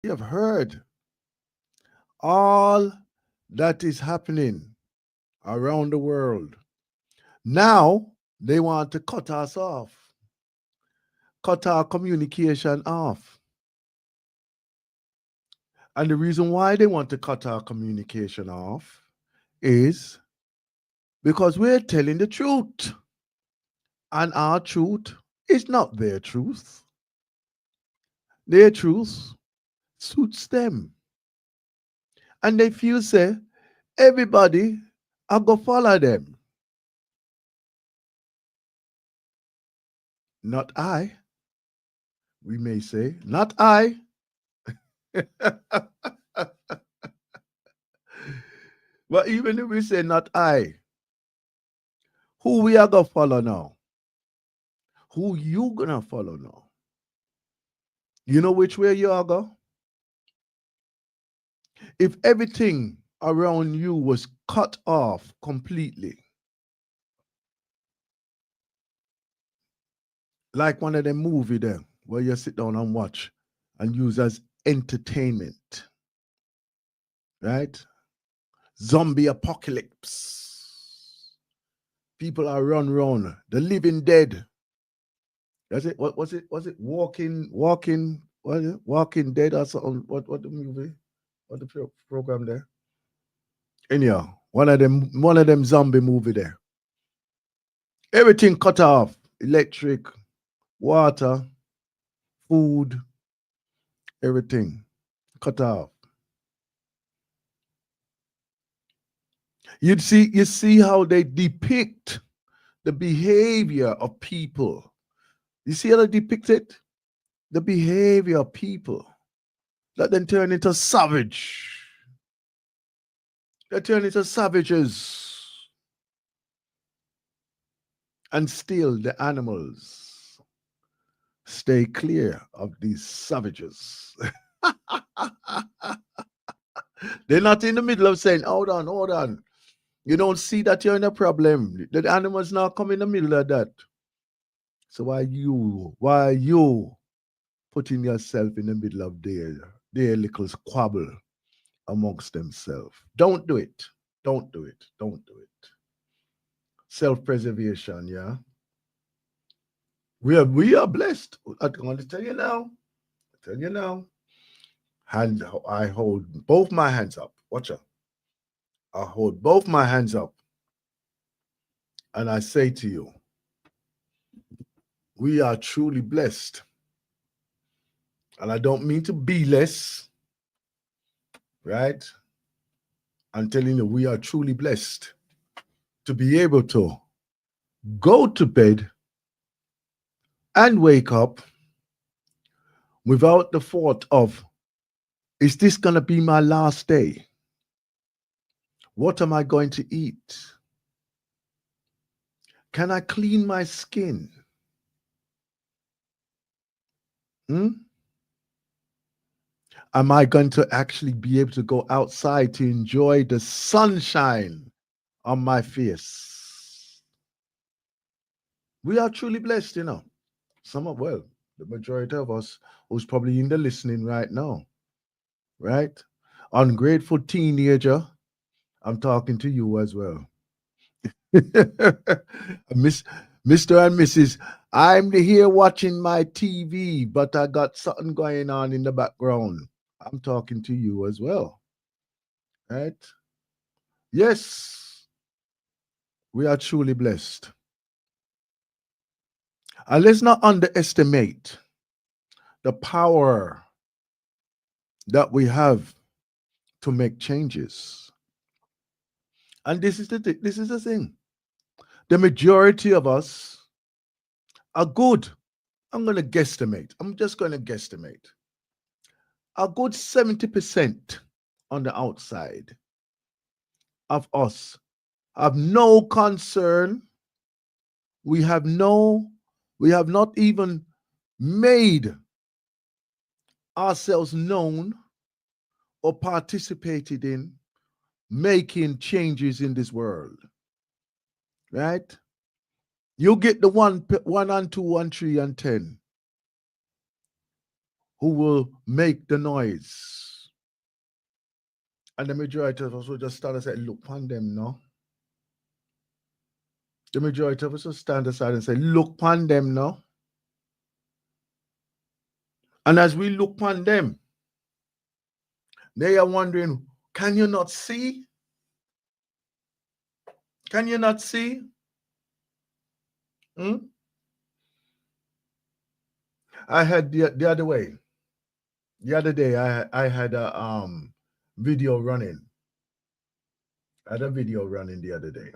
You have heard all that is happening around the world. Now they want to cut us off, cut our communication off. And the reason why they want to cut our communication off is because we're telling the truth. And our truth is not their truth. Their truth suits them. And they feel say everybody I go follow them. Not I, we may say. Not I. But even if we say not I, who we are gonna follow now? Who you gonna follow now? You know which way you are go? If everything around you was cut off completely, like one of them movie there where you sit down and watch and use as entertainment, right? Zombie apocalypse. People are run. The living dead. That's it. What was it? Was it walking? What is it? Walking Dead or something? What the movie? What the program there? Anyhow, one of them zombie movie there. Everything cut off. Electric, water, food, everything cut off. You see how they depict the behavior of people. You see how they depict it? The behavior of people. Let them turn into savage. They turn into savages. And still the animals stay clear of these savages. They're not in the middle of saying, hold on, hold on. You don't see that you're in a problem. The animals now come in the middle of that. So why you putting yourself in the middle of their little squabble amongst themselves? Don't do it. Don't do it. Don't do it. Self-preservation, yeah. We are blessed. I'm going to tell you now. Tell you now. Hand I hold both my hands up. Watch out. I hold both my hands up and I say to you, we are truly blessed. And I don't mean to be less, right? I'm telling you, we are truly blessed to be able to go to bed and wake up without the thought of, is this going to be my last day? What am I going to eat? Can I clean my skin? Hmm? Am I going to actually be able to go outside to enjoy the sunshine on my face? We are truly blessed, you know. Well, the majority of us who's probably in the listening right now, right? Ungrateful teenager, I'm talking to you as well. Miss, Mr. and Mrs. I'm here watching my TV, but I got something going on in the background. I'm talking to you as well, right? Yes, we are truly blessed. And let's not underestimate the power that we have to make changes. And this is the thing. The majority of us are good. I'm going to guesstimate. I'm just going to guesstimate. A good 70% on the outside of us have no concern. We have no, we have not even made ourselves known or participated in making changes in this world. Right? You get the one and two and three and 10. who will make the noise. And the majority of us will just start to say, look upon them, no? The majority of us will stand aside and say, look upon them, no? And as we look upon them, they are wondering, can you not see? Can you not see? Hmm? I had the other way. The other day, I had a video running. I had a video running the other day.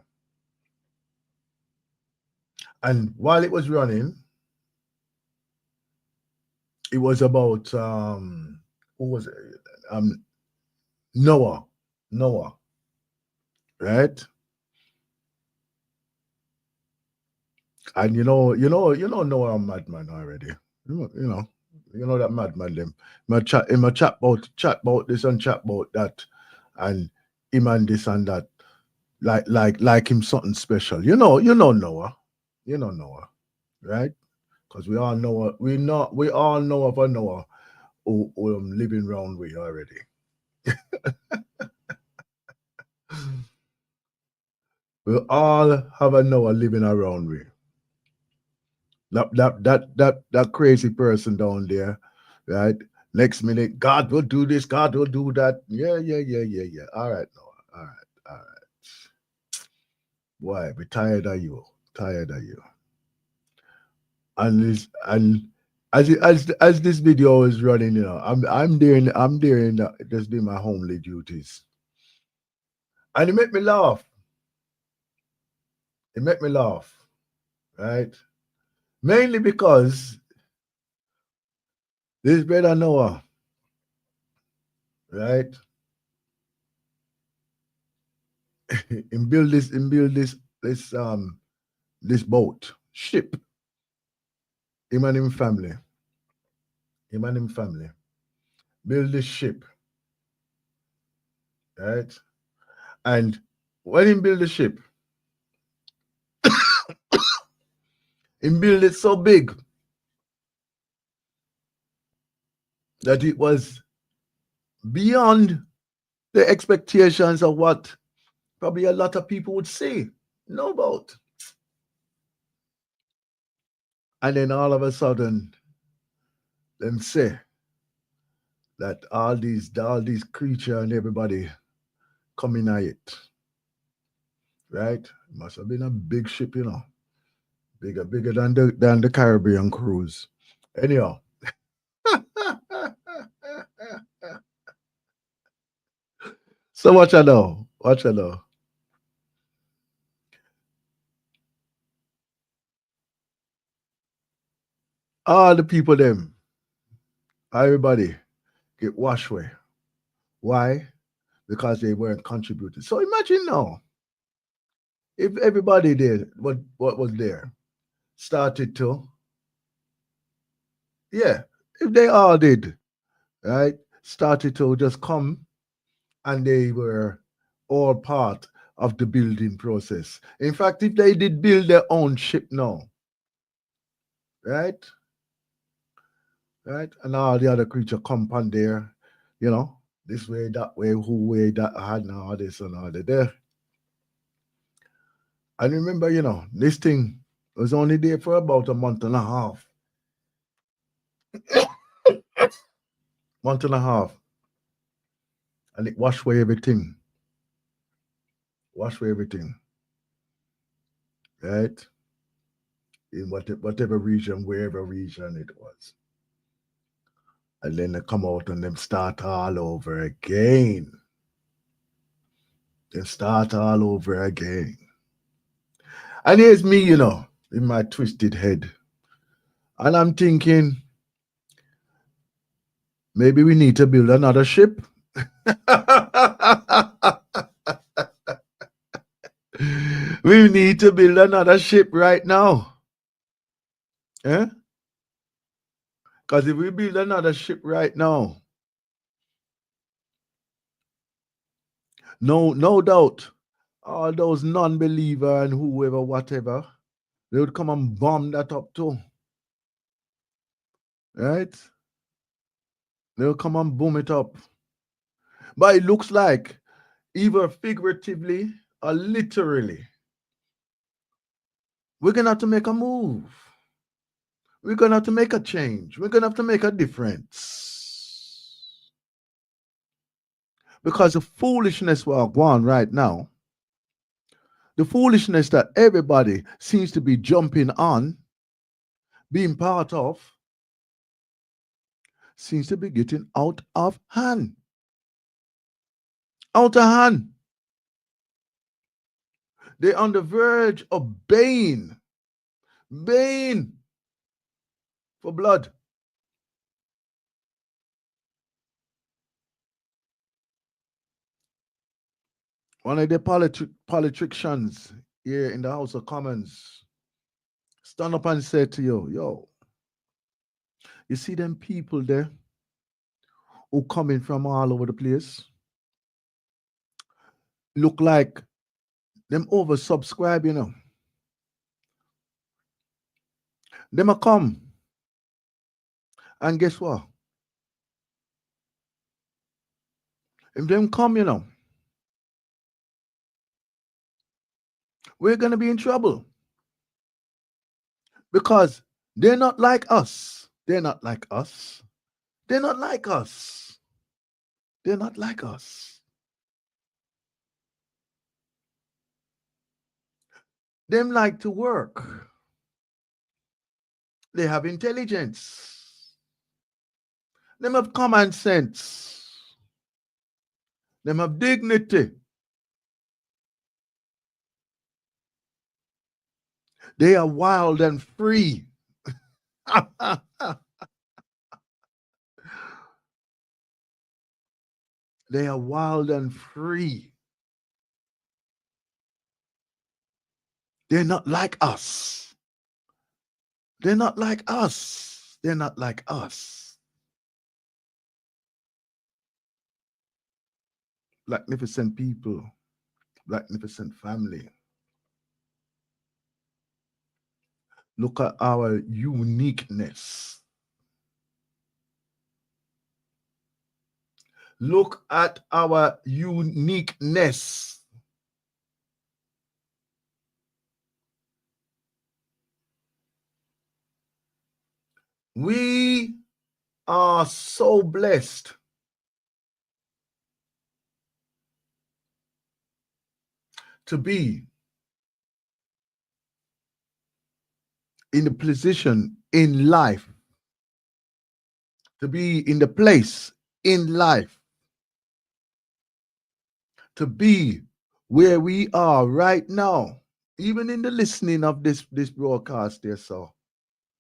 And while it was running, it was about who was it? Noah. Noah, right? And you know Noah a madman already. You know that madman them. My chat about this and chat about that, and him and this and that, like him something special. You know Noah. You know Noah, right? Because we all know we all know of a Noah who living round we already. We all have a Noah living around we. That crazy person down there, right? Next minute, God will do this, God will do that. Yeah. All right, Noah. All right. Why? We tired of you. Tired of you. And as this video is running, I'm there just doing my homely duties. And it make me laugh. It make me laugh, right? Mainly because this brother Noah, right? and build this boat, ship, him and him family. Him and him family. Build this ship, right? And when he build the ship, he build it so big that it was beyond the expectations of what probably a lot of people would say, know about. And then all of a sudden, them say that all these creature and everybody coming at it, right? It must have been a big ship, bigger than the Caribbean cruise. Anyhow, so watch I know, watch I know. All the people them, everybody get washed away. Why? Because they weren't contributing. So imagine now, if everybody did what was there started to, yeah, if they all did, right, started to just come and they were all part of the building process. In fact, if they did build their own ship now, right, right, and all the other creature come on there, this way, that way, who way, that had and all this and all that there. And remember, this thing was only there for about a month and a half. Month and a half. And it washed away everything. Wash away everything. Right? In whatever region, wherever region it was. And then they come out and them start all over again. They start all over again. And here's me, in my twisted head. And I'm thinking, maybe we need to build another ship. We need to build another ship right now. Eh? Because if we build another ship right now, no doubt, all those non-believer and whoever, whatever, they would come and bomb that up too. Right? They'll come and boom it up. But it looks like either figuratively or literally, we're gonna have to make a move. We're gonna have to make a change. We're gonna have to make a difference. Because the foolishness we're going right now, the foolishness that everybody seems to be jumping on, being part of, seems to be getting out of hand. Out of hand. They're on the verge of baying for blood. One of the politicians here in the House of Commons stand up and say to you, yo, you see them people there who coming from all over the place? Look like them oversubscribe, you know. Them a come. And guess what? If them come, you know, we're gonna be in trouble. Because they're not like us. They're not like us. They're not like us. They're not like us. Them like to work. They have intelligence. Them have common sense. Them have dignity. They are wild and free. They are wild and free. They're not like us. They're not like us. They're not like us. Magnificent people, magnificent family. Look at our uniqueness. Look at our uniqueness. We are so blessed to be in the position in life, to be in the place in life, to be where we are right now, even in the listening of this broadcast there, so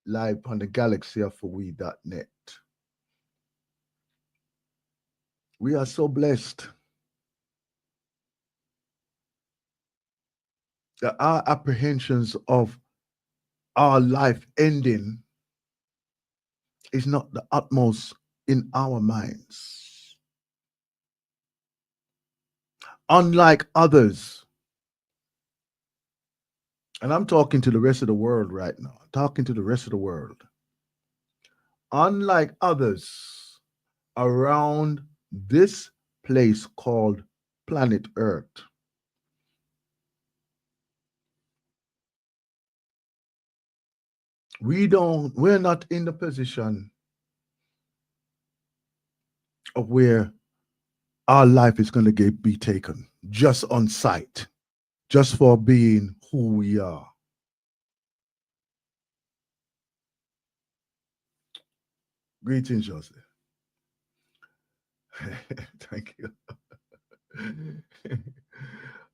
live on the galaxy of we.net. We are so blessed that our apprehensions of our life ending is not the utmost in our minds. Unlike others, and I'm talking to the rest of the world right now, I'm talking to the rest of the world. Unlike others around this place called planet Earth, we're not in the position of where our life is going to be taken just on sight, just for being who we are. Greetings, Joseph. Thank you.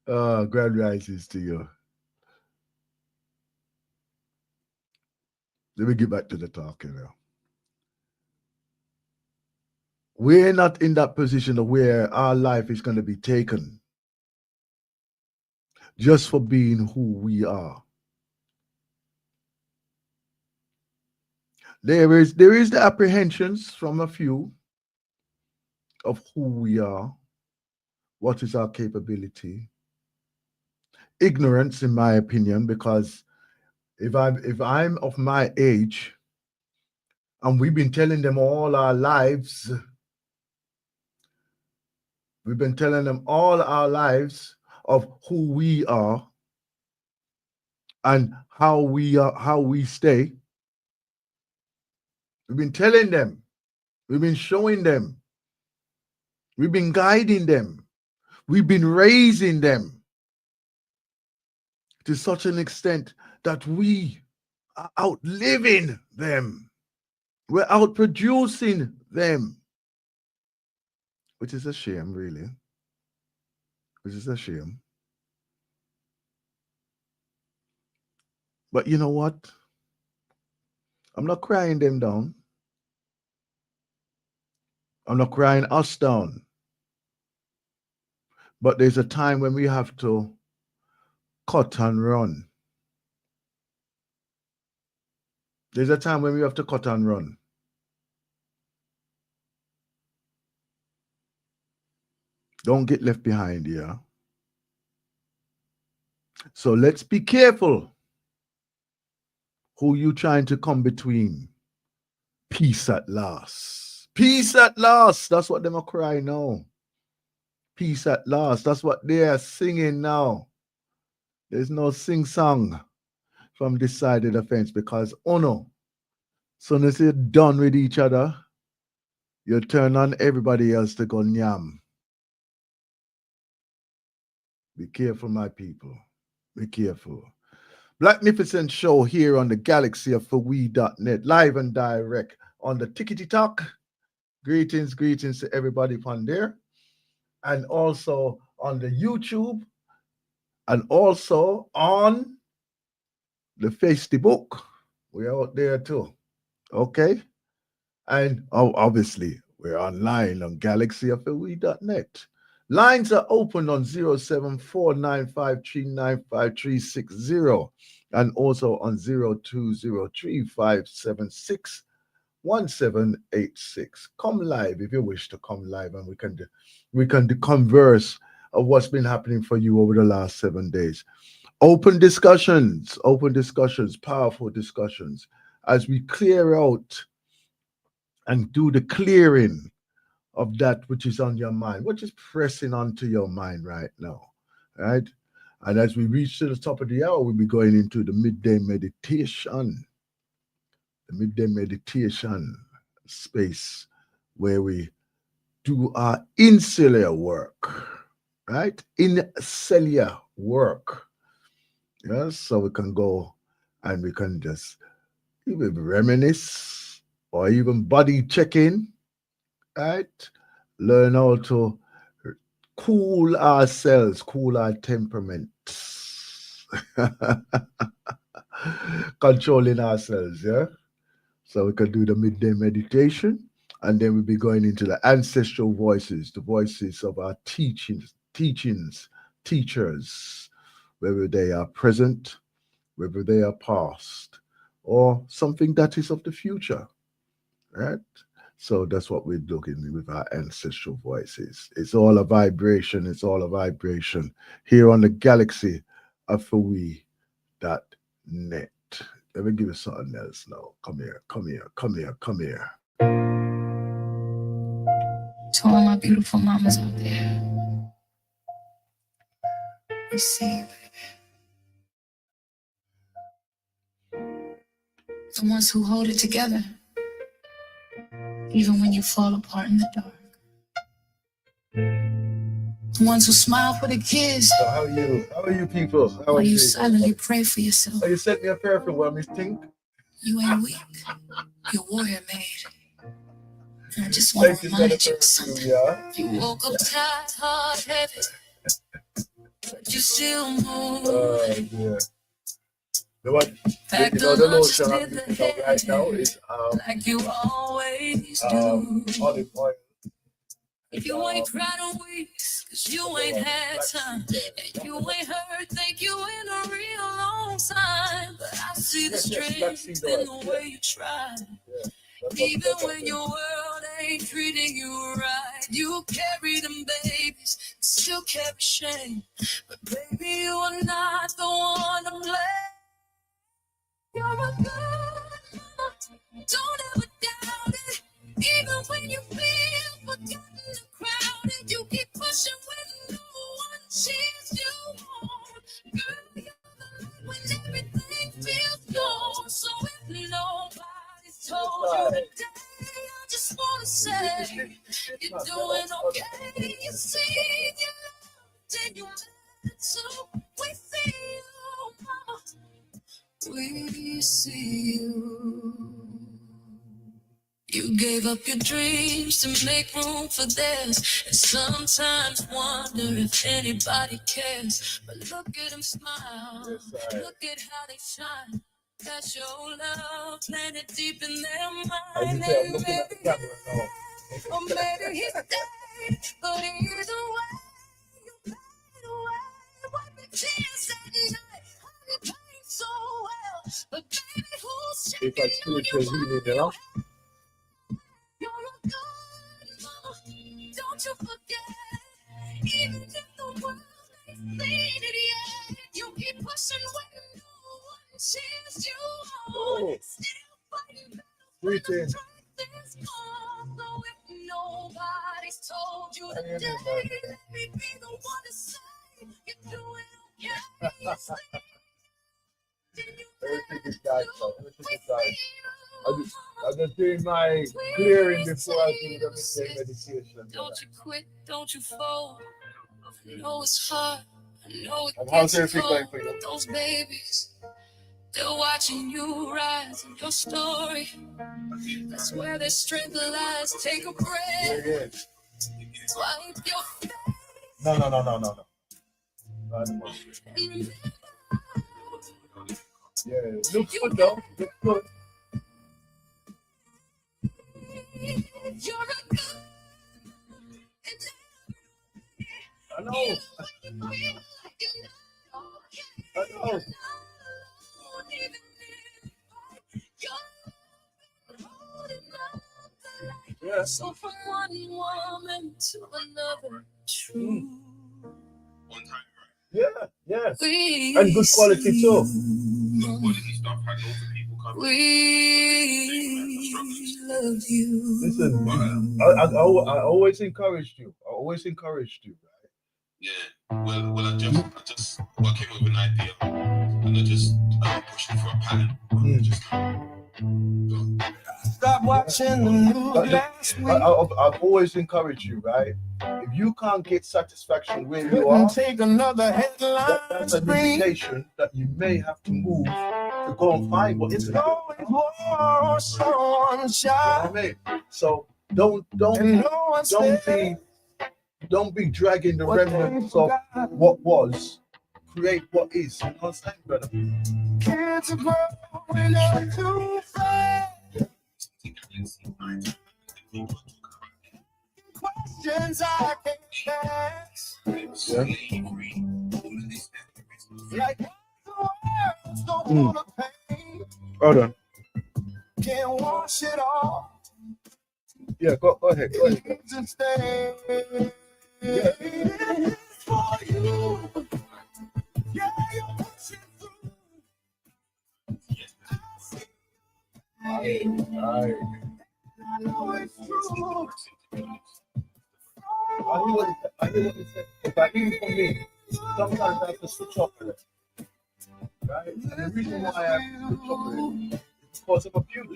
Grand rises to you. Let me get back to the talk now. We're not in that position of where our life is going to be taken just for being who we are. There is the apprehensions from a few of who we are, what is our capability. Ignorance, in my opinion, because if I'm of my age, and we've been telling them all our lives We've been telling them all our lives of who we are and how we stay. We've been telling them. We've been showing them. We've been guiding them. We've been raising them to such an extent that we are outliving them. We're outproducing them, which is a shame, really. Which is a shame. But you know what? I'm not crying them down. I'm not crying us down. But there's a time when we have to cut and run. There's a time when we have to cut and run. Don't get left behind here. So let's be careful who you trying to come between. Peace at last. Peace at last. That's what them are crying now. Peace at last. That's what they are singing now. There's no sing-song from this side of the fence because, oh no, soon as you're done with each other, you turn on everybody else to go nyam. Be careful, my people. Be careful. Blacknificent show here on the galaxy of ForWe.net, live and direct on the Tickety Talk. Greetings to everybody upon there. And also on the YouTube. And also on the Facebook. We're out there too. Okay? And obviously, we're online on galaxyofthewe.net. Lines are open on 07495395360 and also on 0203576176. Come live if you wish to come live, and we can converse of what's been happening for you over the last 7 days. Open discussions, powerful discussions as we clear out and do the clearing of that which is on your mind, which is pressing onto your mind right now, right? And as we reach to the top of the hour, we'll be going into the midday meditation space where we do our insular work, right? Insular work. Yes, so we can go and we can just even reminisce or even body check in, right? Learn how to cool ourselves, cool our temperaments, controlling ourselves, yeah? So we can do the midday meditation, and then we'll be going into the ancestral voices, the voices of our teachers, whether they are present, whether they are past, or something that is of the future, right? So that's what we're looking with our ancestral voices. It's all a vibration. It's all a vibration here on the galaxy of ForWe.net. Let me give you something else now. Come here. To all my beautiful mamas out there, receive. The ones who hold it together, even when you fall apart in the dark. The ones who smile for the kids. So how are you? How are you people? How While are you silently pray for yourself. Oh, you sent me a prayer for what, Miss Tink? You ain't weak. You're warrior made. And I just want to remind you of something. You woke up tired, heart heavy, but you still move. Yeah. The one, the lotion I'm using right now is like you always do. Olive oil. If you ain't cried in weeks, cause you ain't had time, and you ain't heard, think you in a real long time. But I see the strength in the way you try. Even when your world ain't treating you right, you carry them babies, still carry shame. But baby, you are not the one to blame. You're a good mama, don't ever doubt it. Even when you feel forgotten and crowded, you keep pushing say you're doing okay. You see, you loved and you meant to. We see you, mama. We see you. You gave up your dreams to make room for theirs, and sometimes wonder if anybody cares. But look at them smile, look at how they shine. That's your love planted deep in their mind. And maybe or maybe he's dead, but either way, you played away. Wipe the tears at night, you played so well. But baby, who's checking on you? You're a good mama, don't you forget. Even if the world ain't seen it yet, you keep pushing when no one cheers you on. Still fighting battles when the strength is gone. So if nobody's told you today, let me be the one to say you're doing okay. You sleep, then you Everything is died, bro. Everything is died. I'm just doing my clearing before I do the meditation. Don't you quit, don't you fold. I know it's hard, I know it And how's gets everything going cold. for you? Those babies, they're watching you rise in your story. That's where their strength lies. Take a breath, Yeah. wipe your face. No. And remember, Yeah, looks good though. Looks good. you're a good. I know. Yeah. So from one woman to another, true. Yeah. We And good quality too. We love you. Listen, I always encouraged you. Right? Yeah. Well, I just came up with an idea, and I just pushed it for a pattern. Just Stop watching the news last week. I've always encouraged you, right? If you can't get satisfaction where you are, Take another headline. that's an indication that you may have to move to go and find what It's is always war, someone shot. You know what I mean? So don't be dragging the remnants of what was. Create what is. You know what I'm saying, brother? Kids are growing up too fast. Questions I can't ask. Like the words don't wanna pay. Hold on. Can't wash it off. Yeah, go ahead. To stay. Yeah. It's for you. Yeah, you're pushing through. Alright. I know it's true. I hear what he said. If I hear it from me, sometimes I have to switch off with it. Right? And the reason why I have to switch off with it is because I'm a beauty.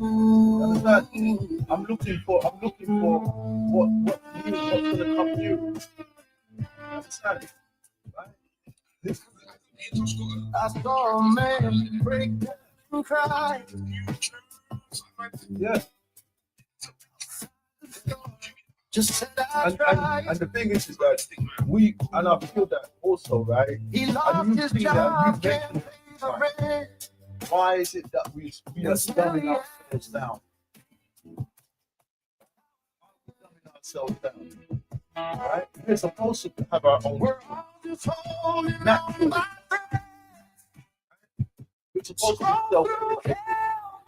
Understand? I'm looking for what's gonna come new. Understand? Right? I saw a man break down and cry. Yeah. Just said I tried. And the thing is that and I feel that also, right? He lost his job, can't pay the rent. Why is it that we are dumbing ourselves down? Right? We're supposed to have our own. We're all just holding Naturally. on by the We're supposed to be scroll self-educated. through hell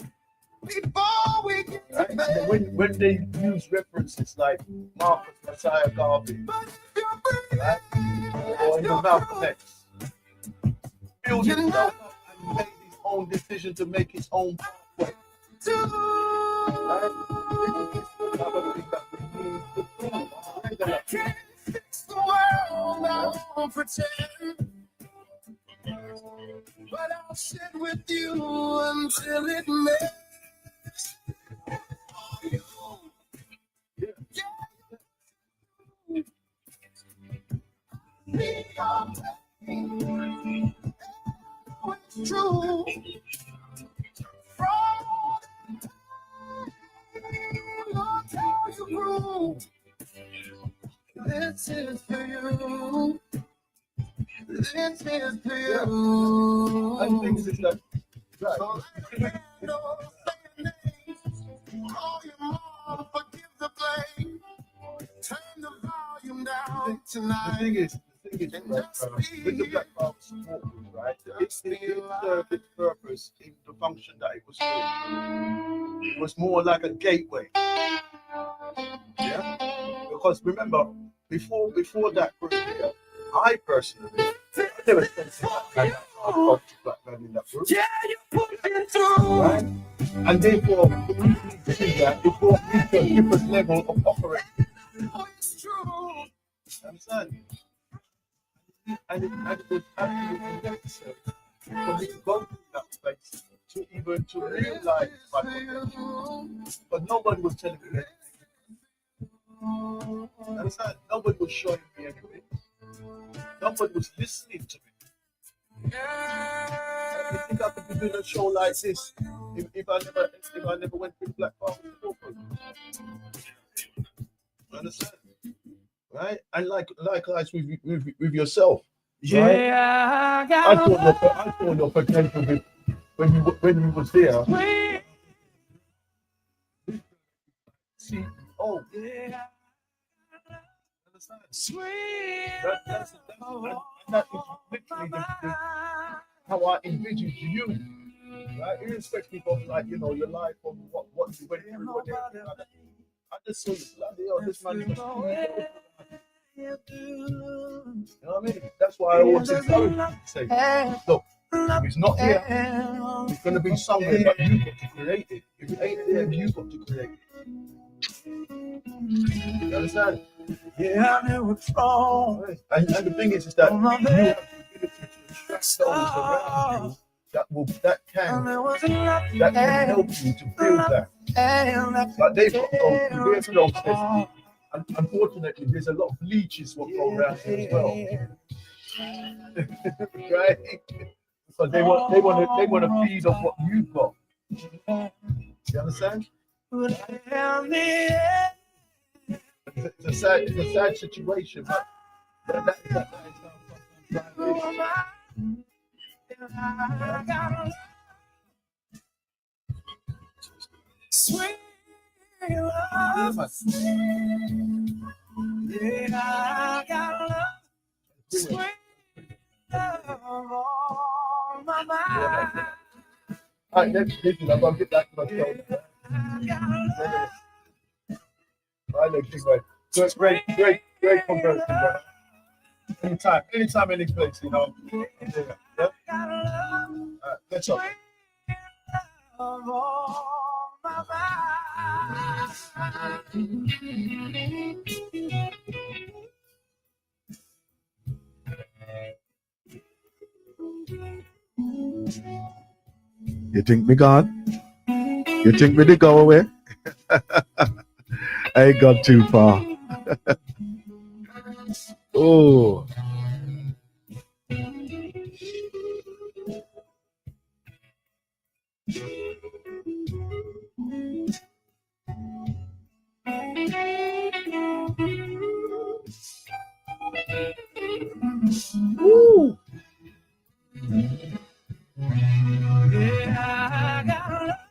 before we get Right? to And bed. when they use references like Marcus Messiah Garvey, But if you're breathing, right? Or in the Malcolm X, build You himself up and made his own decision to make his own pathway. Right? This is the type of thing that we need to do. I can't fix the world, I won't pretend. But I'll sit with you until it makes. true. I'll tell you true. This is for you. This is for you. I think this is that. Right. So let me know, say your name. Call your mom, forgive the blame. Turn the volume down tonight. The thing is, with the Black Power support group, right? It served its purpose in the function that it was doing. It was more like a gateway. Yeah? Because remember, before that group here, I personally never spent black man in that group. Yeah, you put it through. Right? And therefore, doing that, it brought me to a different level of operating. It's true. Understand? And it was absolutely necessary for me to go through that place to realize my potential. But nobody was telling me anything. Understand? Nobody was showing me anything. Nobody was listening to me. You think I could be doing a show like this if I never went through Black Power? Understand? Right? And likewise with yourself. Right? Yeah, I saw your potential when you was there. See, oh yeah. Understand? That's that is literally how I envisioned you, right? Irrespective of your life or what you went through. I just saw you bloody hell, this man is you know what I mean? That's why I always encourage you to say, look, if it's not here, it's going to be somewhere, but you've got to create it. If it ain't there, you've got to create it. You understand? Yeah, I knew it's wrong. And the thing is that you have the ability to attract those around you that can help you to build that. But they've got those processes. Unfortunately, there's a lot of leeches what go around here as well. Right? Because they want to feed off what you've got. You understand? It's a sad situation, but that is sweet love. Yeah, I got love. Sweet love on my mind. All right, listen, I'm gonna get back to my show. All right, great conversation, bro. Anytime, any place, you know. Yeah. Let's go. You think me gone? You think me to go away? I ain't got too far. Oh. Woo. Yeah, I got love.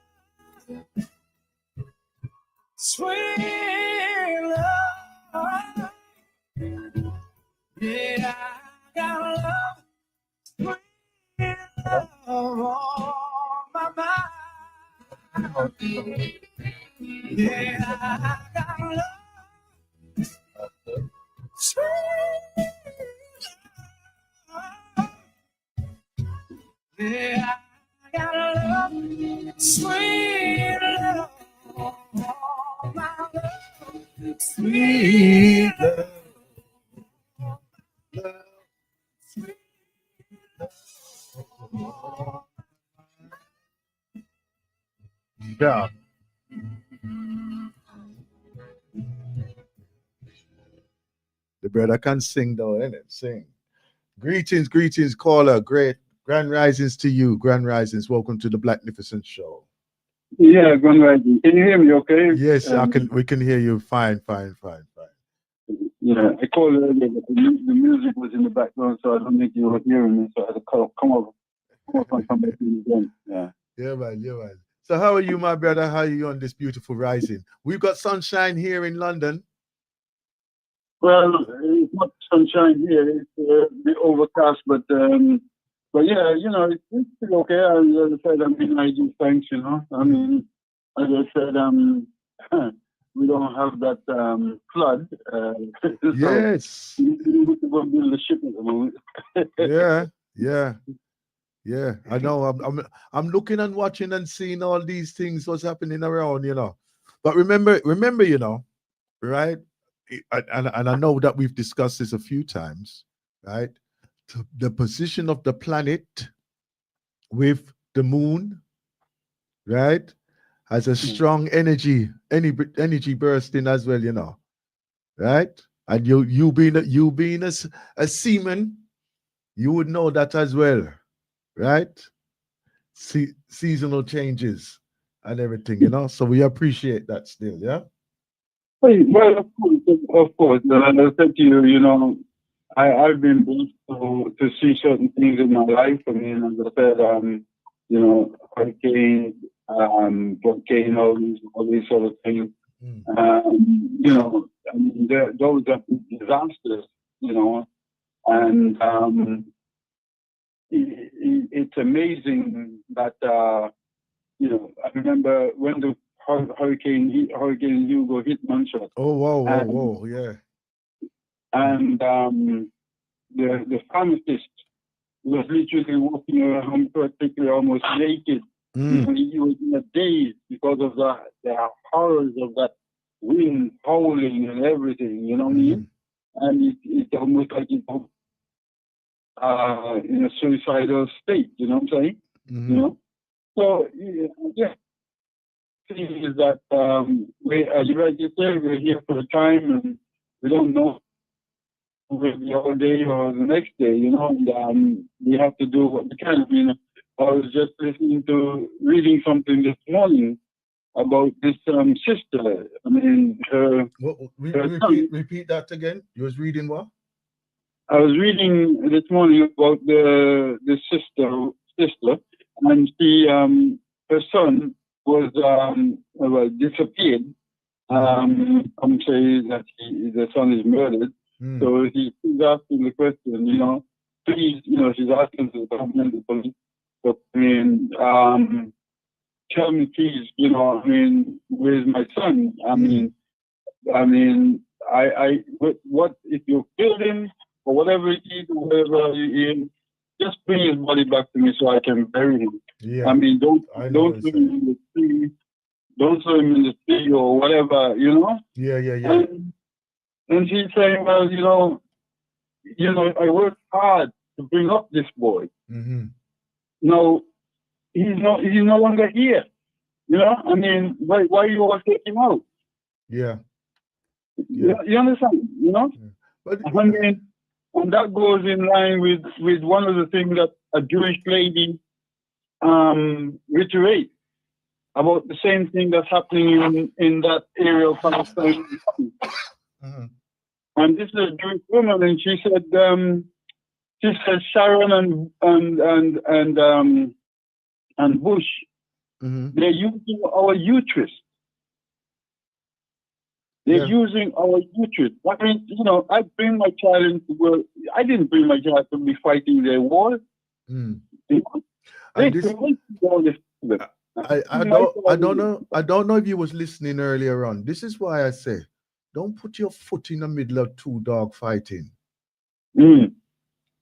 Sweet love. Yeah, I got love. Sweet love on my mind. Yeah, I got love. Sweet love. Yeah, I got love. Sweet love on my love. Sweet love. Yeah. The brother can sing though, innit? Sing. Greetings, caller. Great Grand risings to you. Grand risings. Welcome to the Blacknificent show. Yeah, going right. Can you hear me okay? Yes, we can hear you fine. Yeah, I called earlier, but the music was in the background, so I don't think you were hearing me, so I had to come over and come back in again. Yeah. Yeah, man. So how are you, my brother? How are you on this beautiful rising? We've got sunshine here in London. Well, it's not sunshine here. It's a bit overcast, but yeah, you know, it's still okay. As I said, I mean, I do thanks, you know. I mean, as I said, we don't have that flood. So Yes. we need to go build a ship at the moment. Yeah. I know. I'm looking and watching and seeing all these things, what's happening around, you know. But remember, you know, right? And I know that we've discussed this a few times, right? The position of the planet with the moon, right, has a strong energy bursting as well, you know, right? And you being a seaman, you would know that as well, right? Seasonal changes and everything, you know. So we appreciate that still, yeah. Well, of course. And I said to you, you know, I've been blessed to see certain things in my life. I mean, as I said, you know, hurricanes, volcanoes, all these sort of things. You know, I mean, those are disasters, you know, and it's amazing that, you know, I remember when the Hurricane Hugo hit Manchester. Oh, whoa, yeah. And the pharmacist was literally walking around practically almost naked. You know, he was in a daze because of the horrors of that wind howling and everything, you know what I mean? And it's almost like it's in a suicidal state, you know what I'm saying? You know? So, yeah. Thing is that like you said, we're here for a time and we don't know whether the whole day or the next day, you know, and we have to do what we can. I mean, I was just reading something this morning about this sister. I mean, repeat that again. You was reading what? I was reading this morning about the sister, and she her son was disappeared. Some say that the son is murdered. So he's asking the question, you know, please, you know, she's asking the government, the police, but I mean, tell me, please, you know, I mean, where's my son? I mean, what if you killed him or whatever it is, or whatever he is, just bring his body back to me so I can bury him. Yeah. I mean, don't throw him in the sea, don't throw him in the sea or whatever, you know. Yeah. And she's saying, well, you know, I worked hard to bring up this boy. Now he's no longer here. You know, I mean, why you all take him out? Yeah. You understand? You know, but I mean, and that goes in line with one of the things that a Jewish lady reiterates about the same thing that's happening in that area of Palestine. And this is a Jewish woman, and she said Sharon and Bush, they're using our uterus. They're using our uterus. I mean, you know, I bring my child into work. I didn't bring my child to be fighting their war. You know? I don't know if you was listening earlier on. This is why I say, don't put your foot in the middle of two dog fighting.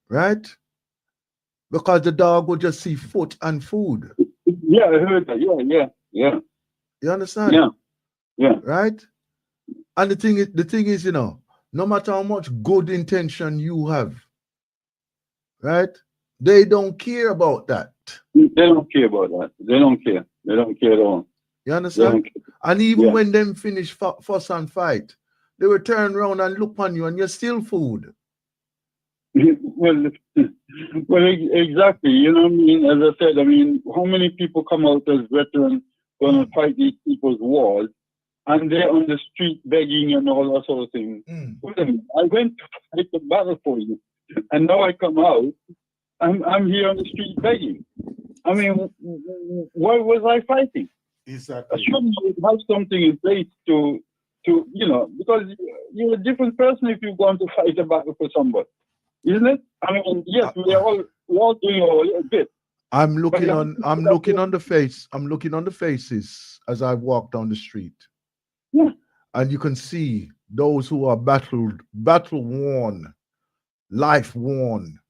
Right? Because the dog will just see foot and food. Yeah, I heard that. Yeah. You understand? Yeah. Right? And the thing is, you know, no matter how much good intention you have, right? They don't care about that. They don't care about that. They don't care. They don't care at all. You understand? And even when them finish fuss and fight, they will turn around and look on you and you're still food. well, exactly. You know what I mean? As I said, I mean, how many people come out as veterans going to fight these people's wars, and they're on the street begging and all that sort of thing? Wait a minute, I went to fight the battle for you, and now I come out, I'm here on the street begging. I mean, why was I fighting? Exactly. Shouldn't you have something in place to you know, because you're a different person if you're going to fight a battle for somebody, isn't it? I mean, yes, we're all doing our little bit. I'm looking on the faces as I walk down the street. Yeah. And you can see those who are battle worn, life worn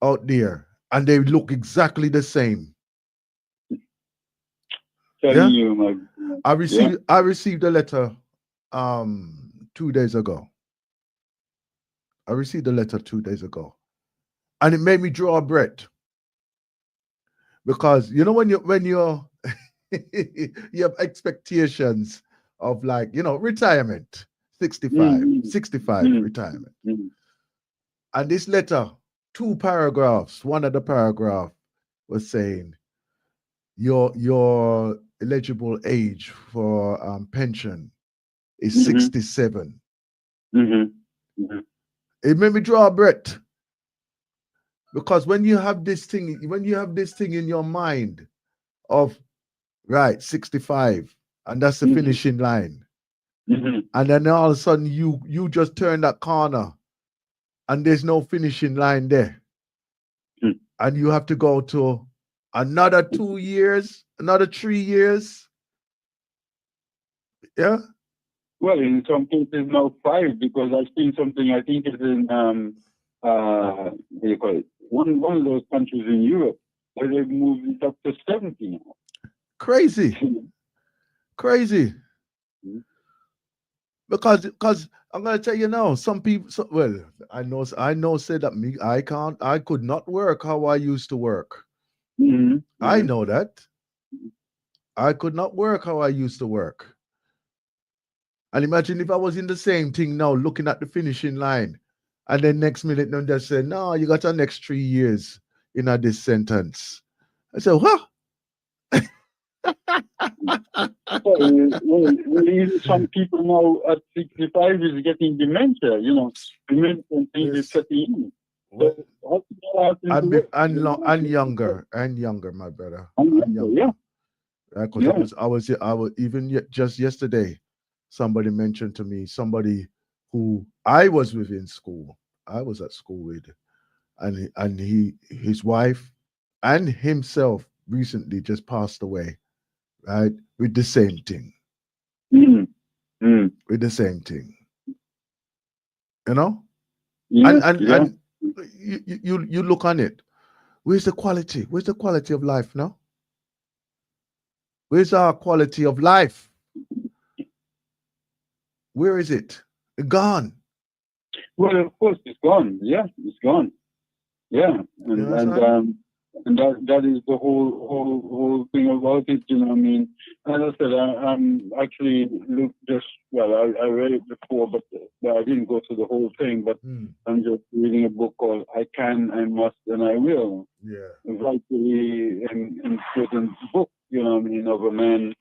out there, and they look exactly the same. Telling you, my I received a letter 2 days ago. I received a letter 2 days ago, and it made me draw a breath, because you know when you're you have expectations of, like, you know, retirement, 65 retirement. And this letter, 2 paragraphs, one of the paragraph was saying your eligible age for pension is 67. It made me draw a breath, because when you have this thing in your mind of, right, 65, and that's the finishing line, and then all of a sudden you just turn that corner and there's no finishing line there, and you have to go to another 2 years, another 3 years. Yeah. Well, in some cases now 5, because I've seen something. I think it's in what do you call it? One of those countries in Europe where they've moved it up to 70 now. Crazy. Because I'm gonna tell you now, some people. I know. Say that me. I could not work how I used to work. I know that. I could not work how I used to work. And imagine if I was in the same thing now, looking at the finishing line, and then next minute, them just say, "No, you got your next 3 years in this sentence." I said, "Huh?" Well, some people now at 65 is getting dementia. You know, dementia and things is setting in. And younger, my brother. And younger. Because I was even just yesterday, somebody mentioned to me, somebody who I was with in school. I was at school with, and his wife and himself recently just passed away, right? With the same thing. With the same thing. You know? And you look on it. Where's the quality? Where's the quality of life now? Where's our quality of life? Where is it? Gone. Well, of course, it's gone. Yeah, it's gone. Yeah, and that is the whole thing about it. You know what I mean? As I said, I'm actually I read it before, but I didn't go through the whole thing. But I'm just reading a book called "I Can, I Must, and I Will." Yeah, vitally important book. You know what I mean, of a man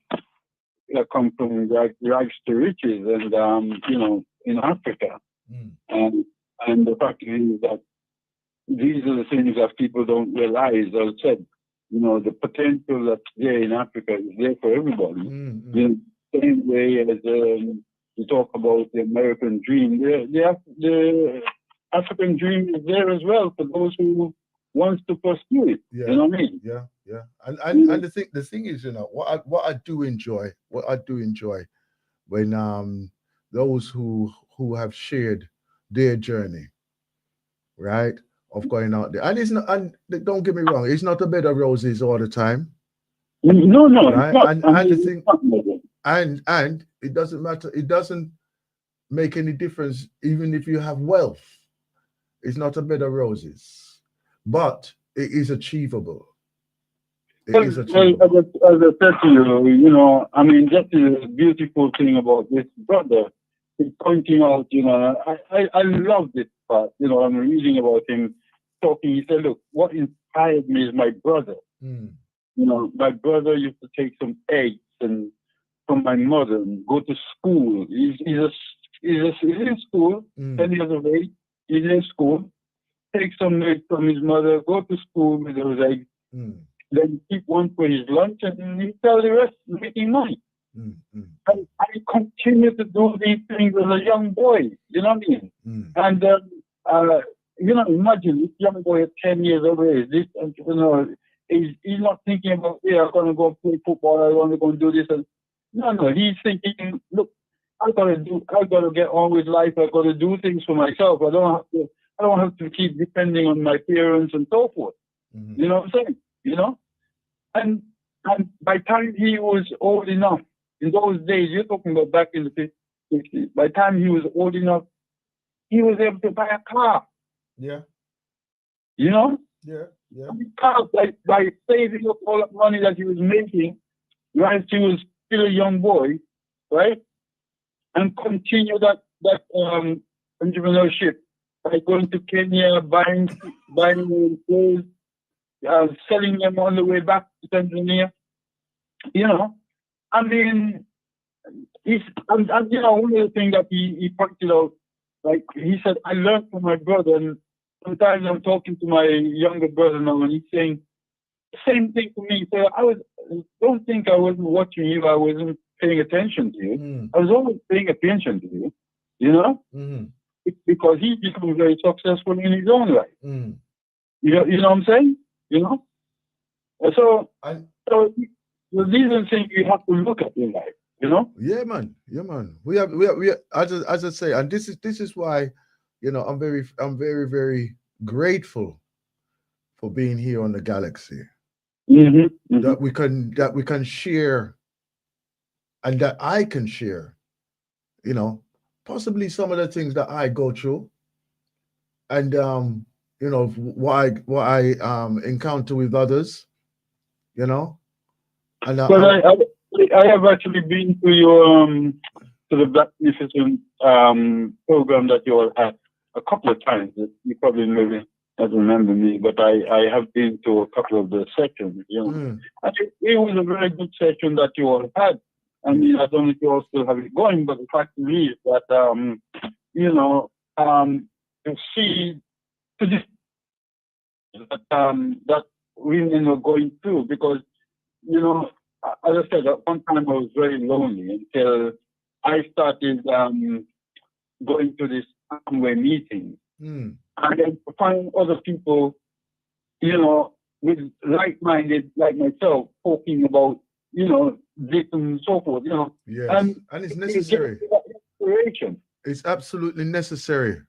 that come from rags to riches, and you know, in Africa, and the fact is that these are the things that people don't realize. As I said, you know, the potential that's there in Africa is there for everybody. In the same way as we talk about the American dream, the African dream is there as well for those who wants to pursue it. Yeah. You know what I mean? Yeah. And the thing is, you know, what I do enjoy when those who have shared their journey, right, of going out there, and it's not, and don't get me wrong, it's not a bed of roses all the time. No, right? It's not. And the thing, and it doesn't matter. It doesn't make any difference even if you have wealth. It's not a bed of roses, but it is achievable. As I said to you, you know, I mean, that is a beautiful thing about this brother. He's pointing out, you know, I loved it. part, you know, I'm reading about him talking. He said, look, what inspired me is my brother. Mm. You know, my brother used to take some eggs and from my mother and go to school. He's in school, 10 years of age. He's in school. Take some eggs from his mother, go to school with those eggs, then keep one for his lunch, and he sell the rest making money. And I continue to do these things as a young boy, you know what I mean? And, you know, imagine this young boy at 10 years of age, this entrepreneur, he's not thinking about, yeah, I'm going to go play football, I want to go and do this. And, no, he's thinking, look, I got to get on with life, I got to do things for myself. I don't have to keep depending on my parents and so forth. You know what I'm saying? You know? And by the time he was old enough, in those days, you're talking about back in the 50s, by the time he was old enough, he was able to buy a car. Yeah. You know? Yeah. Because by saving up all that money that he was making, while he was still a young boy, right? And continue that entrepreneurship by going to Kenya, buying clothes, selling them on the way back to Tanzania. You know, I mean, you know, one of the things that he pointed out, like he said, I learned from my brother, and sometimes I'm talking to my younger brother now, and he's saying the same thing to me. So don't think I wasn't watching you, I wasn't paying attention to you. I was always paying attention to you, you know? Because he's become very successful in his own life. You know what I'm saying? You know? So these are things you have to look at in life, you know? Yeah, man. We have as I say, and this is why, you know, I'm very, very grateful for being here on the Galaxy. That we can share, and that I can share, you know, possibly some of the things that I go through, and you know, what I encounter with others, you know. And I have actually been to your to the Blacknificent program that you all had a couple of times. You probably maybe not remember me, but I have been to a couple of the sessions. You know, I think it was a very good session that you all had. I mean, I don't know if you all still have it going, but the fact is that you know, to see to this that women are going through, because, you know, as I said, at one time I was very lonely until I started going to this Amway meeting, and then to find other people, you know, with like-minded like myself, talking about, you know, this and so forth, you know. Yes, and it's necessary. Inspiration. It's absolutely necessary.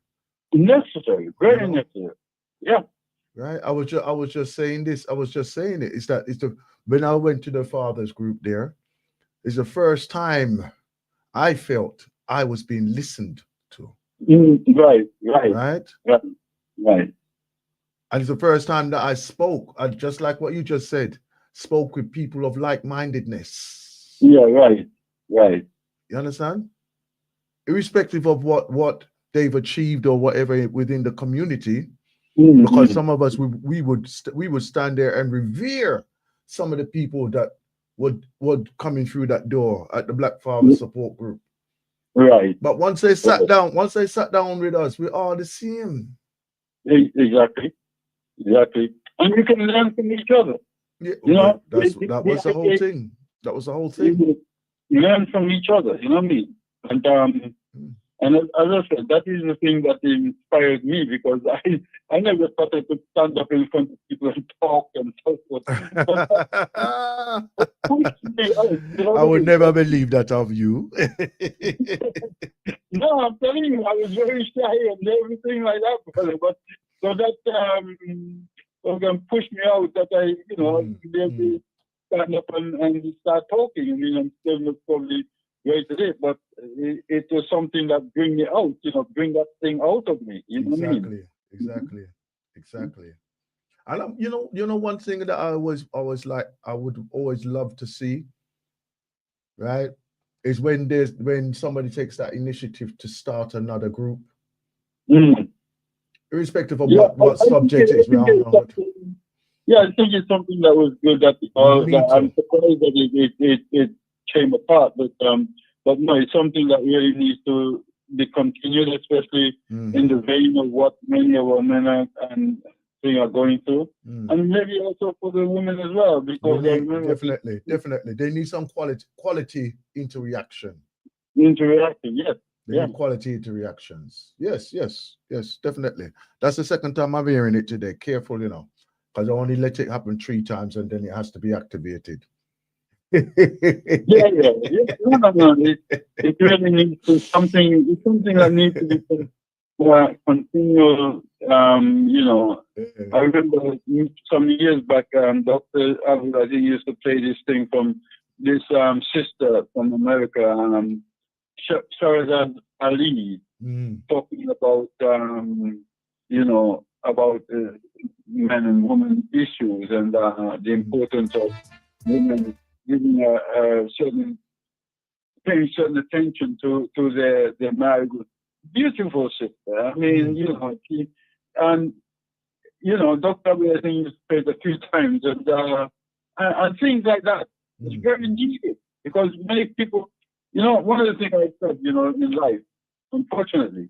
Necessary, very necessary. Yeah. Right. I was just saying this. I was just saying it. When I went to the fathers group there, it's the first time I felt I was being listened to. Right. And it's the first time that I spoke, just like what you just said, spoke with people of like-mindedness. Yeah, right. You understand? Irrespective of what they've achieved or whatever within the community, because some of us we would stand there and revere some of the people that would coming through that door at the Black Father Support Group. Right. But once they sat down with us, we're all the same. Exactly. And you can learn from each other. Yeah, you know, that was the whole thing. That was the whole thing. You learn from each other, you know what I mean? And as I said, that is the thing that inspired me, because I never thought I could stand up in front of people and talk and so forth. I would never believe that of you. No, I'm telling you, I was very shy and everything like that. But so that program pushed me out, that I, you know, be able to stand up and start talking. I mean, I'm still not probably great at it, but it was something that bring me out, you know, bring that thing out of me. You know what I mean? Exactly. And you know, one thing that I would always love to see, right, is when somebody takes that initiative to start another group. irrespective of Yeah, what I think subject it- is. I think it's something- Yeah, I think it's something that was good. That Me I'm too. surprised that it came apart, but no, it's something that really needs to be continued, especially in the vein of what many of our men and things are going through, and maybe also for the women as well, because I remember Definitely, they need some quality interaction. interacting. Yes, They need quality interactions. Yes, definitely. That's the second time I'm hearing it today. Careful, you know, because I only let it happen 3 times and then it has to be activated. No. It really needs to something. It's something that needs to be continual. You know, I remember some years back, Dr. Abu, I think, used to play this thing from this sister from America, Sharazad Ali, talking about you know, about men and women issues and the importance of women giving paying certain attention to their marriage. Beautiful sister. I mean, you know, and you know, Dr. Abu, I think, has played a few times, and things like that. It's very needed because many people, you know, one of the things I said, you know, in life, unfortunately,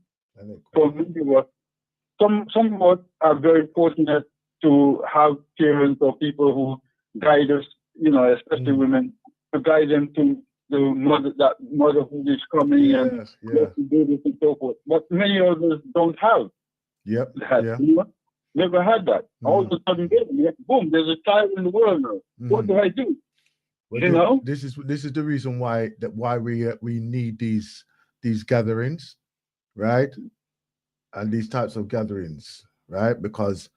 for many people, some of us are very fortunate to have parents or people who guide us, you know, especially women, to guide them to the motherhood is coming and let them do this and so forth. But many others don't have that. You know? Never had that. All of a sudden, boom, there's a child in the world now. What do I do? Well, you know, this is the reason why we need these gatherings, right? And these types of gatherings, right? Because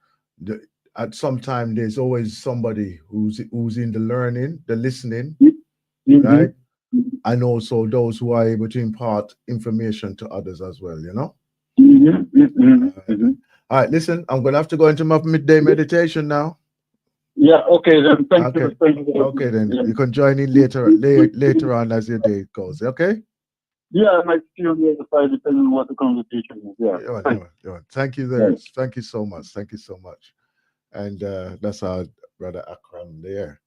at some time there's always somebody who's in the learning, the listening, right? And also those who are able to impart information to others as well, you know? All right, listen, I'm going to have to go into my midday meditation now. Yeah, okay then. Thank you. Okay then. Yeah. You can join in later on as your day goes, okay? Yeah, I might see you on the other side depending on what the conversation is. Yeah. Thank you there. Thank you so much. Thank you so much. And that's our brother Akram there.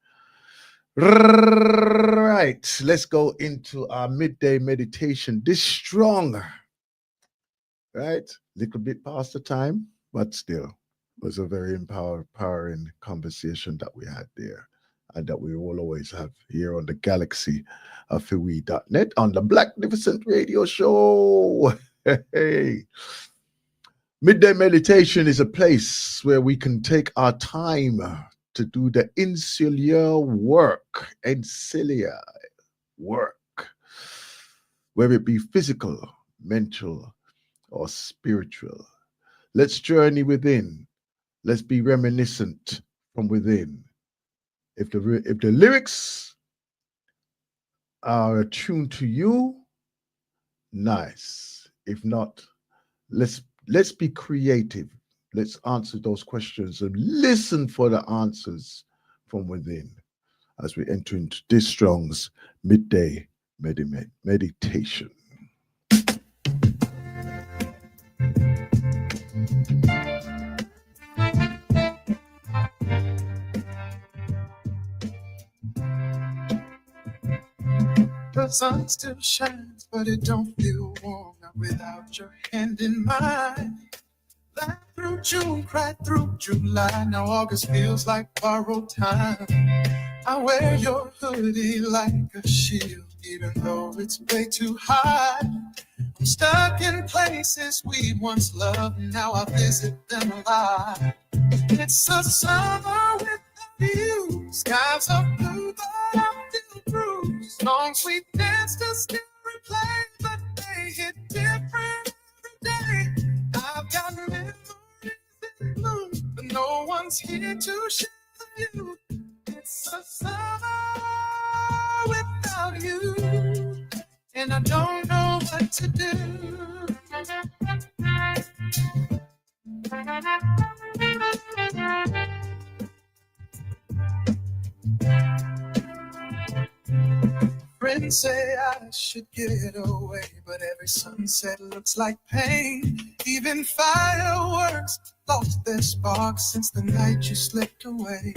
Right. Let's go into our midday meditation. This strong, right? Little bit past the time, but still was a very empowering conversation that we had there, and that we will always have here on the galaxy of Fiwi.net on the Blacknificent Radio Show. Hey. Midday meditation is a place where we can take our time to do the insular work, whether it be physical, mental, or spiritual. Let's journey within. Let's be reminiscent from within. If the lyrics are attuned to you, nice. If not, let's be creative. Let's answer those questions and listen for the answers from within as we enter into this Strong's midday meditation. The sun still shines, but it don't feel warm not without your hand in mine. Laughed through June, cried through July. Now August feels like borrowed time. I wear your hoodie like a shield, even though it's way too high. I'm stuck in places we once loved, now I visit them alive. It's a summer without you, skies are blue, but I'm still through. Songs we danced to still replay, but they hit different every day. I've got memories in blue, but no one's here to share the view. It's a summer without you, and I don't know what to do. friends say I should get away, but every sunset looks like pain. Even fireworks lost their spark since the night you slipped away.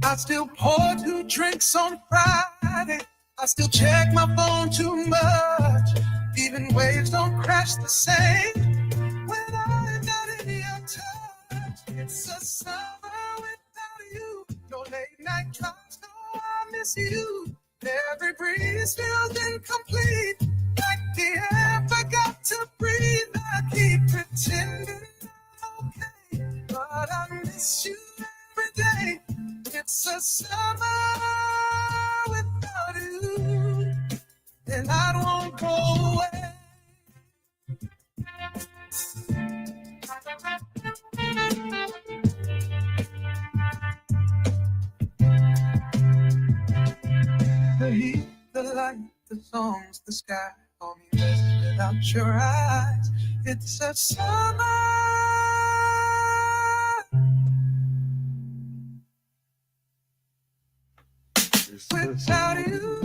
I still pour 2 drinks on Friday. I still check my phone too much. Even waves don't crash the same when I'm not in your touch. It's a summer without you. No late night drives, no, I miss you. Every breeze feels incomplete, like the air forgot to breathe. I keep pretending I'm okay, but I miss you every day. It's a summer without you, and I won't go away. The heat, the light, the songs, the sky, all me without your eyes. It's a summer without you.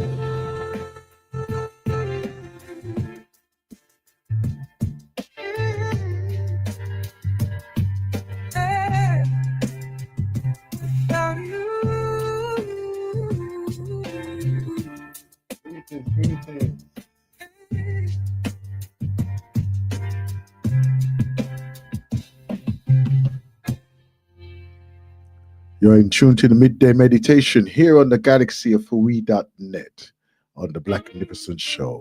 Yeah, without you. You're in tune to the midday meditation here on the galaxy of Hawaii.net on the Blacknificent Show.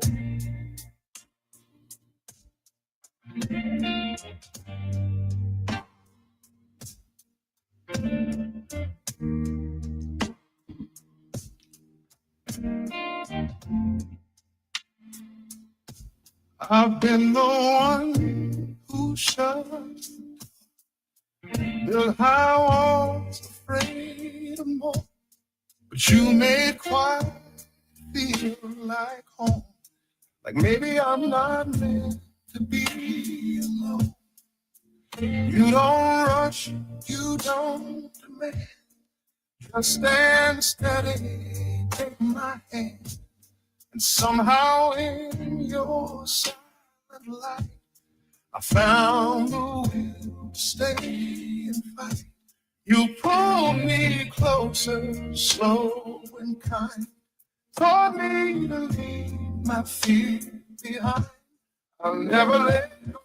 I've been the one who shut, built high walls, afraid of more, but you made quiet feel like home. Like maybe I'm not meant to be alone. You don't rush, you don't demand. Just stand steady, take my hand, and somehow in your silent light, I found the will to stay and fight. You pulled me closer, slow and kind, taught me to leave my fear behind. I'll never let go.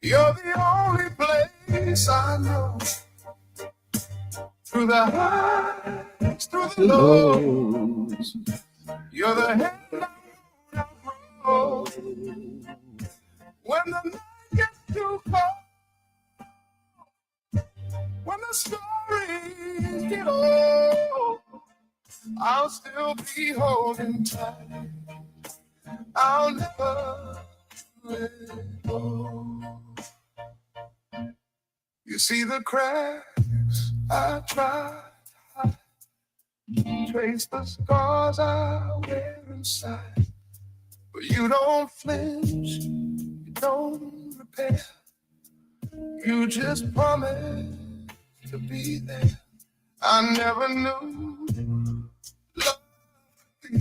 You're the only place I know. Through the highs, through the lows, you're the headlight on the road. When the night gets too cold, when the stories get old, I'll still be holding tight. I'll never let go. You see the cracks I try to hide, trace the scars I wear inside, but you don't flinch, you don't repair. You just promise to be there. I never knew love would be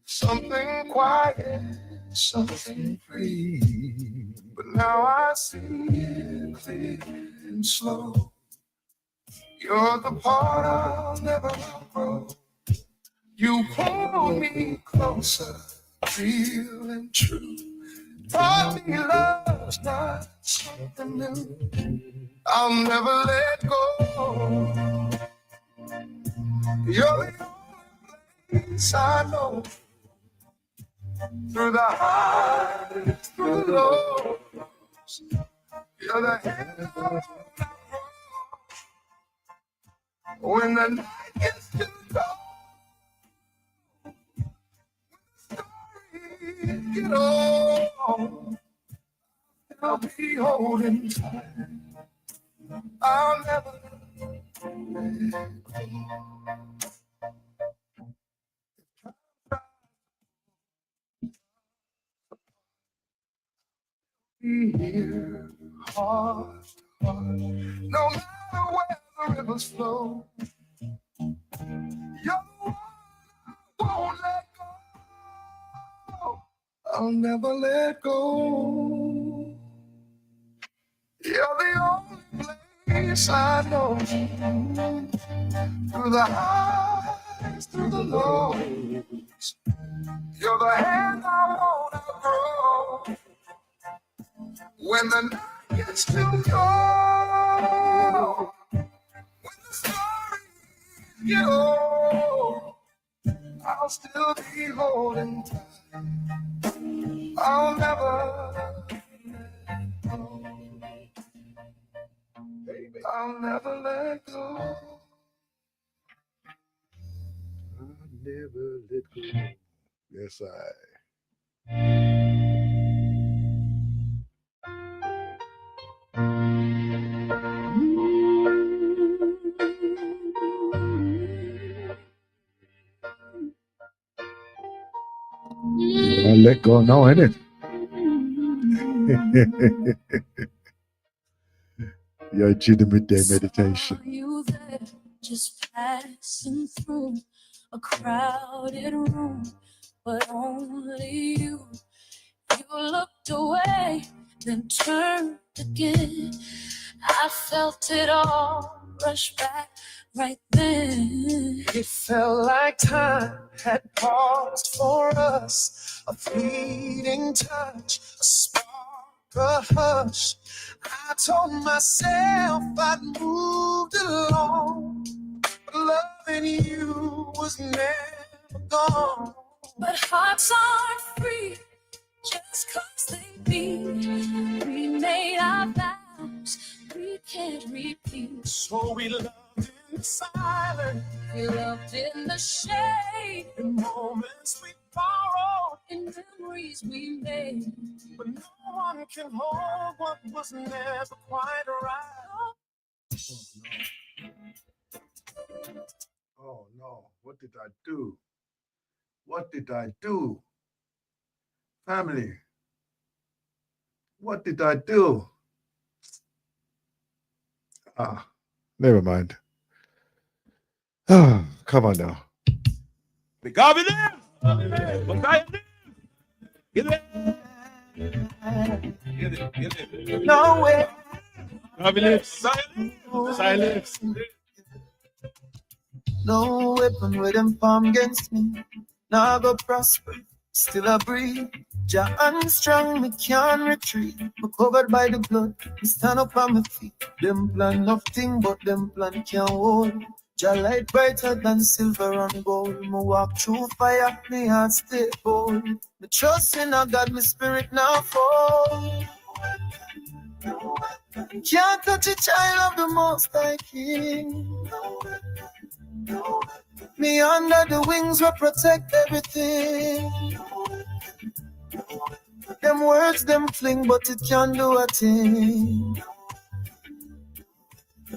something quiet, something free. But now I see it clear and slow. You're the part I'll never outgrow. You pull me closer, real and true. Taught me love's not something new. I'll never let go. You're the only place I know. Through the highs, through the lows, you're the hand on the road. When the night gets too cold, when the stories get old, I'll be holding tight. I'll never let go. Be here, heart to heart, no matter where the rivers flow. You're the one I'll never let go. You're the only place I know. Through the highs, through the lows. You're the hand I wanna grow. When the night gets too cold, when the stories get old, I'll still be holding tight. I'll never let go. I'll never let go. I'll never let go. Yes, I let go now, innit? You're cheating with their meditation. You there, just passing through a crowded room, but only you. You looked away, then turned again. I felt it all rush back right then. It felt like time had paused for us. A fleeting touch, a spark, a hush. I told myself I'd moved along, but loving you was never gone. But hearts aren't free just 'cause they beat. We made our vows, we can't repeat. So we loved in silence, We loved in the shade, in moments we borrowed, in memories we made. but no one can hold what was never quite right. Oh no, what did I do? What did I do? Family, what did I do? Never mind. Come on now. Because we live. But I live. Get it. No way. God we live. Silence. No weapon with them form against me. Now go prosper. Still I breathe. Jah unstrung, me can't retreat. Me covered by the blood. Me stand up on my feet. Them plan nothing, but them plan can't hold. Jah light brighter than silver and gold. Me walk through fire, me heart stay bold. Me trust in a God, my spirit now fall. Can't touch a child of the Most High King. Me under the wings will protect everything. Them words, them fling, but it can't do a thing.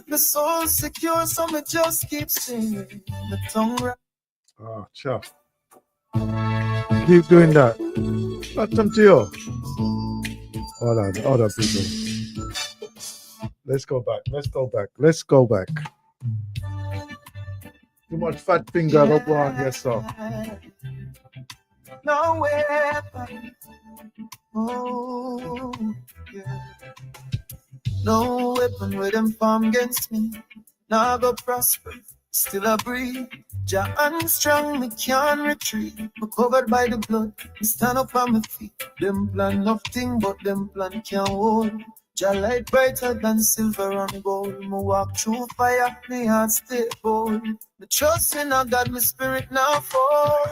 The soul secure, so me just keep singing. The tongue right. Oh, chuff. Keep doing that. What's up to you? Hold on, people. Let's go back. Too much fat finger up on here, so. No weapon. Oh, yeah. No weapon with them form against me. Now go prosper. Still I breathe. Jah unstrung, me can't retreat. Me covered by the blood. Me stand up on my feet. Them plan nothing, but them plan can't hold. Jah light brighter than silver and gold. Me walk through fire, me heart stay bold. Me trust in a God, my spirit now fall.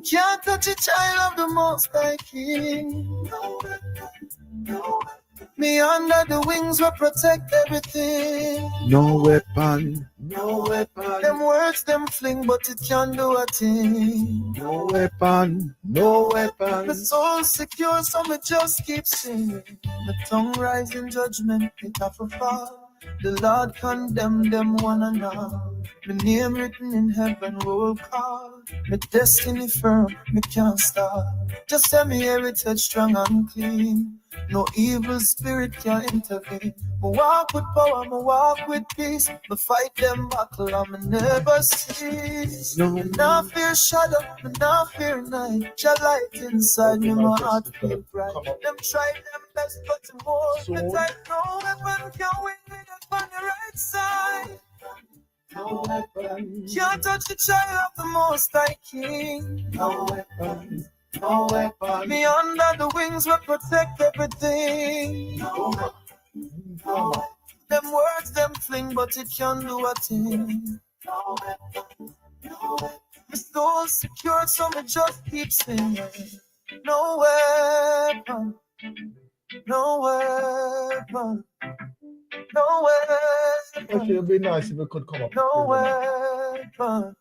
Can't touch a child of the Most High King. Me under the wings will protect everything. No weapon. Them words, them fling, but it can't do a thing. No weapon. The soul secure, so me just keep singing. The tongue rise in judgment, it have a fall. The Lord condemn them one and all. My name written in heaven roll call. My destiny firm, me can't stop. Just tell me heritage strong and clean. No evil spirit can intervene. Me walk with power, me walk with peace. Me fight them battle and me never cease. Me not fear shadow, me not fear night. Your light inside me, my heart feel bright. Them try them best, but more the time. No weapon can win me up on the right side. No weapon can't touch the child of the Most High King. No weapon, no weapon. Me under the wings will protect everything. No weapon, no weapon. Them words them fling, but it can't do a thing. No weapon, no weapon. My soul secure, so me just keep singing. No weapon, no weapon. No weapon. It would be nice if it could come up. No weapon.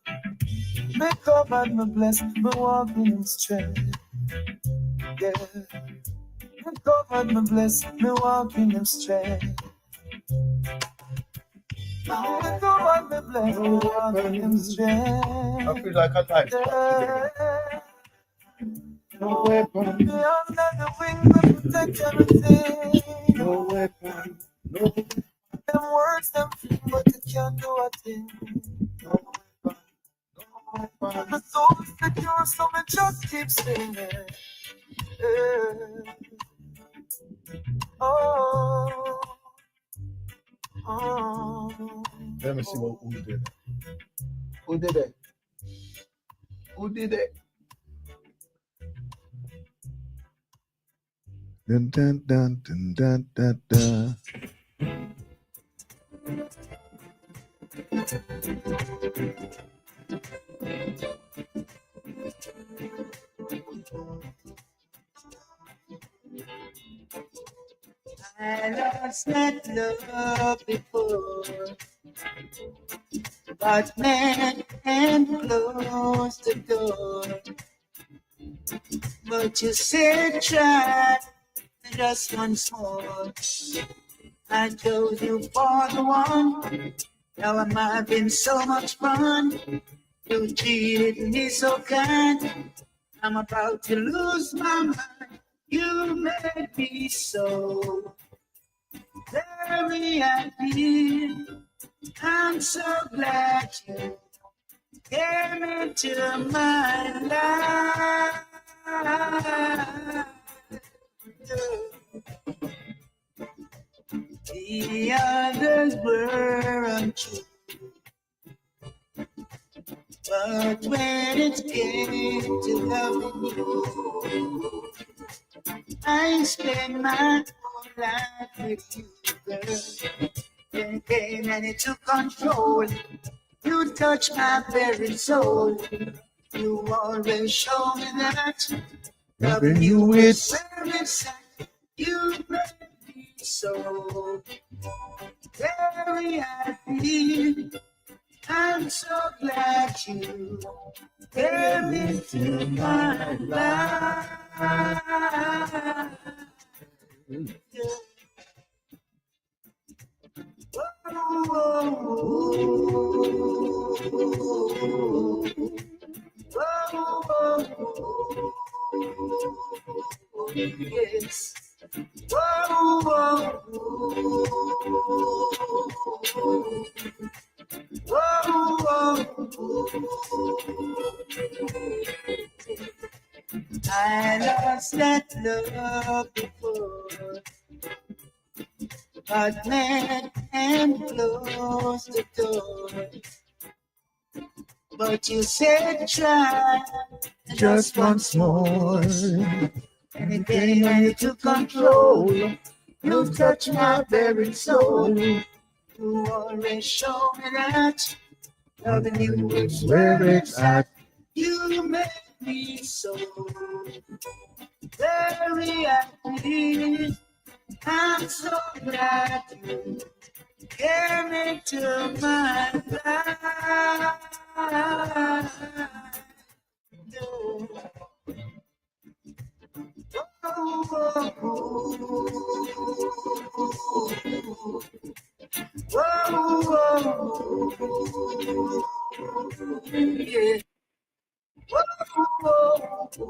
Me covered, me blessed, me walking in strength. Yeah. Me covered, me blessed, me walking in strength. Me covered, me blessed, me walking in strength. I feel like I like Yeah. No weapon, Me under the wing, me protect everything. no weapon, no weapon. Them words, them fling, but it can't do a thing. No weapon. My soul is secure, so me just keep singing. Yeah. Oh, oh. Let me see who did it. Who did it? Who did it? Dun, dun, dun, dun, dun, dun, dun. I lost that love before, but man and closed the door. But you said try just once more. I chose you for the one. Now I'm having so much fun. You treated me so kind. I'm about to lose my mind. You made me so very happy. I'm so glad you came into my life. The others were untrue, but when it came to loving you, I spent my whole life with you, girl. Then came and it took control. You touched my very soul. You always show me that loving you is very sad. You made me so very happy. I'm so glad you came into my life. Yeah. Yes. I lost that love before, but met and closed the door. But you said try Just once more. and it came and it took control. You touched my very soul. You always show me that loving you is where it's at. You made me so very happy. I'm so glad you came into my life. Yeah,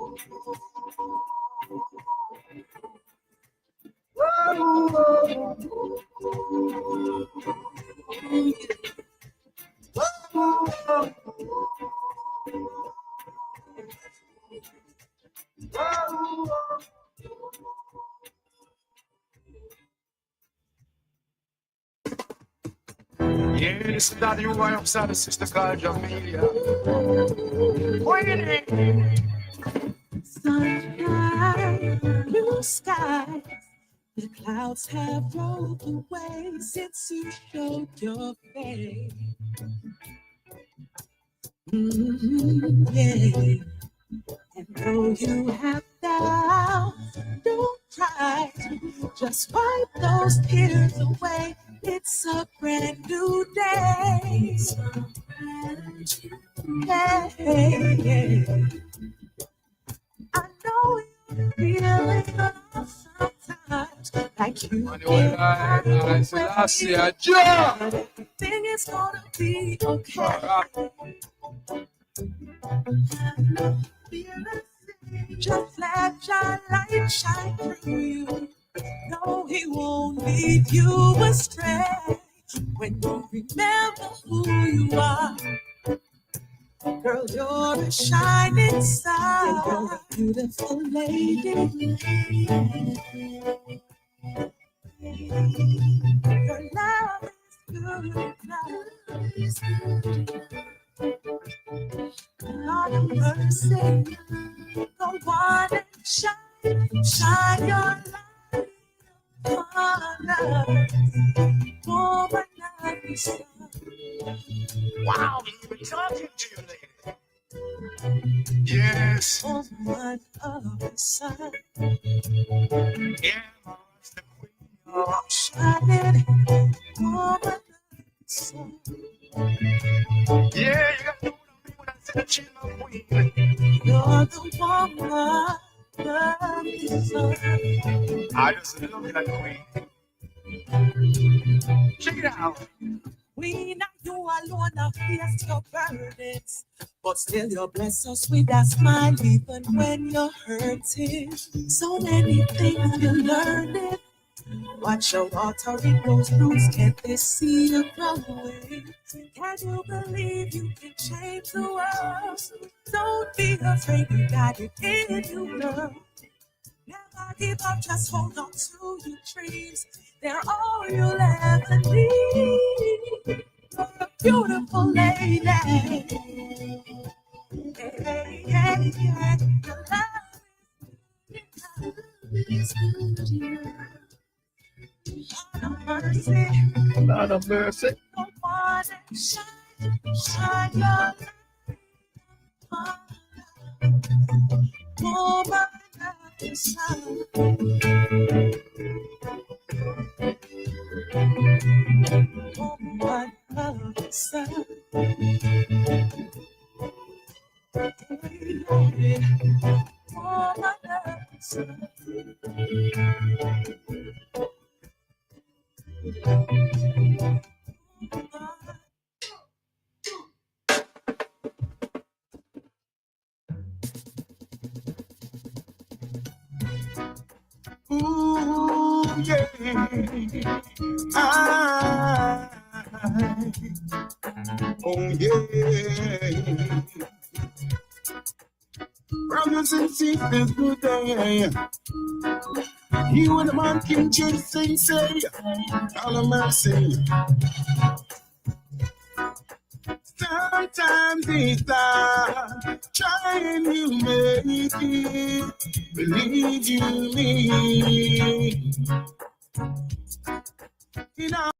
this is Daddy right upside the sister called Jamelia. Sunshine, blue sky. The clouds have rolled away since you showed your face. Yeah. And though you have doubts, don't cry. Just wipe those tears away. It's a brand new day. Hey, yeah. I know you're feeling lost sometimes, like you can't find your way. But everything is gonna be okay. Just let your light shine through you. No, he won't lead you astray. When you remember who you are, girl, you're a shining star. You're a beautiful lady. Your love is good. Lord of mercy, go on and shine your light on us. Woman of the sun. Wow, you've been talking to you lately. Yes. Woman of the sun. Yeah, Mama's the queen. Shining woman of the sun. Yeah, you got to know what I mean when I said she's my queen. You're the woman of the sun. I just love that queen. Check it out. We not you alone have faced your burdens, but still you bless us with a smile even when you're hurting. So many things you're learning. Watch your watering those roots, can't they see you growing? Can you believe you can change the world? Don't be afraid, you got it in you, girl. Never give up, just hold on to your dreams. They're all you'll ever need. You're a beautiful lady. Hey, hey, hey, hey. Your love is good. Lord of mercy. Lord of mercy. Go on and shine your light on us. Woman of the sun. Woman of the sun. Woman of the sun. Ooh, yeah. Oh, yeah. Brothers and sisters, good day. You and the man can just sing, say, all of mercy. Sometimes it's hard, trying to make it, believe you me. You know.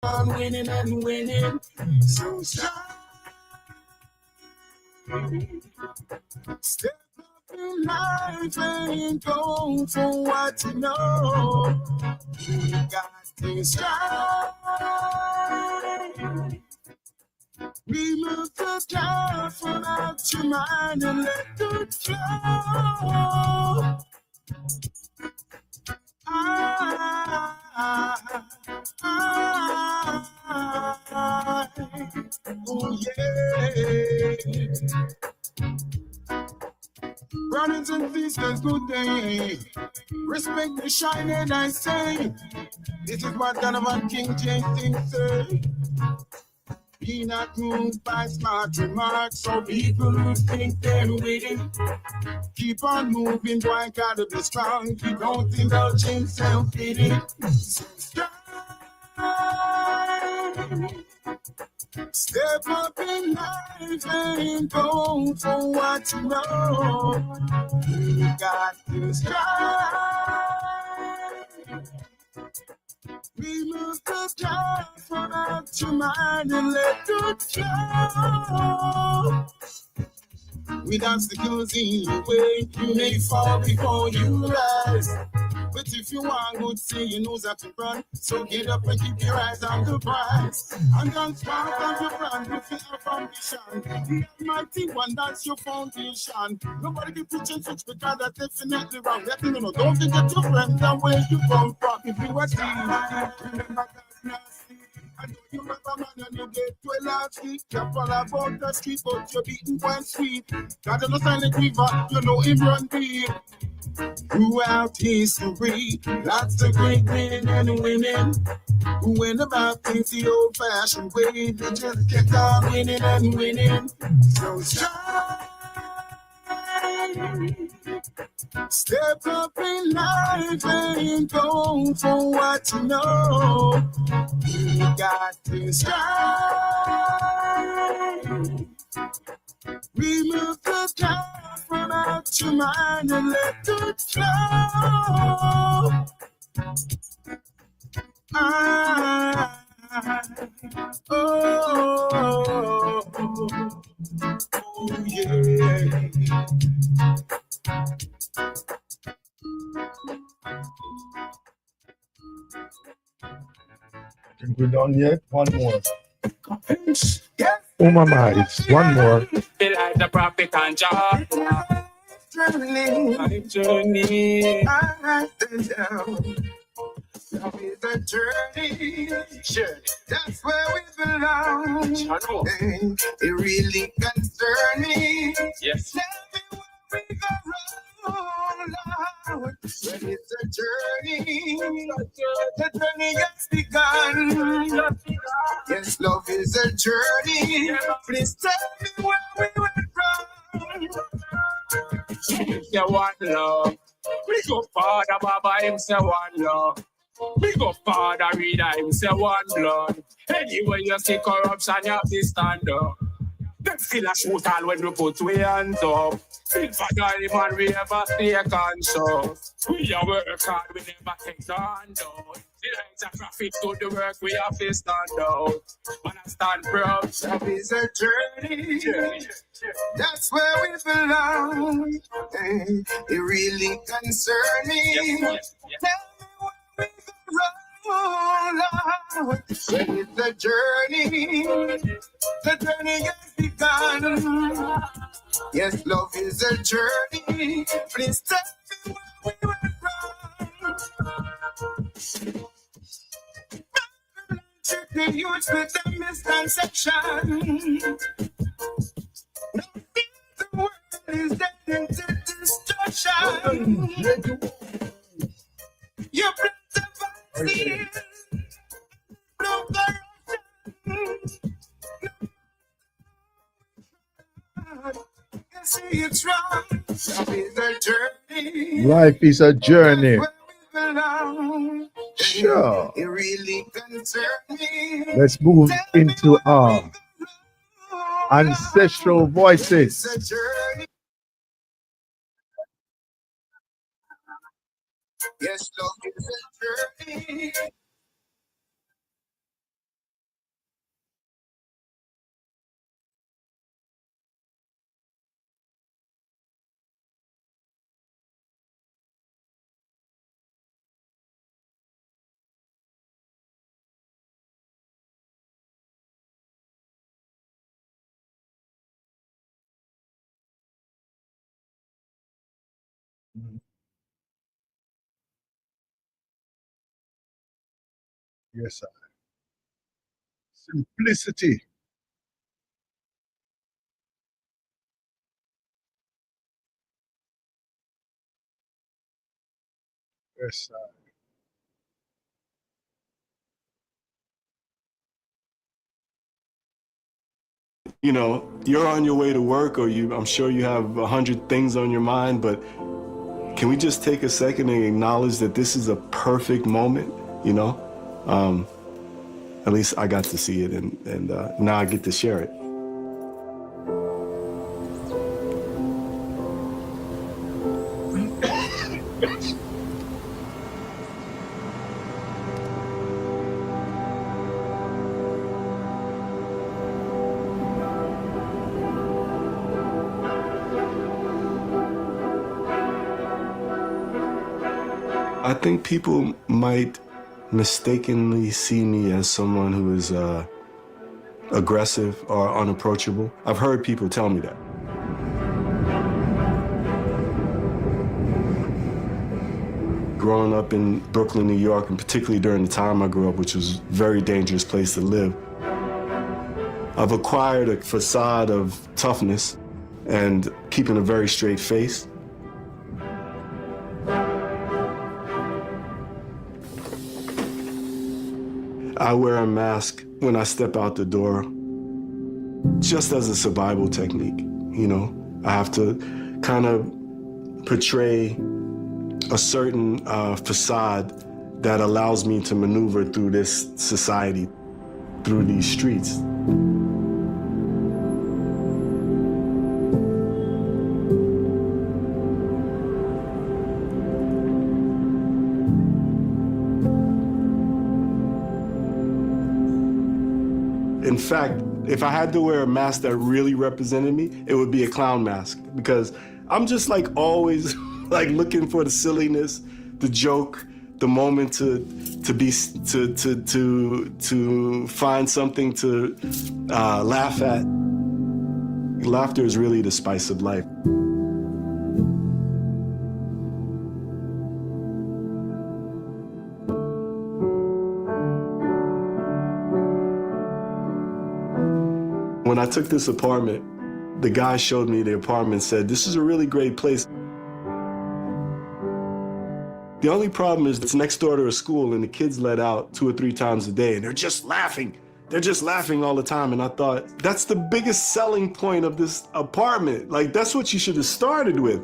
on winning and winning. So strong. Step up in life and go for what you know. You got to strong. Remove the doubt from out your mind and let it flow. Oh yeah. Brothers and sisters, good day. Respect the shine and I say, this is what Donovan King James things say. Be not moved by smart remarks, so people who think they're winning. Keep on moving, boy, gotta be strong. Keep on indulging self-pity. Strong. Step up in life and go for what you know. You got to strive. Remove the doubt from out your mind and let it flow. With obstacles in your way, you may fall before you rise. But if you want good, say you know that to run. So get up and keep your eyes on the prize. And don't start on your brand with your foundation. The Almighty One, that's your foundation. Nobody can preach and switch because that's definitely wrong. Let me know, don't forget your friends and where you come from. If you are seen, remember that's nasty. I know you have a man and you get to a large street. You fall about the street, but you're beating one sweet. God on the silent river, you know him run deep. Throughout history, lots of great men and women who went about things the old-fashioned way. They just kept on winning and winning. So shine. Step up in life and go for what you know. You got to strive. Remove the doubt from out your mind and let it flow. Oh, yeah. Think we're done yet? One more. Yes. Oh my mind, it's one more. Be like the prophet and Jah. Journey. I write them down. Love is a journey. Sure. That's where we belong. Hey, it really concerns me. Yes. Tell me where we go wrong, Lord. When it's a journey, the journey has begun. Yes, love is a journey. Please tell me where we went wrong. Say one love. We go Father Baba, him say one love. We go Father Reader, him say one blood. Anyway, you see corruption, you have to stand up. Them still a shoot all when we put we hands up. Feel for God, man, we ever stay conscious. We a work hard, we never take the hand out. The lines of traffic to the work, we have to stand out. Man, I stand proud. Love is a journey. That's where we belong. Hey, it really concerns me. Yes. Tell me where we go wrong, Lord. When it's a journey, the journey has begun. Yes, love is a journey. Please tell me where we went wrong. The youth with the misconception. The world is dead into destruction. You bring the vaccine. No corruption. You see it's wrong. Life is a journey. Life is a journey. Where we belong. Sure. It really concerns me. Let's move into our ancestral It's voices. a journey. Yes, love is a journey. Mhm. Yes, sir. Simplicity. Yes, sir. You know, you're on your way to work, or I'm sure you have 100 things on your mind, but can we just take a second and acknowledge that this is a perfect moment, you know? At least I got to see it, and now I get to share it. I think people might mistakenly see me as someone who is aggressive or unapproachable. I've heard people tell me that. Growing up in Brooklyn, New York, and particularly during the time I grew up, which was a very dangerous place to live, I've acquired a facade of toughness and keeping a very straight face. I wear a mask when I step out the door, just as a survival technique, you know? I have to kind of portray a certain facade that allows me to maneuver through this society, through these streets. In fact, if I had to wear a mask that really represented me, it would be a clown mask, because I'm just like always like looking for the silliness, the joke, the moment to find something to laugh at. Laughter is really the spice of life. When I took this apartment, the guy showed me the apartment and said, "This is a really great place." The only problem is it's next door to a school and the kids let out 2 or 3 times a day and they're just laughing. They're just laughing all the time. And I thought, that's the biggest selling point of this apartment. Like, that's what you should have started with.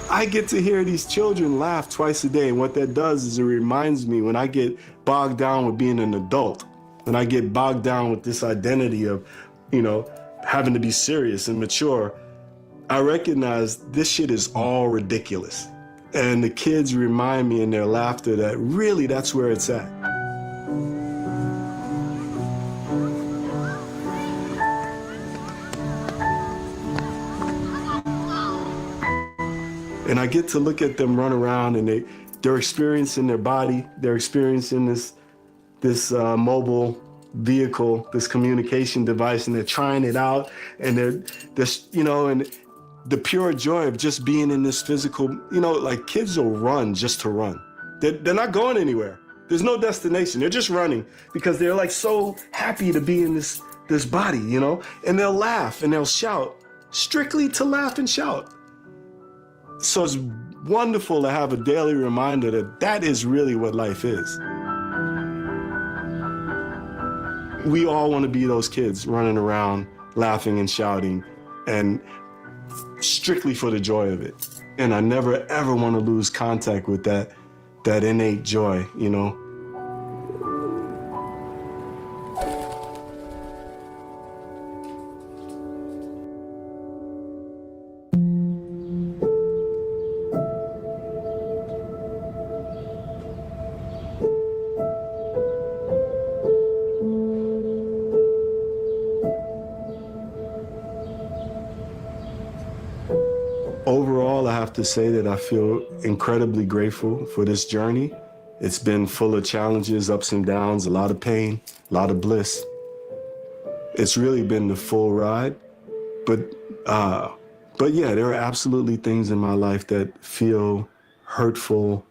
I get to hear these children laugh twice a day, and what that does is it reminds me when I get bogged down with being an adult, when I get bogged down with this identity of, you know, having to be serious and mature, I recognize this shit is all ridiculous. And the kids remind me in their laughter that really that's where it's at. And I get to look at them run around, and they're experiencing their body, they're experiencing this mobile vehicle, this communication device, and they're trying it out, and they're you know, and the pure joy of just being in this physical, you know, like kids will run just to run. They're not going anywhere. There's no destination. They're just running because they're like so happy to be in this body, you know, and they'll laugh and they'll shout strictly to laugh and shout. So it's wonderful to have a daily reminder that that is really what life is. We all want to be those kids running around, laughing and shouting, and strictly for the joy of it. And I never, ever want to lose contact with that innate joy, you know? Overall, I have to say that I feel incredibly grateful for this journey. It's been full of challenges, ups and downs, a lot of pain, a lot of bliss. It's really been the full ride. But yeah, there are absolutely things in my life that feel hurtful,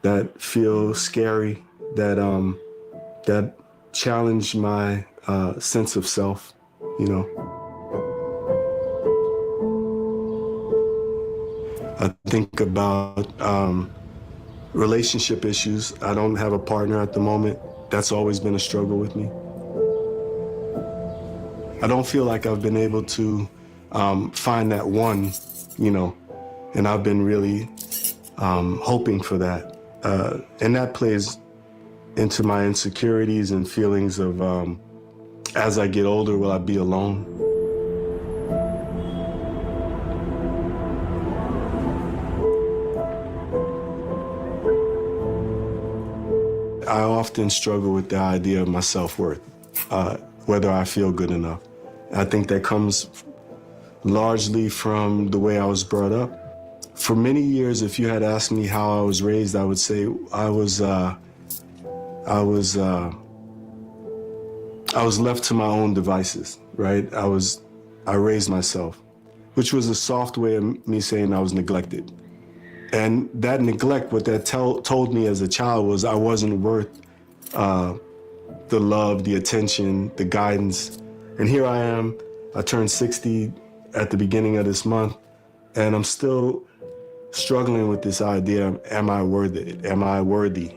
that feel scary, that challenge my sense of self, you know. I think about relationship issues. I don't have a partner at the moment. That's always been a struggle with me. I don't feel like I've been able to find that one, you know, and I've been really hoping for that. And that plays into my insecurities and feelings of, as I get older, will I be alone? I often struggle with the idea of my self-worth, whether I feel good enough. I think that comes largely from the way I was brought up. For many years, if you had asked me how I was raised, I would say I was left to my own devices, right? I raised myself, which was a soft way of me saying I was neglected. And that neglect, what that told me as a child was I wasn't worth the love, the attention, the guidance. And here I am, I turned 60 at the beginning of this month, and I'm still struggling with this idea of, am I worthy? Am I worthy?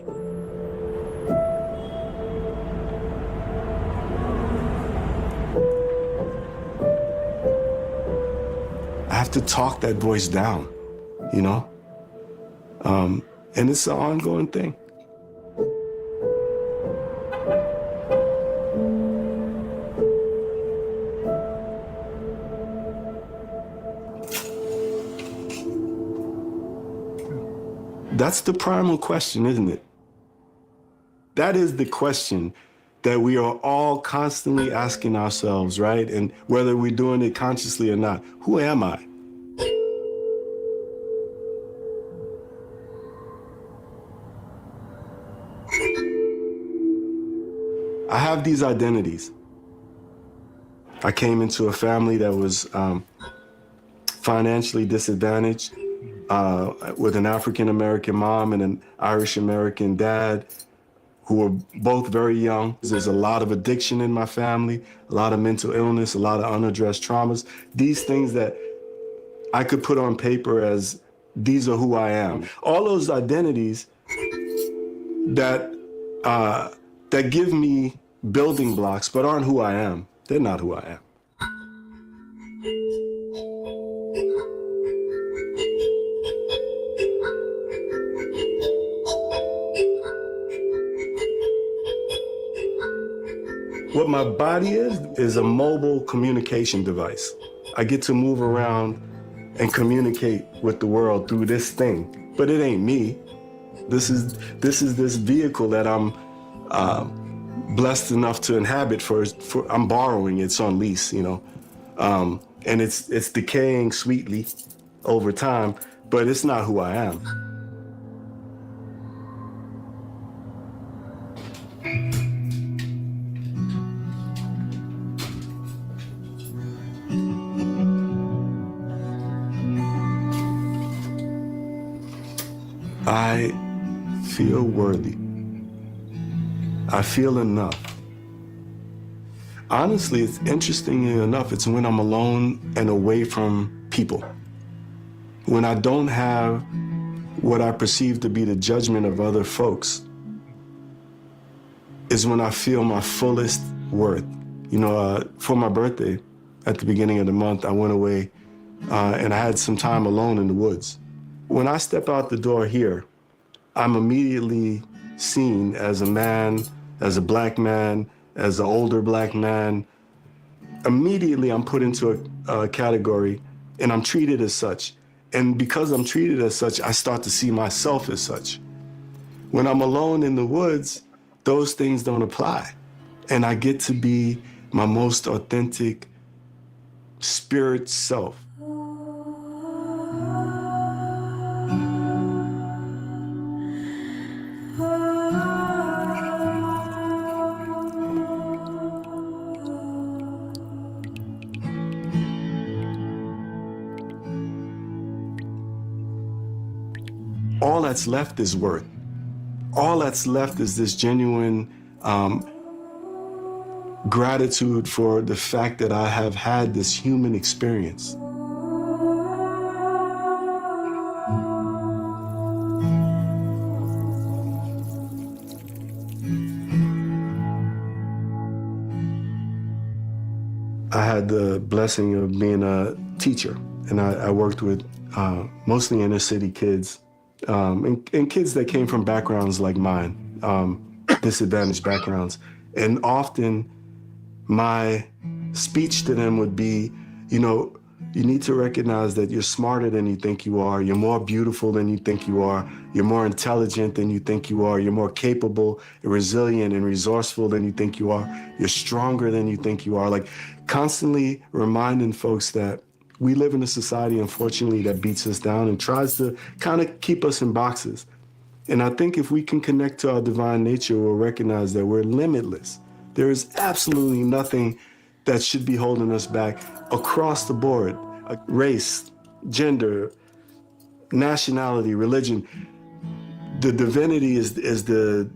I have to talk that voice down, you know? And it's an ongoing thing. That's the primal question, isn't it? That is the question that we are all constantly asking ourselves, right? And whether we're doing it consciously or not, who am I? I have these identities. I came into a family that was financially disadvantaged, with an African-American mom and an Irish-American dad who were both very young. There's a lot of addiction in my family, a lot of mental illness, a lot of unaddressed traumas. These things that I could put on paper as, these are who I am. All those identities that give me building blocks but aren't who I am. They're not who I am. What my body is a mobile communication device. I get to move around and communicate with the world through this thing, but it ain't me. This is this vehicle that I'm blessed enough to inhabit for I'm borrowing, it's on lease, you know. And it's decaying sweetly over time, but it's not who I am. I feel worthy. I feel enough. Honestly, it's interestingly enough, it's when I'm alone and away from people. When I don't have what I perceive to be the judgment of other folks, is when I feel my fullest worth. You know, for my birthday, at the beginning of the month, I went away and I had some time alone in the woods. When I step out the door here, I'm immediately seen as a man, as a black man, as an older black man. Immediately I'm put into a category and I'm treated as such. And because I'm treated as such, I start to see myself as such. When I'm alone in the woods, those things don't apply. And I get to be my most authentic spirit self. all that's left is worth. All that's left is this genuine gratitude for the fact that I have had this human experience. I had the blessing of being a teacher, and I worked with mostly inner city kids and kids that came from backgrounds like mine, disadvantaged backgrounds. And often my speech to them would be, you know, you need to recognize that you're smarter than you think you are, you're more beautiful than you think you are, you're more intelligent than you think you are, you're more capable and resilient and resourceful than you think you are, you're stronger than you think you are. Like, constantly reminding folks that we live in a society, unfortunately, that beats us down and tries to kind of keep us in boxes. And I think if we can connect to our divine nature, we'll recognize that we're limitless. There is absolutely nothing that should be holding us back across the board. Race, gender, nationality, religion. The divinity is the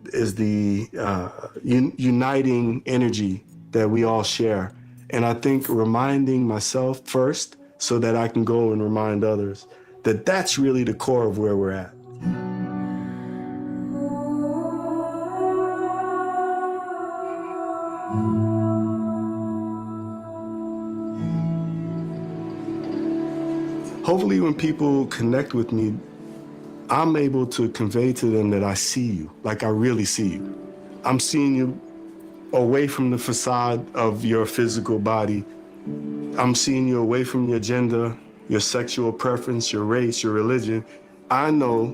uniting energy that we all share. And I think reminding myself first so that I can go and remind others that that's really the core of where we're at. Hopefully when people connect with me, I'm able to convey to them that I see you, like I really see you. I'm seeing you away from the facade of your physical body. I'm seeing you away from your gender, your sexual preference, your race, your religion. I know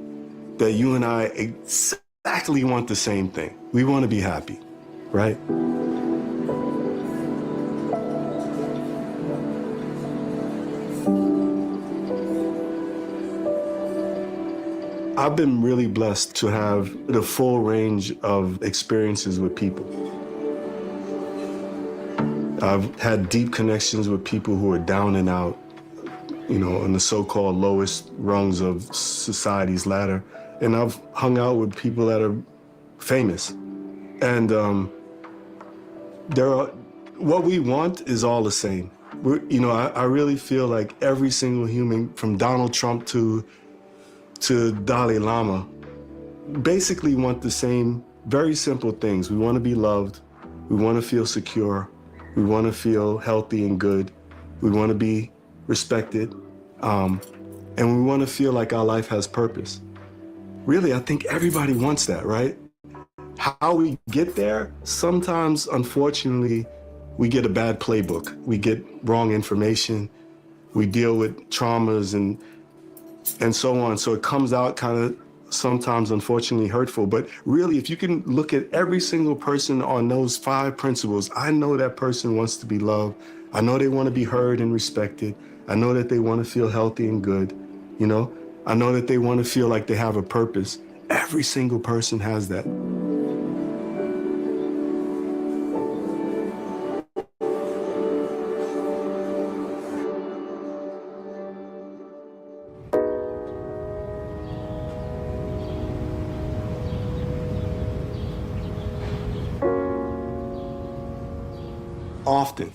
that you and I exactly want the same thing. We want to be happy, right? I've been really blessed to have the full range of experiences with people. I've had deep connections with people who are down and out, you know, on the so-called lowest rungs of society's ladder. And I've hung out with people that are famous. And what we want is all the same. I really feel like every single human, from Donald Trump to Dalai Lama, basically want the same very simple things. We want to be loved. We want to feel secure. We want to feel healthy and good. We want to be respected. And we want to feel like our life has purpose. Really, I think everybody wants that, right? How we get there, sometimes, unfortunately, we get a bad playbook. We get wrong information. We deal with traumas and so on. So it comes out kind of sometimes, unfortunately, hurtful. But really, if you can look at every single person on those 5 principles, I know that person wants to be loved. I know they want to be heard and respected. I know that they want to feel healthy and good. You know, I know that they want to feel like they have a purpose. Every single person has that. Often,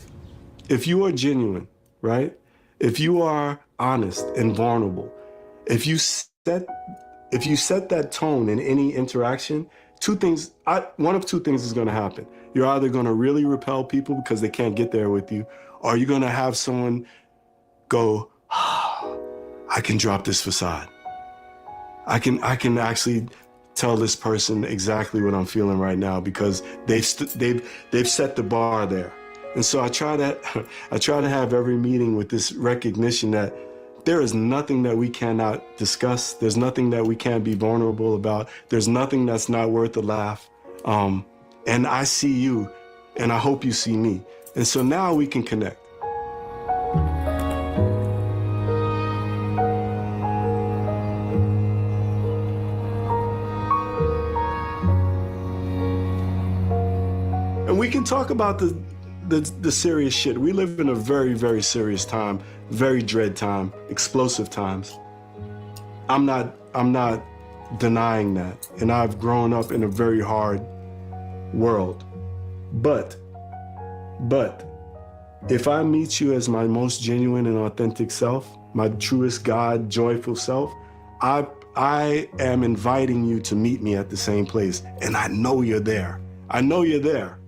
if you are genuine, right? If you are honest and vulnerable, if you set that tone in any interaction, one of two things is going to happen. You're either going to really repel people because they can't get there with you, or you're going to have someone go, I can drop this facade. I can actually tell this person exactly what I'm feeling right now because they've set the bar there. And so I try to have every meeting with this recognition that there is nothing that we cannot discuss. There's nothing that we can't be vulnerable about. There's nothing that's not worth a laugh. And I see you, and I hope you see me. And so now we can connect. And we can talk about the serious shit. We live in a very, very serious time, very dread time, explosive times. I'm not denying that. And I've grown up in a very hard world. But if I meet you as my most genuine and authentic self, my truest God, joyful self, I am inviting you to meet me at the same place. And I know you're there. I know you're there,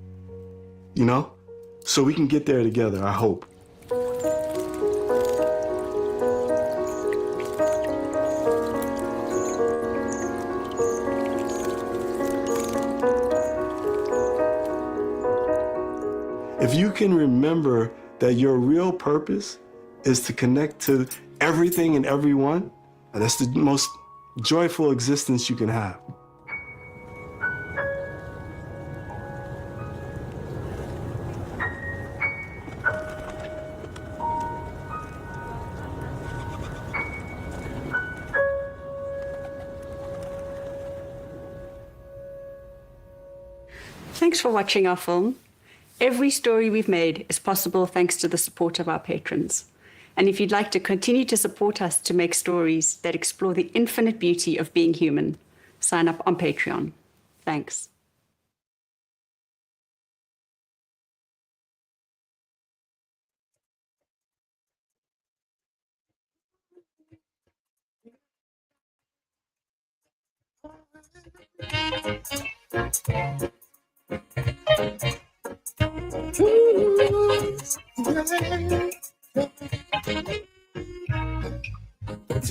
you know? So we can get there together, I hope. If you can remember that your real purpose is to connect to everything and everyone, that's the most joyful existence you can have. Thanks for watching our film. Every story we've made is possible thanks to the support of our patrons. And if you'd like to continue to support us to make stories that explore the infinite beauty of being human, sign up on Patreon. Thanks.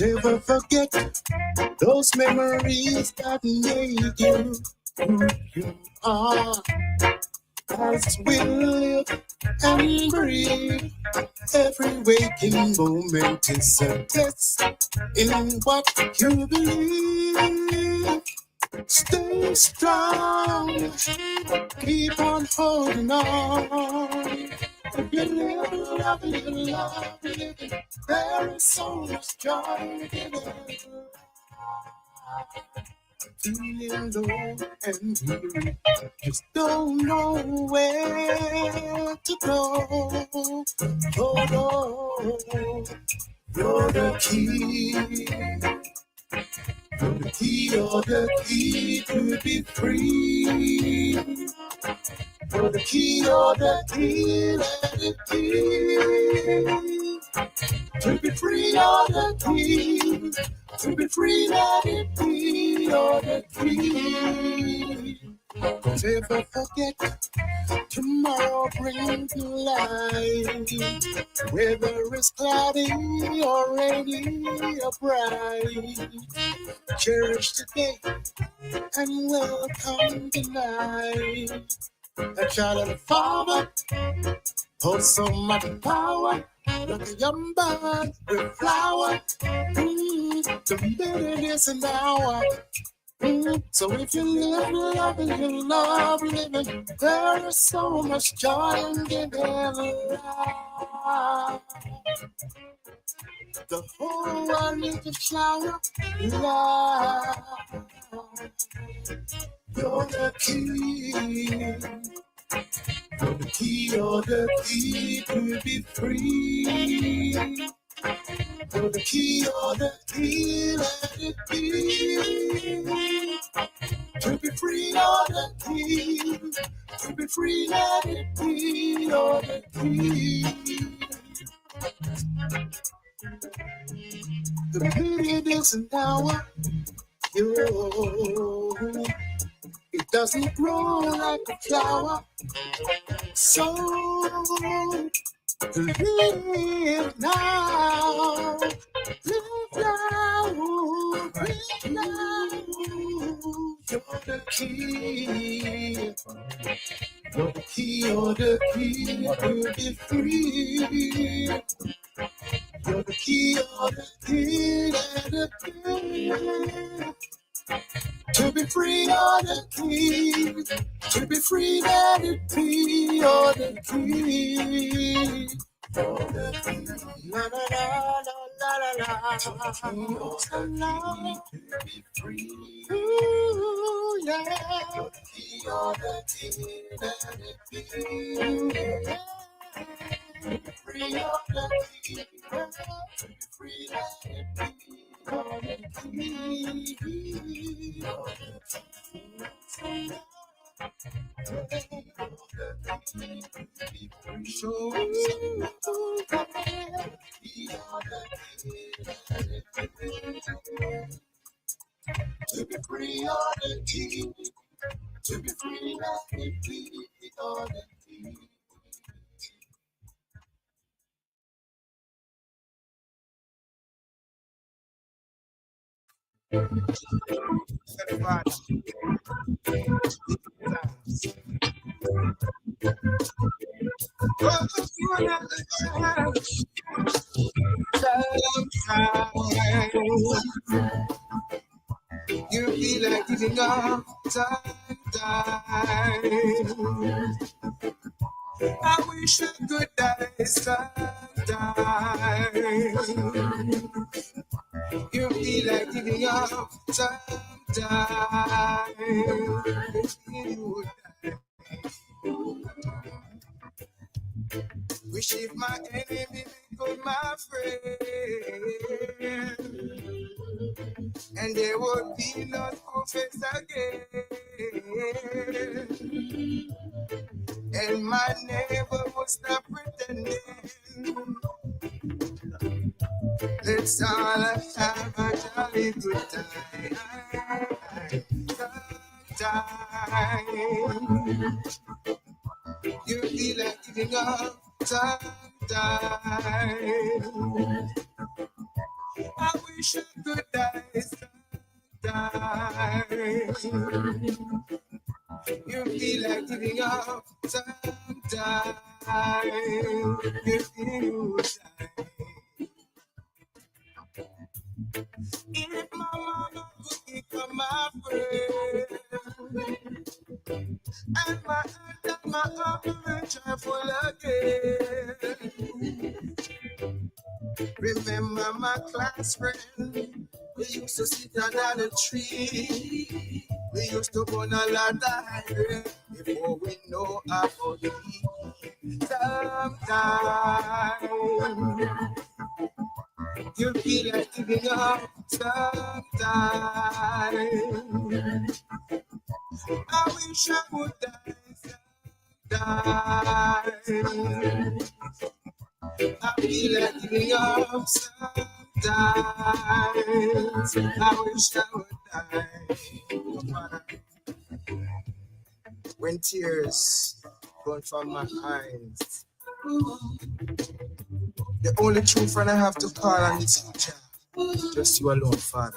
Never forget those memories that made you who you are. As we live and breathe, every waking moment is a test in what you believe. Stay strong, keep on holding on. If you live, love, living, there is so much joy in it. Feeling low and weary, just don't know where to go. Oh no, you're the key. You're the key, you're the key to be free. You're the key, you're the key, let it be. To be free, you're the key. To be free, let it be. You're the key. Don't ever forget, tomorrow brings light. Whether it's cloudy or rainy or bright, cherish today and welcome the night. A child of the Father holds so much power, like a young bud with flower. The minute is an hour. So if you live, love, and you love living, there is so much joy in giving life. The whole world needs a shower of love. You're the key. You're the key, you're the key to be free. You're the key, you're the key, let it be. To be free, you're the key. To be free, let it be. You're the key. The minute is an hour. It doesn't grow like a flower. So live now. Live now. Live now. You're the key. You're the key. You're the key to be free. You're the key. You're the key. Let it be. To be free, you're the key. To be free, let it be. You're the key. You're the key. La la la la la la. To be free. Ooh, yeah. You're the key. You're the key. Let it be. To be free, you're the key. To be free, let it be. You're the key. You feel like giving up sometime. I wish I could die sometime. You feel like giving up sometime. You would die. Wish if my enemy become my friend, and there would be no confess again, and my neighbor would stop pretending. Let's all have a jolly good time. Sometime you feel like giving up. Sometime I wish I could die. Sometime you feel like giving up. Sometime you feel die. If my mama could become my friend, and my aunt and my uncle will travel again. Remember my class friend, we used to sit under the tree. We used to burn a lot of hydro before we know about the heat. Sometimes you feel like giving up. Sometimes I wish I would die. Sometimes I feel like giving up. Sometimes I wish I would die. When tears run from my eyes, the only true friend I have to call on is future. Just you alone, Father.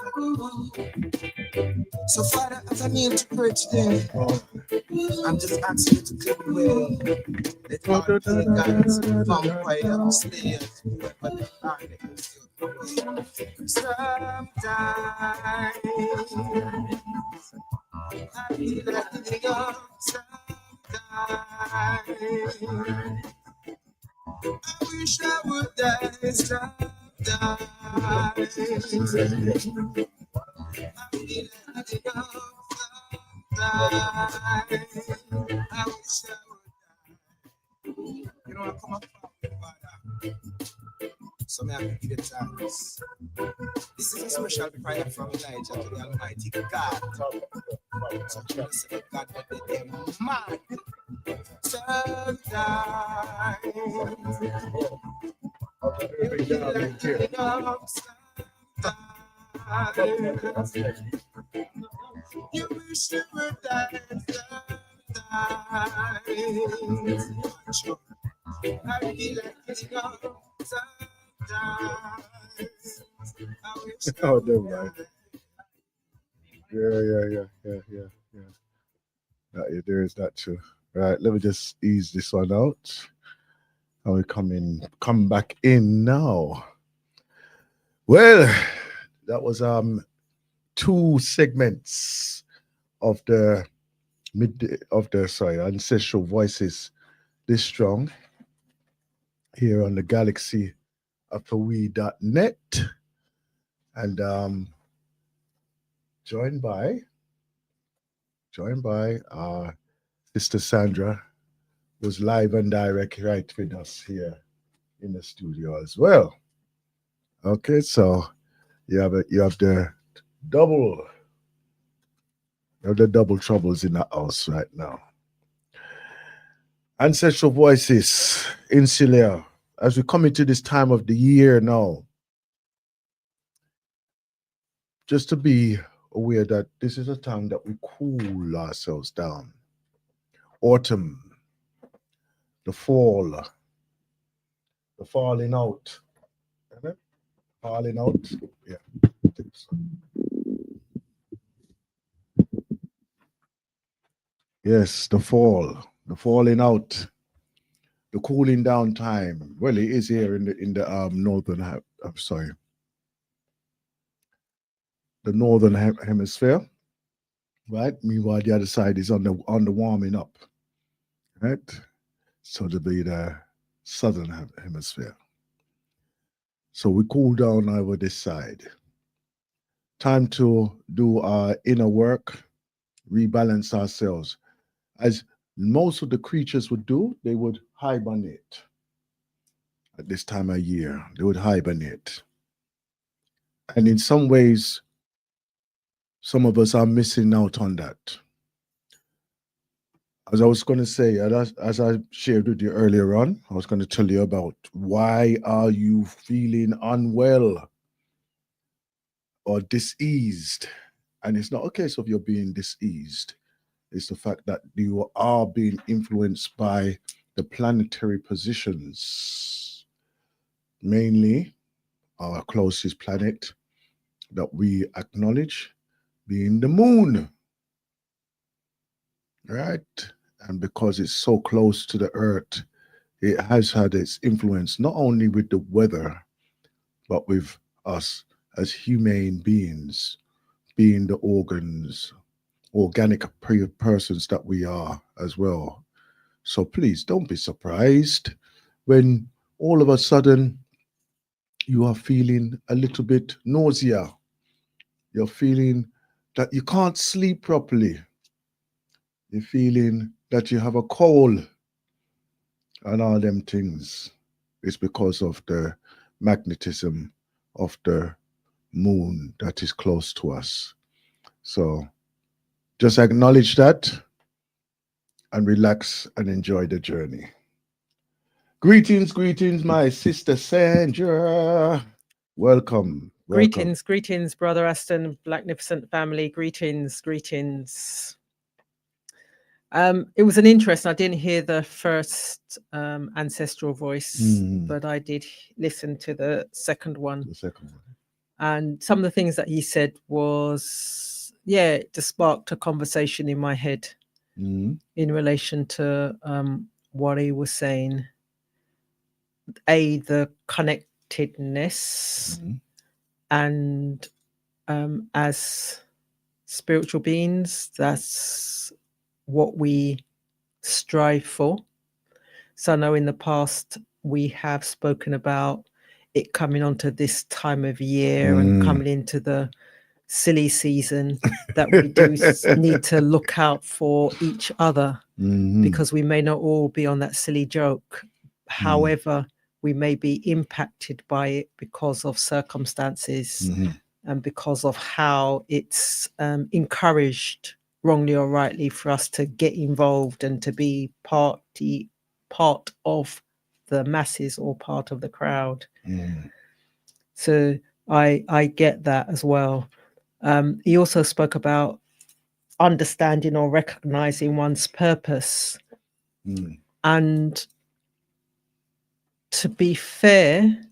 So, Father, as I kneel to pray today, I'm just asking you to clear the way. Let all pagans, vampires, slayers, whoever they are, they can still go away. Sometimes I feel like giving up. Sometimes I wish I would die. Sometimes I feel like giving up. Sometimes I wish I would die. You know, I come up from the Father, so may I give you thanks. This is a special prayer from Elijah to the Almighty God. So just say, God, but they mad. Sometimes you feel like giving up. Sometimes you wish you would die. Sometimes I feel like giving up. Sometimes I wish I Oh, would never mind. die. Yeah. There is that too. Right, let me just ease this one out. And we come back in now. Well, that was 2 segments of the ancestral voices this strong here on the galaxy after we.net, and joined by Sister Sandra, who's live and direct right with us here in the studio as well. Okay, so you have the double troubles in the house right now. Ancestral voices, insular, as we come into this time of the year now, just to be aware that this is a time that we cool ourselves down. Autumn, the fall, the falling out. Falling out? Yeah. Yes, the fall, the falling out, the cooling down time. Well, it is here in the northern. I'm sorry, the northern hemisphere, right? Meanwhile, the other side is on the warming up, right? So to be the southern hemisphere. So we cool down over this side. Time to do our inner work, rebalance ourselves. As most of the creatures would do, they would hibernate at this time of year. They would hibernate. And in some ways, some of us are missing out on that. As I was going to say, as I shared with you earlier on, I was going to tell you about why are you feeling unwell or diseased? And it's not a case of you're being diseased. It's the fact that you are being influenced by the planetary positions, mainly our closest planet that we acknowledge being the moon, right? And because it's so close to the earth, it has had its influence not only with the weather, but with us as humane beings, being the organic persons that we are as well. So please don't be surprised when all of a sudden you are feeling a little bit nausea. You're feeling that you can't sleep properly. You're feeling that you have a cold and all them things. It's because of the magnetism of the moon that is close to us. So just acknowledge that and relax and enjoy the journey. Greetings, greetings, my sister Sandra. Welcome. Greetings, Brother Aston, Blacknificent family. Greetings. It was an interesting. I didn't hear the first ancestral voice, but I did listen to the second one. And some of the things that he said was, it just sparked a conversation in my head in relation to what he was saying. The connectedness, and as spiritual beings, that's what we strive for. So I know in the past we have spoken about it coming onto this time of year and coming into the silly season that we do need to look out for each other, because we may not all be on that silly joke. However, we may be impacted by it because of circumstances and because of how it's encouraged, wrongly or rightly, for us to get involved and to be part of the masses or part of the crowd. So I get that as well. He also spoke about understanding or recognizing one's purpose. And to be fair,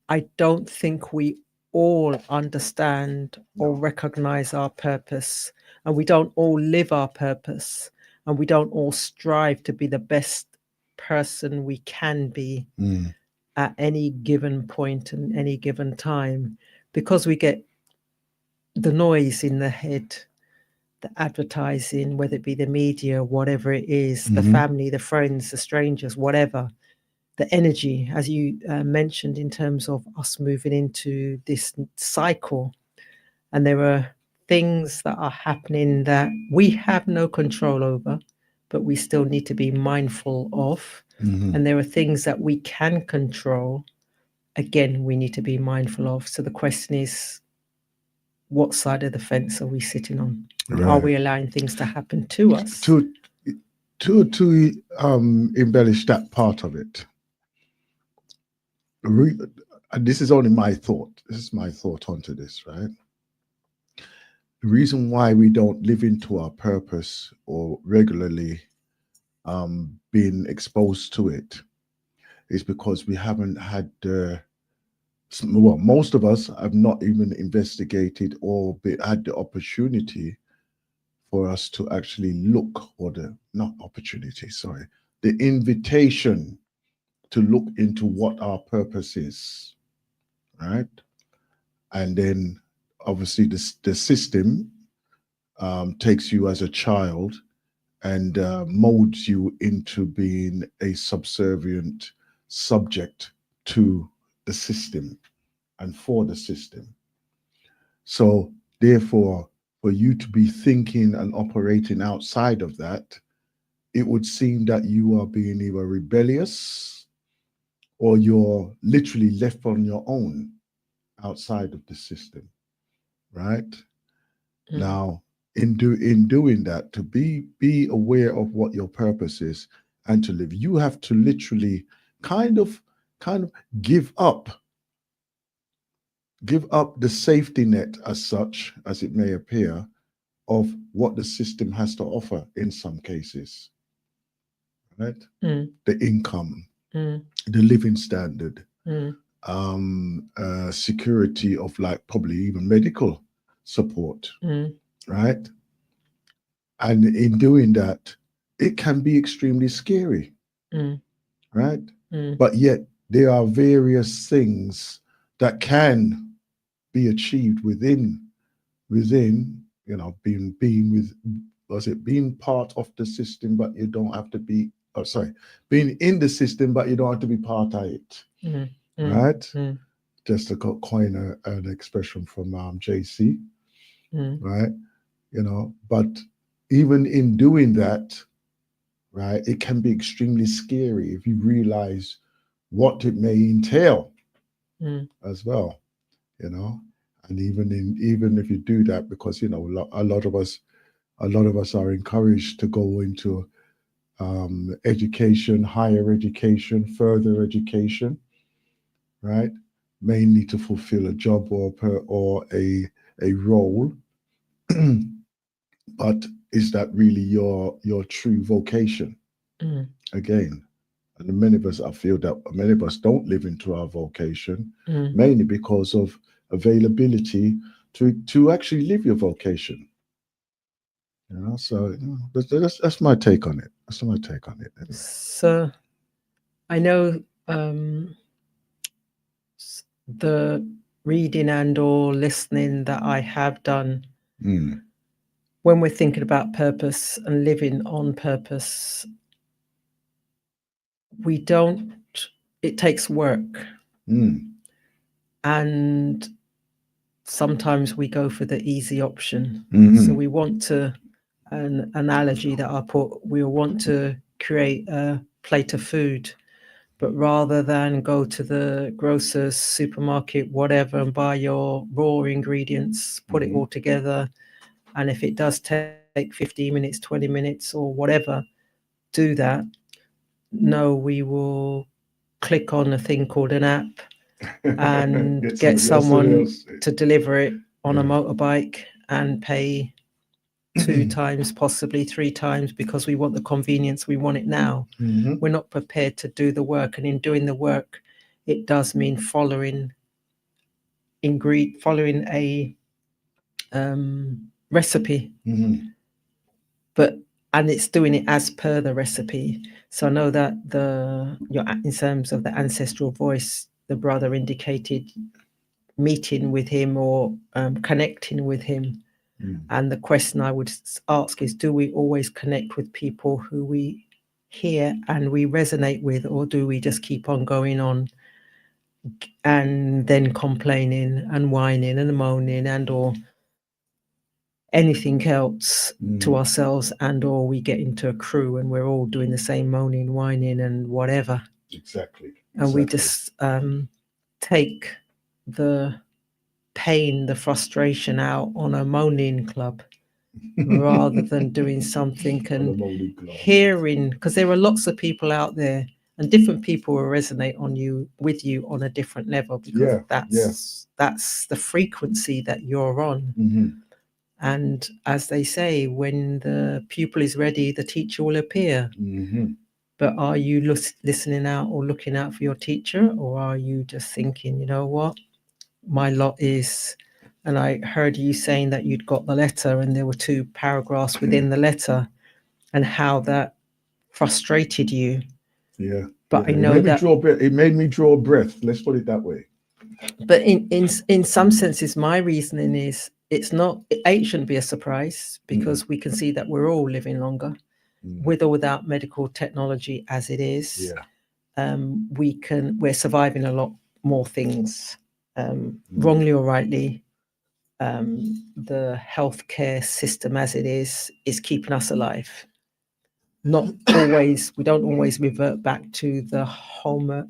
I don't think we all understand or recognize our purpose, and we don't all live our purpose, and we don't all strive to be the best person we can be at any given point and any given time, because we get the noise in the head, the advertising, whether it be the media, whatever it is, the family, the friends, the strangers, whatever. The energy, as you mentioned, in terms of us moving into this cycle. And there are things that are happening that we have no control over, but we still need to be mindful of. And there are things that we can control. Again, we need to be mindful of. So the question is, what side of the fence are we sitting on? Right. Are we allowing things to happen to us? To embellish that part of it, and this is only my thought. This is my thought onto this, right? The reason why we don't live into our purpose or regularly being exposed to it is because we haven't had most of us have not even investigated or had the opportunity for us to actually look, or the invitation to look into what our purpose is, right? And then obviously the system takes you as a child and molds you into being a subservient subject to the system and for the system. So therefore, for you to be thinking and operating outside of that, it would seem that you are being either rebellious or you're literally left on your own outside of the system, right? Now, in doing that, to be aware of what your purpose is and to live, you have to literally kind of give up the safety net, as such as it may appear, of what the system has to offer in some cases, right? The income, the living standard, security of, like, probably even medical support, right? And in doing that, it can be extremely scary, right? But yet there are various things that can be achieved within you know, being part of the system, but you don't have to be, being in the system, but you don't have to be part of it, right? Just to coin an expression from JC, right? You know, but even in doing that, right, it can be extremely scary if you realize what it may entail as well, you know. And even if you do that, because, you know, a lot of us are encouraged to go into education, higher education, further education, right? Mainly to fulfill a job or a role. But is that really your true vocation? Again, and many of us, I feel that many of us don't live into our vocation, mainly because of availability to actually live your vocation. You know, so, you know, that's my take on it. That's my take on it. Anyway. So I know the reading and or listening that I have done, when we're thinking about purpose and living on purpose, it takes work. And sometimes we go for the easy option. So we want to, an analogy that I put, we want to create a plate of food, but rather than go to the grocer's, supermarket, whatever, and buy your raw ingredients, put it all together, and if it does take 15 minutes, 20 minutes or whatever, do that. No, we will click on a thing called an app and get someone to deliver it on a motorbike and pay 2 times, possibly 3 times, because we want the convenience, we want it now. We're not prepared to do the work, and in doing the work, it does mean following a recipe, and it's doing it as per the recipe. So I know that in terms of the ancestral voice, the brother indicated meeting with him or connecting with him. And the question I would ask is, do we always connect with people who we hear and we resonate with, or do we just keep on going on and then complaining and whining and moaning and or anything else to ourselves, and or we get into a crew and we're all doing the same moaning, whining and whatever. Exactly. And we just take the pain, the frustration out on a moaning club rather than doing something and hearing, because there are lots of people out there and different people will resonate with you on a different level, because that's the frequency that you're on. And as they say, when the pupil is ready, the teacher will appear. But are you listening out or looking out for your teacher, or are you just thinking, you know what, my lot is and I heard you saying that you'd got the letter and there were 2 paragraphs within the letter, and how that frustrated you. Yeah. But yeah. I know that It made me draw a breath. Let's put it that way. but in some senses, my reasoning is it shouldn't be a surprise, because we can see that we're all living longer, with or without medical technology as it is. Yeah. We're surviving a lot more things, wrongly or rightly. The healthcare system as it is keeping us alive. Not always, we don't always revert back to the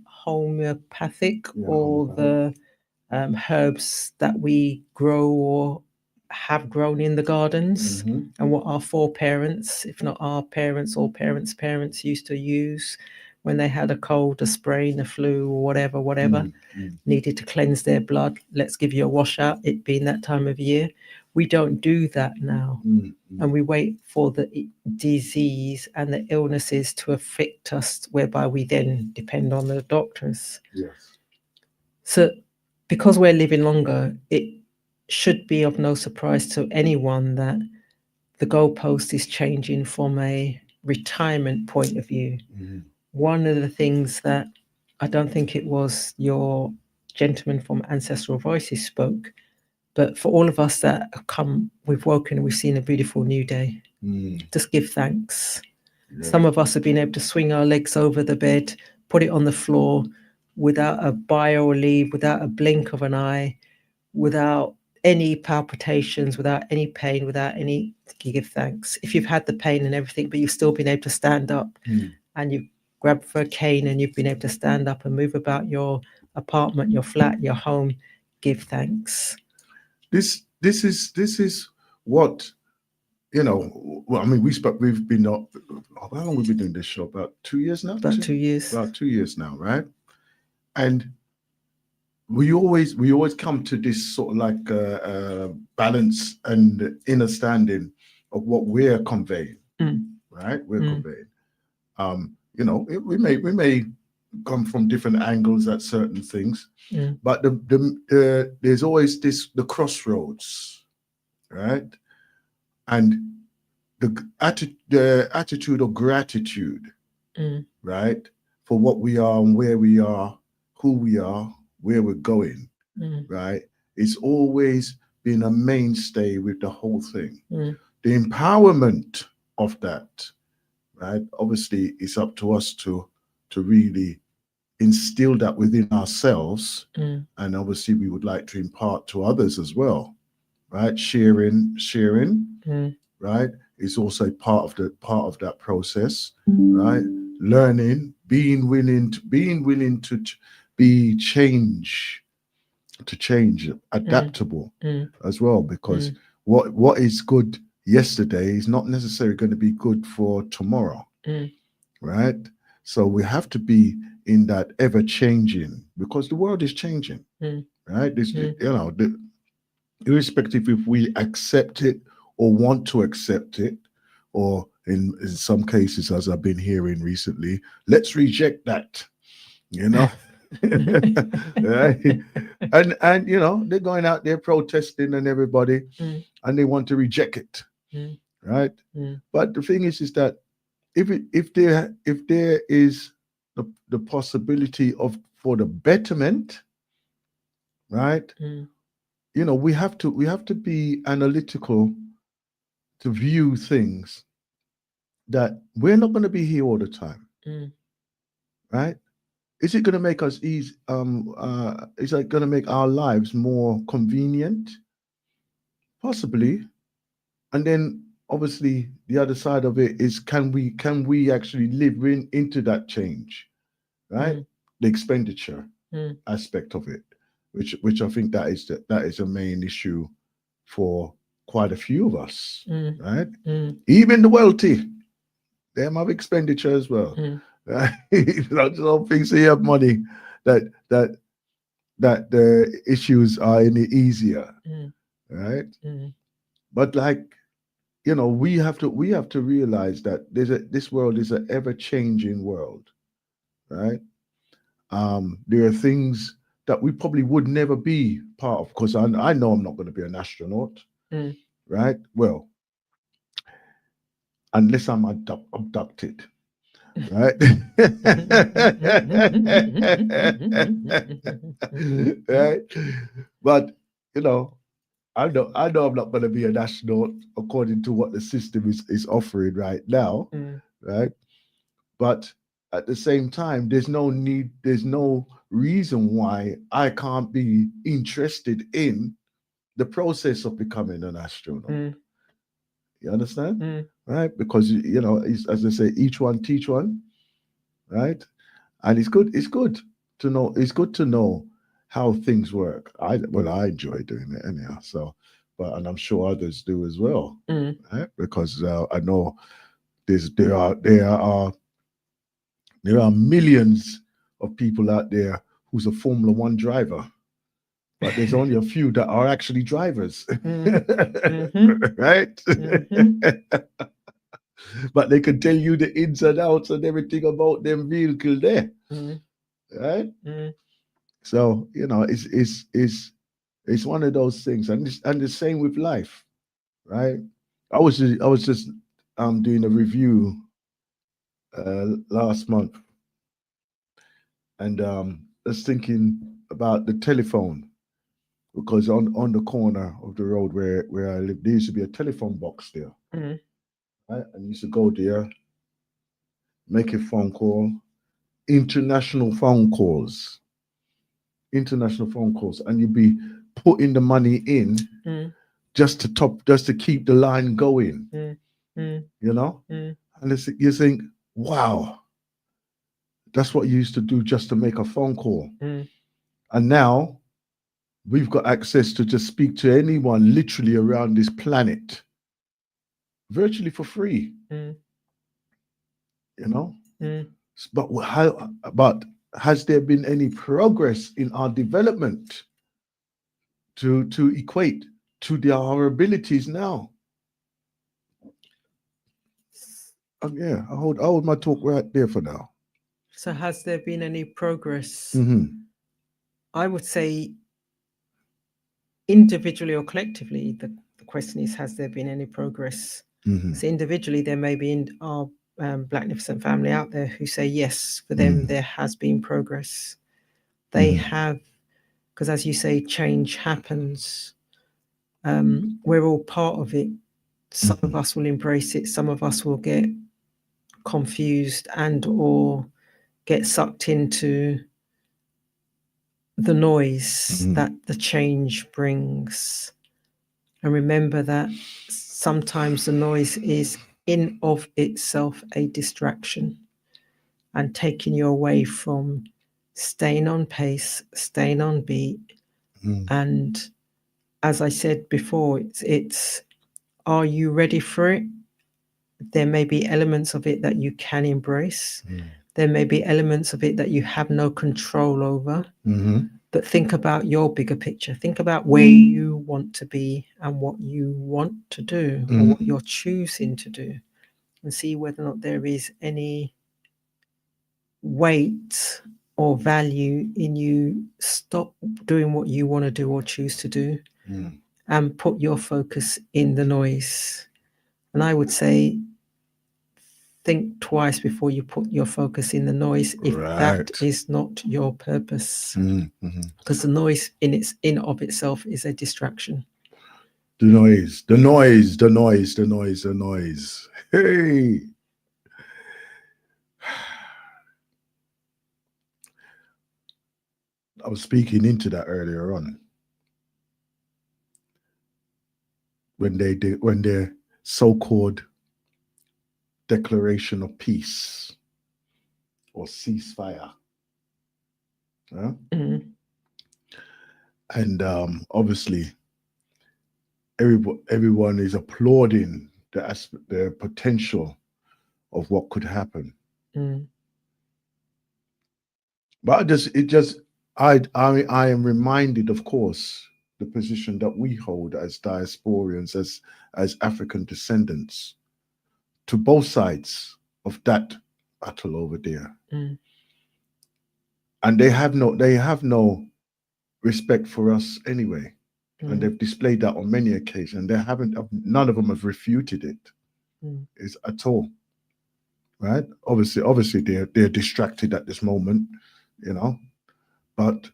homeopathic or the herbs that we grow or have grown in the gardens, and what our foreparents, if not our parents or parents' parents, used to use when they had a cold, a sprain, a flu, or whatever, needed to cleanse their blood. Let's give you a washout, it being that time of year. We don't do that now. And we wait for the disease and the illnesses to affect us, whereby we then depend on the doctors. Yes. So because we're living longer, it should be of no surprise to anyone that the goalpost is changing from a retirement point of view. One of the things that I don't think it was your gentleman from Ancestral Voices spoke, but for all of us that have come, we've woken and we've seen a beautiful new day. Just give thanks. Some of us have been able to swing our legs over the bed, put it on the floor without a buy or leave, without a blink of an eye, without any palpitations, without any pain, without any, you give thanks. If you've had the pain and everything, but you've still been able to stand up and you've grabbed for a cane and you've been able to stand up and move about your apartment, your flat, your home, give thanks. This is what, you know, well, I mean, we've been, how long have we been doing this show? About 2 years now? About 2 years. About 2 years now, right? And we always come to this sort of like balance and understanding of what we're conveying, right? We're conveying. You know, we may come from different angles at certain things, but there's always the crossroads, right? And the attitude of gratitude, right, for what we are and where we are, who we are, where we're going, right? It's always been a mainstay with the whole thing. The empowerment of that, right? Obviously, it's up to us to really instill that within ourselves, and obviously we would like to impart to others as well, right? Sharing, right, is also part of that process, right? Learning, being willing to be change, adaptable as well, because what is good yesterday is not necessarily going to be good for tomorrow, right? So we have to be in that ever changing, because the world is changing, right? This, you know, irrespective if we accept it or want to accept it, or in some cases, as I've been hearing recently, let's reject that, you know. Right? And you know, they're going out there protesting and everybody, and they want to reject it, right? But the thing is that if there is the possibility for the betterment, right? You know, we have to be analytical to view things, that we're not going to be here all the time, right? Is it going to make us easy? Is it going to make our lives more convenient? Possibly. And then obviously the other side of it is, can we actually live into that change, right? The expenditure aspect of it, which I think that is a main issue for quite a few of us, right? Even the wealthy, they have expenditure as well. Right? Some things they have money that the issues are any easier, right? But like, you know, we have to realize that this world is an ever changing world, right? There are things that we probably would never be part of, because I know I'm not going to be an astronaut, right? Well, unless I'm abducted, right? Right? But you know, I know I'm not going to be an astronaut according to what the system is offering right now, right? But at the same time, there's no reason why I can't be interested in the process of becoming an astronaut. You understand? Right? Because you know, as I say, each one teach one, right? And it's good to know. It's good to know how things work. I enjoy doing it anyhow. So, and I'm sure others do as well, right? Because I know there are millions of people out there who's a Formula One driver, but there's only a few that are actually drivers, right? But they can tell you the ins and outs and everything about them vehicle there, right? So you know, it's one of those things, and the same with life, right? I was just doing a review last month, and was thinking about the telephone, because on the corner of the road where I live, there used to be a telephone box there, right? And you used to go there, make a phone call, international phone calls, and you'd be putting the money in just to keep the line going, you know. And you think, wow, that's what you used to do just to make a phone call. And now we've got access to just speak to anyone literally around this planet virtually for free. You know? But has there been any progress in our development to equate to our abilities now? Yeah, I hold my talk right there for now. So has there been any progress? I would say individually or collectively, the question is, has there been any progress? So individually, there may be in our Blacknificent family out there who say yes, for them there has been progress. They have, because as you say, change happens. We're all part of it. Some of us will embrace it. Some of us will get confused and or get sucked into the noise that the change brings. And remember that sometimes the noise is in of itself a distraction and taking you away from staying on pace, staying on beat. And as I said before, it's are you ready for it? There may be elements of it that you can embrace. There may be elements of it that you have no control over. But think about your bigger picture. Think about where you want to be and what you want to do, or what you're choosing to do, and see whether or not there is any weight or value in you stop doing what you want to do or choose to do and put your focus in the noise. And I would say, think twice before you put your focus in the noise if that is not your purpose, because the noise in of itself is a distraction. The noise. Hey, I was speaking into that earlier on when their so-called declaration of peace or ceasefire. And obviously everyone is applauding the potential of what could happen. But I am reminded, of course, the position that we hold as diasporians, as African descendants, to both sides of that battle over there. And they have no respect for us anyway. And they've displayed that on many occasions. They haven't, none of them have refuted it is at all. Right? Obviously they're distracted at this moment, you know. But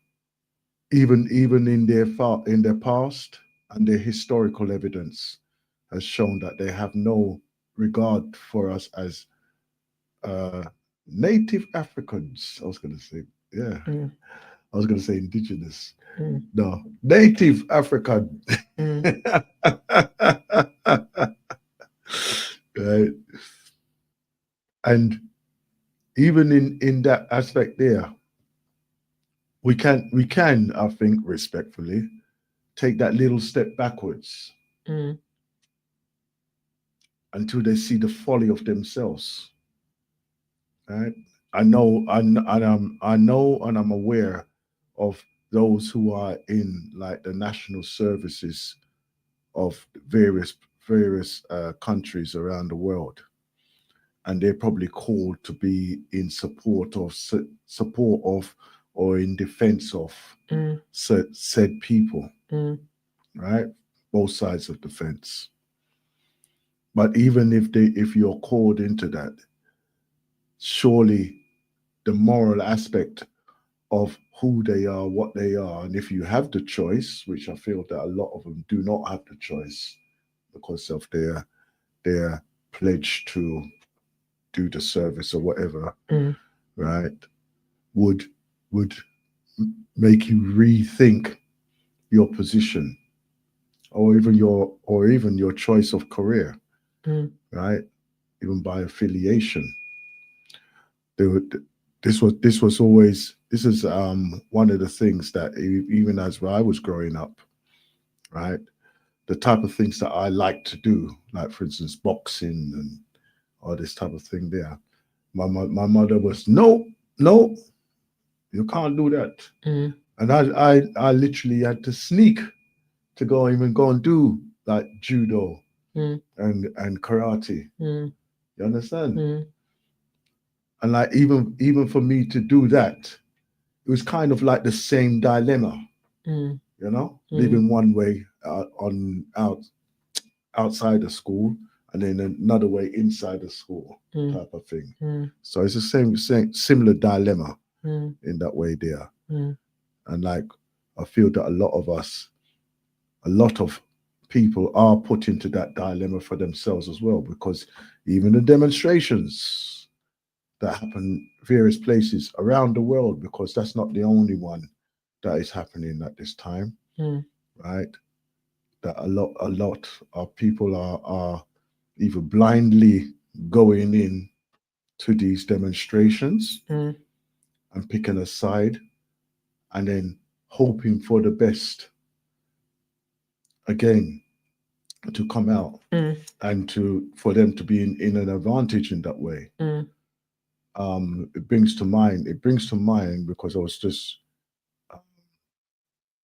even in their past and their historical evidence has shown that they have no regard for us as native Africans. I was going to say, yeah. I was going to say indigenous. No, native African. Right. And even in that aspect there, we can, I think, respectfully take that little step backwards until they see the folly of themselves. Right? I know and I'm aware of those who are in like the national services of various countries around the world, and they're probably called to be in support of or in defense of said people, right? Both sides of the fence. But even if you're called into that, surely the moral aspect of who they are, what they are, and if you have the choice, which I feel that a lot of them do not have the choice because of their pledge to do the service or whatever, right? Would make you rethink your position or even your choice of career, right? Even by affiliation. This is one of the things that even as I was growing up, right? The type of things that I like to do, like for instance, boxing and all this type of thing there. My mother was, no, you can't do that. And I literally had to sneak to go and do like judo and karate. You understand? And like even for me to do that, it was kind of like the same dilemma. You know, living one way outside the school, and then another way inside the school, type of thing. So it's the same similar dilemma in that way there. And like I feel that a lot of people are put into that dilemma for themselves as well, because even the demonstrations that happen various places around the world, because that's not the only one that is happening at this time, right? That a lot of people are either blindly going in to these demonstrations and picking a side and then hoping for the best again to come out and for them to be in an advantage in that way. It brings to mind because I was just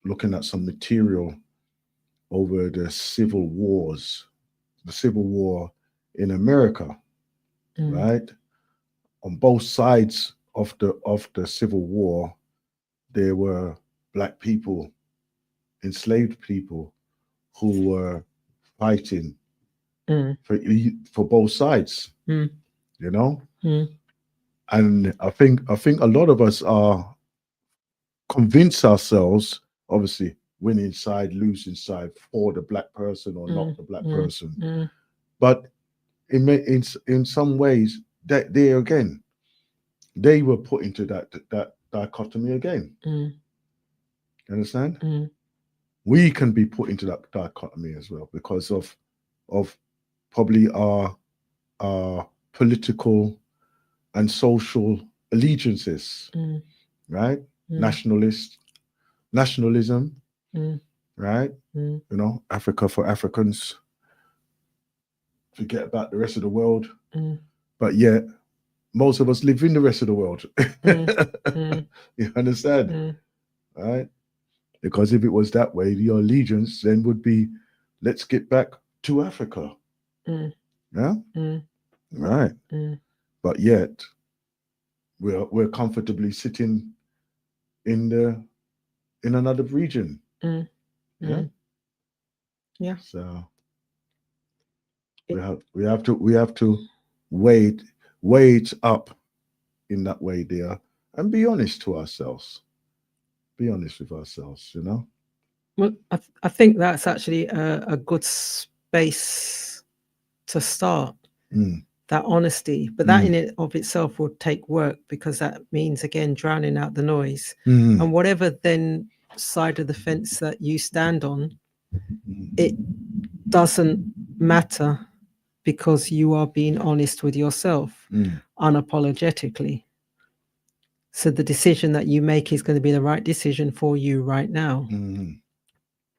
looking at some material over the civil war in America, right? On both sides of the Civil War, there were black people, enslaved people, who were fighting for both sides. You know, and I think a lot of us are convince ourselves, obviously, winning side, losing side for the black person or not the black person, but in some ways that they were put into that dichotomy again. You understand? We can be put into that dichotomy as well because of probably our political and social allegiances, right? Nationalism, right? You know, Africa for Africans. Forget about the rest of the world, but yet most of us live in the rest of the world. You understand? Right? Because if it was that way, your allegiance then would be, let's get back to Africa. Yeah? Right. But yet, we're comfortably sitting in the in another region. Mm. Yeah. Yeah. So we have to wait up in that way there and be honest to ourselves. Be honest with ourselves, you know. Well, I think that's actually a good space to start. That honesty, but that in it of itself will take work, because that means again drowning out the noise. And whatever then side of the fence that you stand on, it doesn't matter, because you are being honest with yourself unapologetically. So the decision that you make is going to be the right decision for you right now.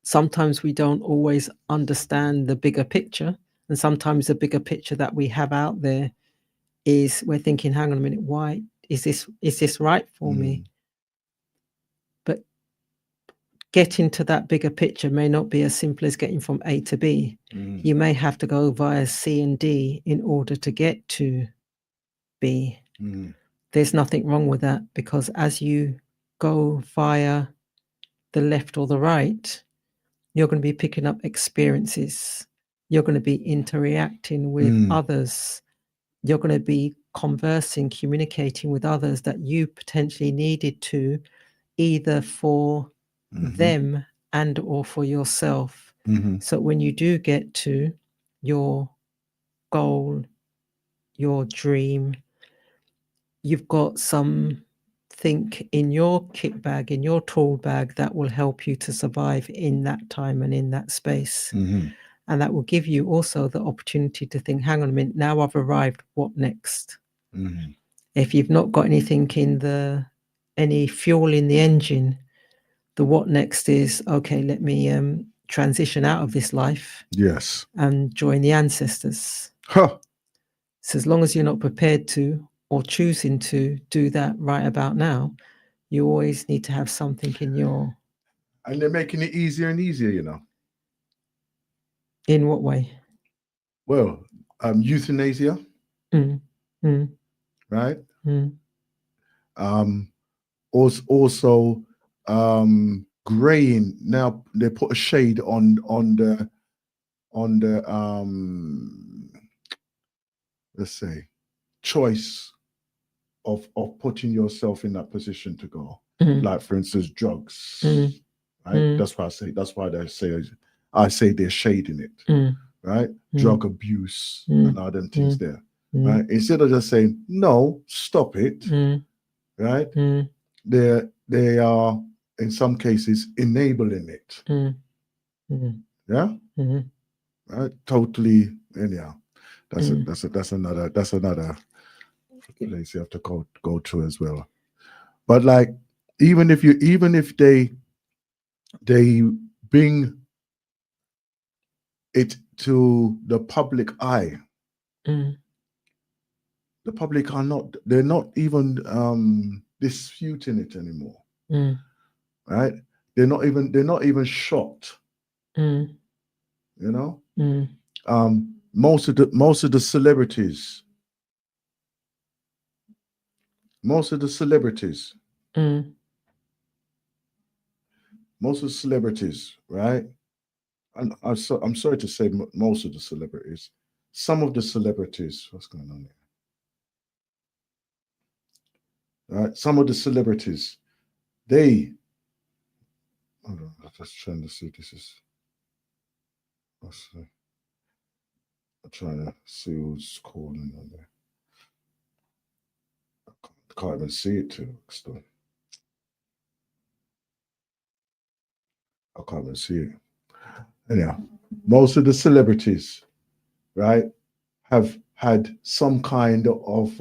Sometimes we don't always understand the bigger picture, and sometimes the bigger picture that we have out there is we're thinking, hang on a minute, why is this right for me? But getting to that bigger picture may not be as simple as getting from A to B. You may have to go via C and D in order to get to B. There's nothing wrong with that, because as you go via the left or the right, you're going to be picking up experiences. You're going to be interacting with others. You're going to be conversing, communicating with others that you potentially needed to, either for them and or for yourself. So when you do get to your goal, your dream, you've got something in your kit bag, in your tool bag, that will help you to survive in that time and in that space. And that will give you also the opportunity to think, hang on a minute, now I've arrived, what next? If you've not got anything in any fuel in the engine, the what next is, okay, let me transition out of this life. Yes. And join the ancestors. Huh. So as long as you're not prepared to or choosing to do that right about now, you always need to have something in your... And they're making it easier and easier, you know. In what way? Well, euthanasia. Right? Also graying. Now they put a shade on the let's say choice of putting yourself in that position to go. Like for instance, drugs. Right? That's why I say they're shading it. Right? Drug abuse and all them things there. Right? Instead of just saying, no, stop it. Right? They are in some cases enabling it. Yeah? Right? Totally. Anyhow, that's another place you have to go to as well. But like, even if they bring it to the public eye, the public they're not even disputing it anymore. Right? They're not even shocked. You know? Most of the celebrities, most of the celebrities, right? And I'm sorry to say most of the celebrities. Some of the celebrities, what's going on there? Right? Some of the celebrities, hold on, I'm just trying to see if this is. I'm trying to see who's calling on there. I can't even see it too. Still. I can't even see it. Anyhow, most of the celebrities, right, have had some kind of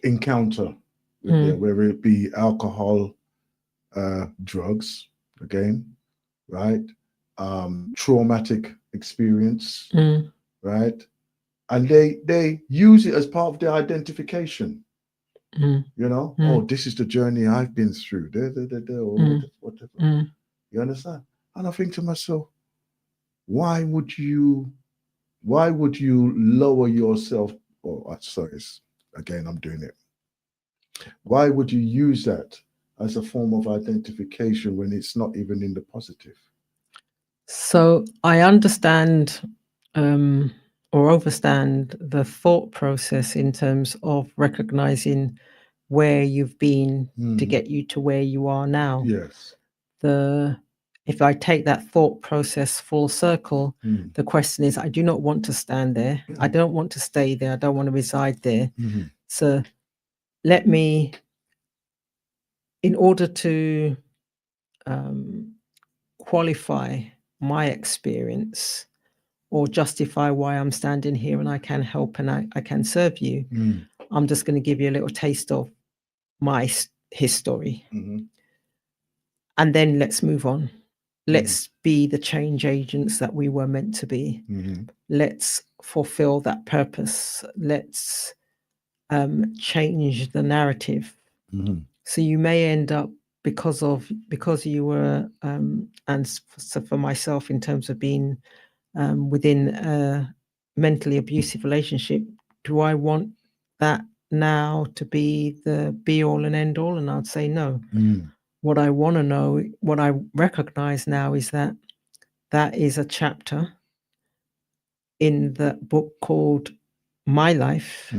encounter with them, whether it be alcohol, drugs, again, right, traumatic experience, right, and they use it as part of their identification. You know, oh, this is the journey I've been through. Or whatever. You understand? And I think to myself, why would you lower yourself? Oh, sorry, again, I'm doing it. Why would you use that as a form of identification when it's not even in the positive? So I understand or overstand the thought process in terms of recognizing where you've been to get you to where you are now. Yes. If I take that thought process full circle, the question is, I do not want to stand there. I don't want to stay there. I don't want to reside there. So let me, in order to qualify my experience or justify why I'm standing here and I can help and I can serve you, I'm just going to give you a little taste of my history. And then let's move on. Let's be the change agents that we were meant to be. Let's fulfill that purpose. Let's change the narrative. So you may end up, because you were, and so for myself, in terms of being within a mentally abusive relationship, do I want that now to be the be all and end all? And I'd say no. What I want to know, what I recognize now, is that is a chapter in the book called My Life.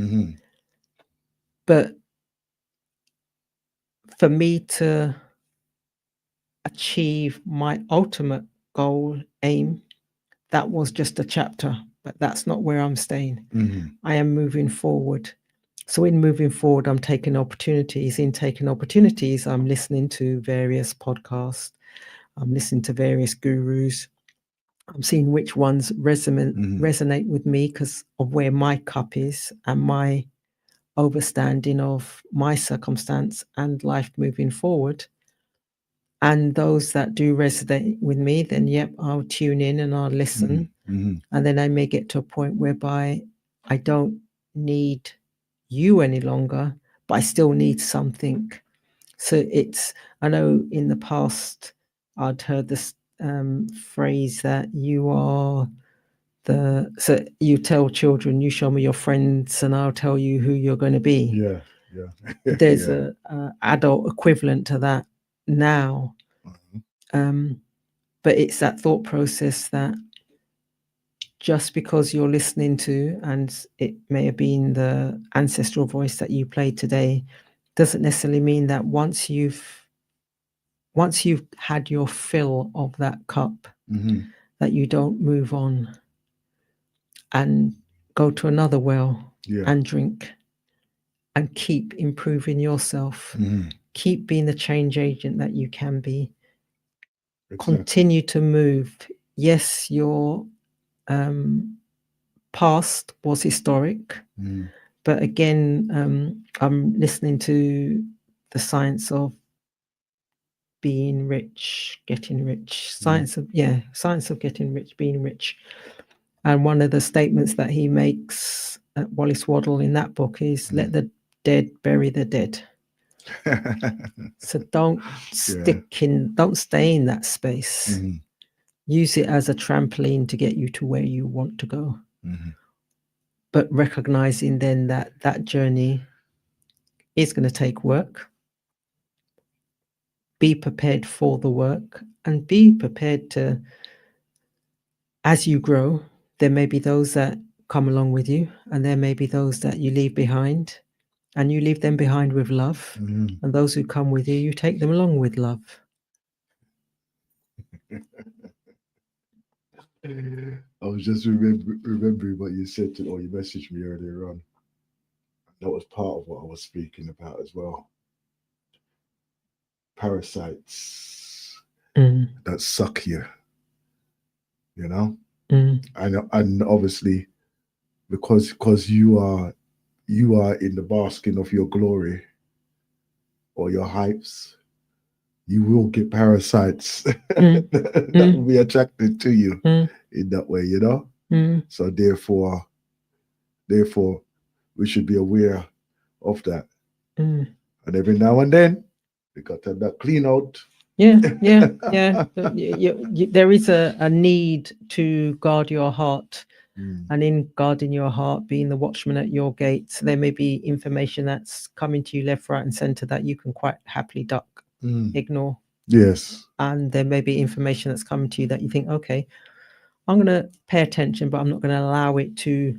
But for me to achieve my ultimate goal, aim, that was just a chapter, but that's not where I'm staying. I am moving forward. So in moving forward, I'm taking opportunities. In taking opportunities, I'm listening to various podcasts. I'm listening to various gurus. I'm seeing which ones resonate with me because of where my cup is and my overstanding of my circumstance and life moving forward. And those that do resonate with me, then yep, I'll tune in and I'll listen. And then I may get to a point whereby I don't need you any longer, but I still need something. So I know in the past I'd heard this phrase that so you tell children, you show me your friends and I'll tell you who you're going to be. Yeah. There's a adult equivalent to that now. But it's that thought process that just because you're listening to, and it may have been the ancestral voice that you played today, doesn't necessarily mean that once you've had your fill of that cup, that you don't move on and go to another well and drink and keep improving yourself. Keep being the change agent that you can be. Exactly. Continue to move. Yes, your past was historic, but again, I'm listening to the science of being rich, getting rich, science of getting rich, being rich. And one of the statements that he makes, Wallace Waddle, in that book is, let the dead bury the dead. So don't stay in that space. Use it as a trampoline to get you to where you want to go. But recognizing then that journey is going to take work. Be prepared for the work and be prepared to, as you grow, there may be those that come along with you and there may be those that you leave behind, and you leave them behind with love. And those who come with you, you take them along with love. I was just remembering what you said or you messaged me earlier on. That was part of what I was speaking about as well. Parasites that suck you, you know? And obviously, because you are in the basking of your glory or your hypes, you will get parasites that will be attracted to you in that way, you know? So therefore, we should be aware of that. And every now and then, we got to have that clean out. Yeah. There is a need to guard your heart. And in guarding your heart, being the watchman at your gates, there may be information that's coming to you left, right, and center that you can quite happily duck. ignore. Yes. And there may be information that's coming to you that you think, okay, I'm going to pay attention, but I'm not going to allow it to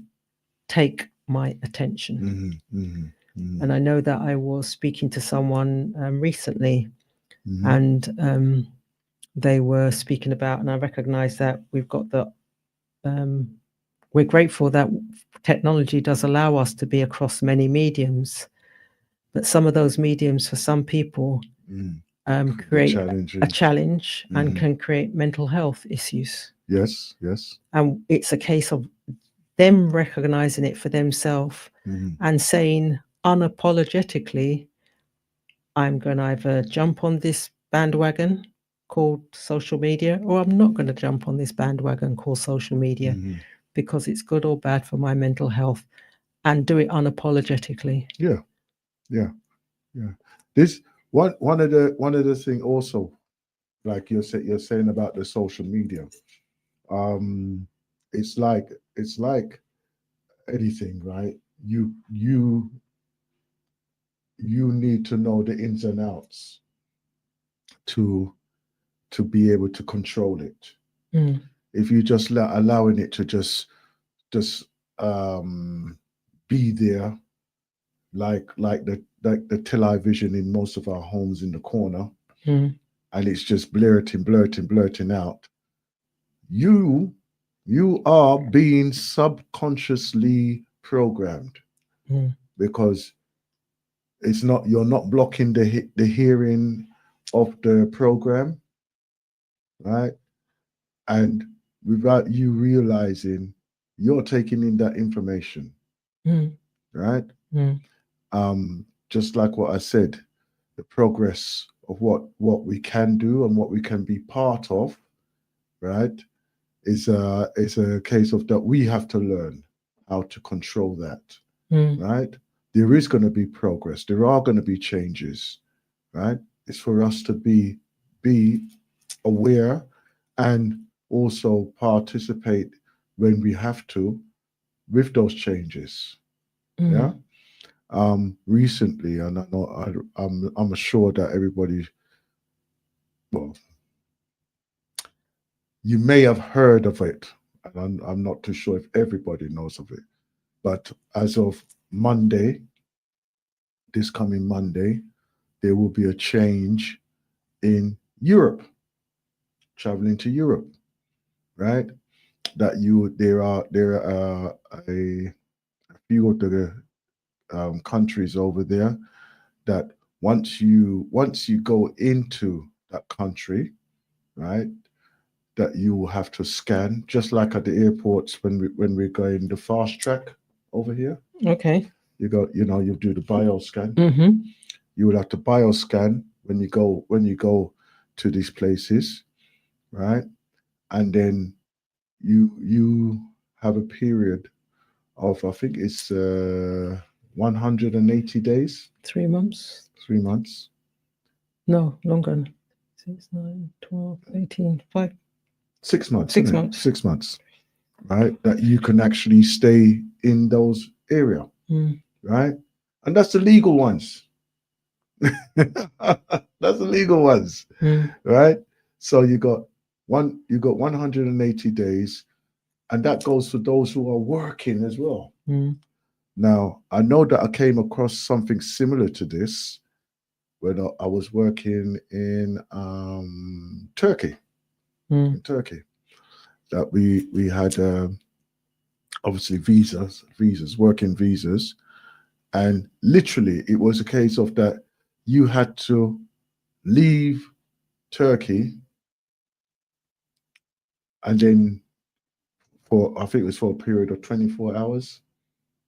take my attention. And I know that I was speaking to someone recently, and they were speaking about, and I recognize that we've got the, we're grateful that technology does allow us to be across many mediums, but some of those mediums for some people create a challenge and can create mental health issues. Yes, yes. And it's a case of them recognizing it for themselves and saying unapologetically, I'm going to either jump on this bandwagon called social media, or I'm not going to jump on this bandwagon called social media because it's good or bad for my mental health, and do it unapologetically. Yeah, yeah, yeah. This one of the thing also, like you're saying about the social media. It's like anything, right? You need to know the ins and outs to be able to control it. If you just allowing it to just be there, like the television in most of our homes in the corner, and it's just blurting out. You are being subconsciously programmed because you're not blocking the hearing of the program, right? And without you realizing, you're taking in that information, right? Just like what I said, the progress of what we can do and what we can be part of, right? It's a case of that we have to learn how to control that, right? There is going to be progress. There are going to be changes, right? It's for us to be aware and also participate when we have to with those changes. Yeah. Recently, and I know I'm sure that everybody, well, you may have heard of it, and I'm not too sure if everybody knows of it. But as of Monday, this coming Monday, there will be a change in Europe, traveling to Europe, right? That there are a few of the countries over there that once you go into that country, right, that you will have to scan, just like at the airports when we're going the fast track over here. Okay. You do the bio scan. You will have to bio scan when you go to these places, right? And then you have a period of, I think it's 180 days. 3 months. 3 months. No, longer. 6, 9, 12, 18, 5. 6 months. 6 months. 6 months, right? That you can actually stay in those area, right? And that's the legal ones. That's the legal ones, right? So you got 180 days, and that goes for those who are working as well. Now, I know that I came across something similar to this when I was working in Turkey. In Turkey, that we had obviously visas, working visas, and literally it was a case of that you had to leave Turkey, and then I think it was for a period of 24 hours,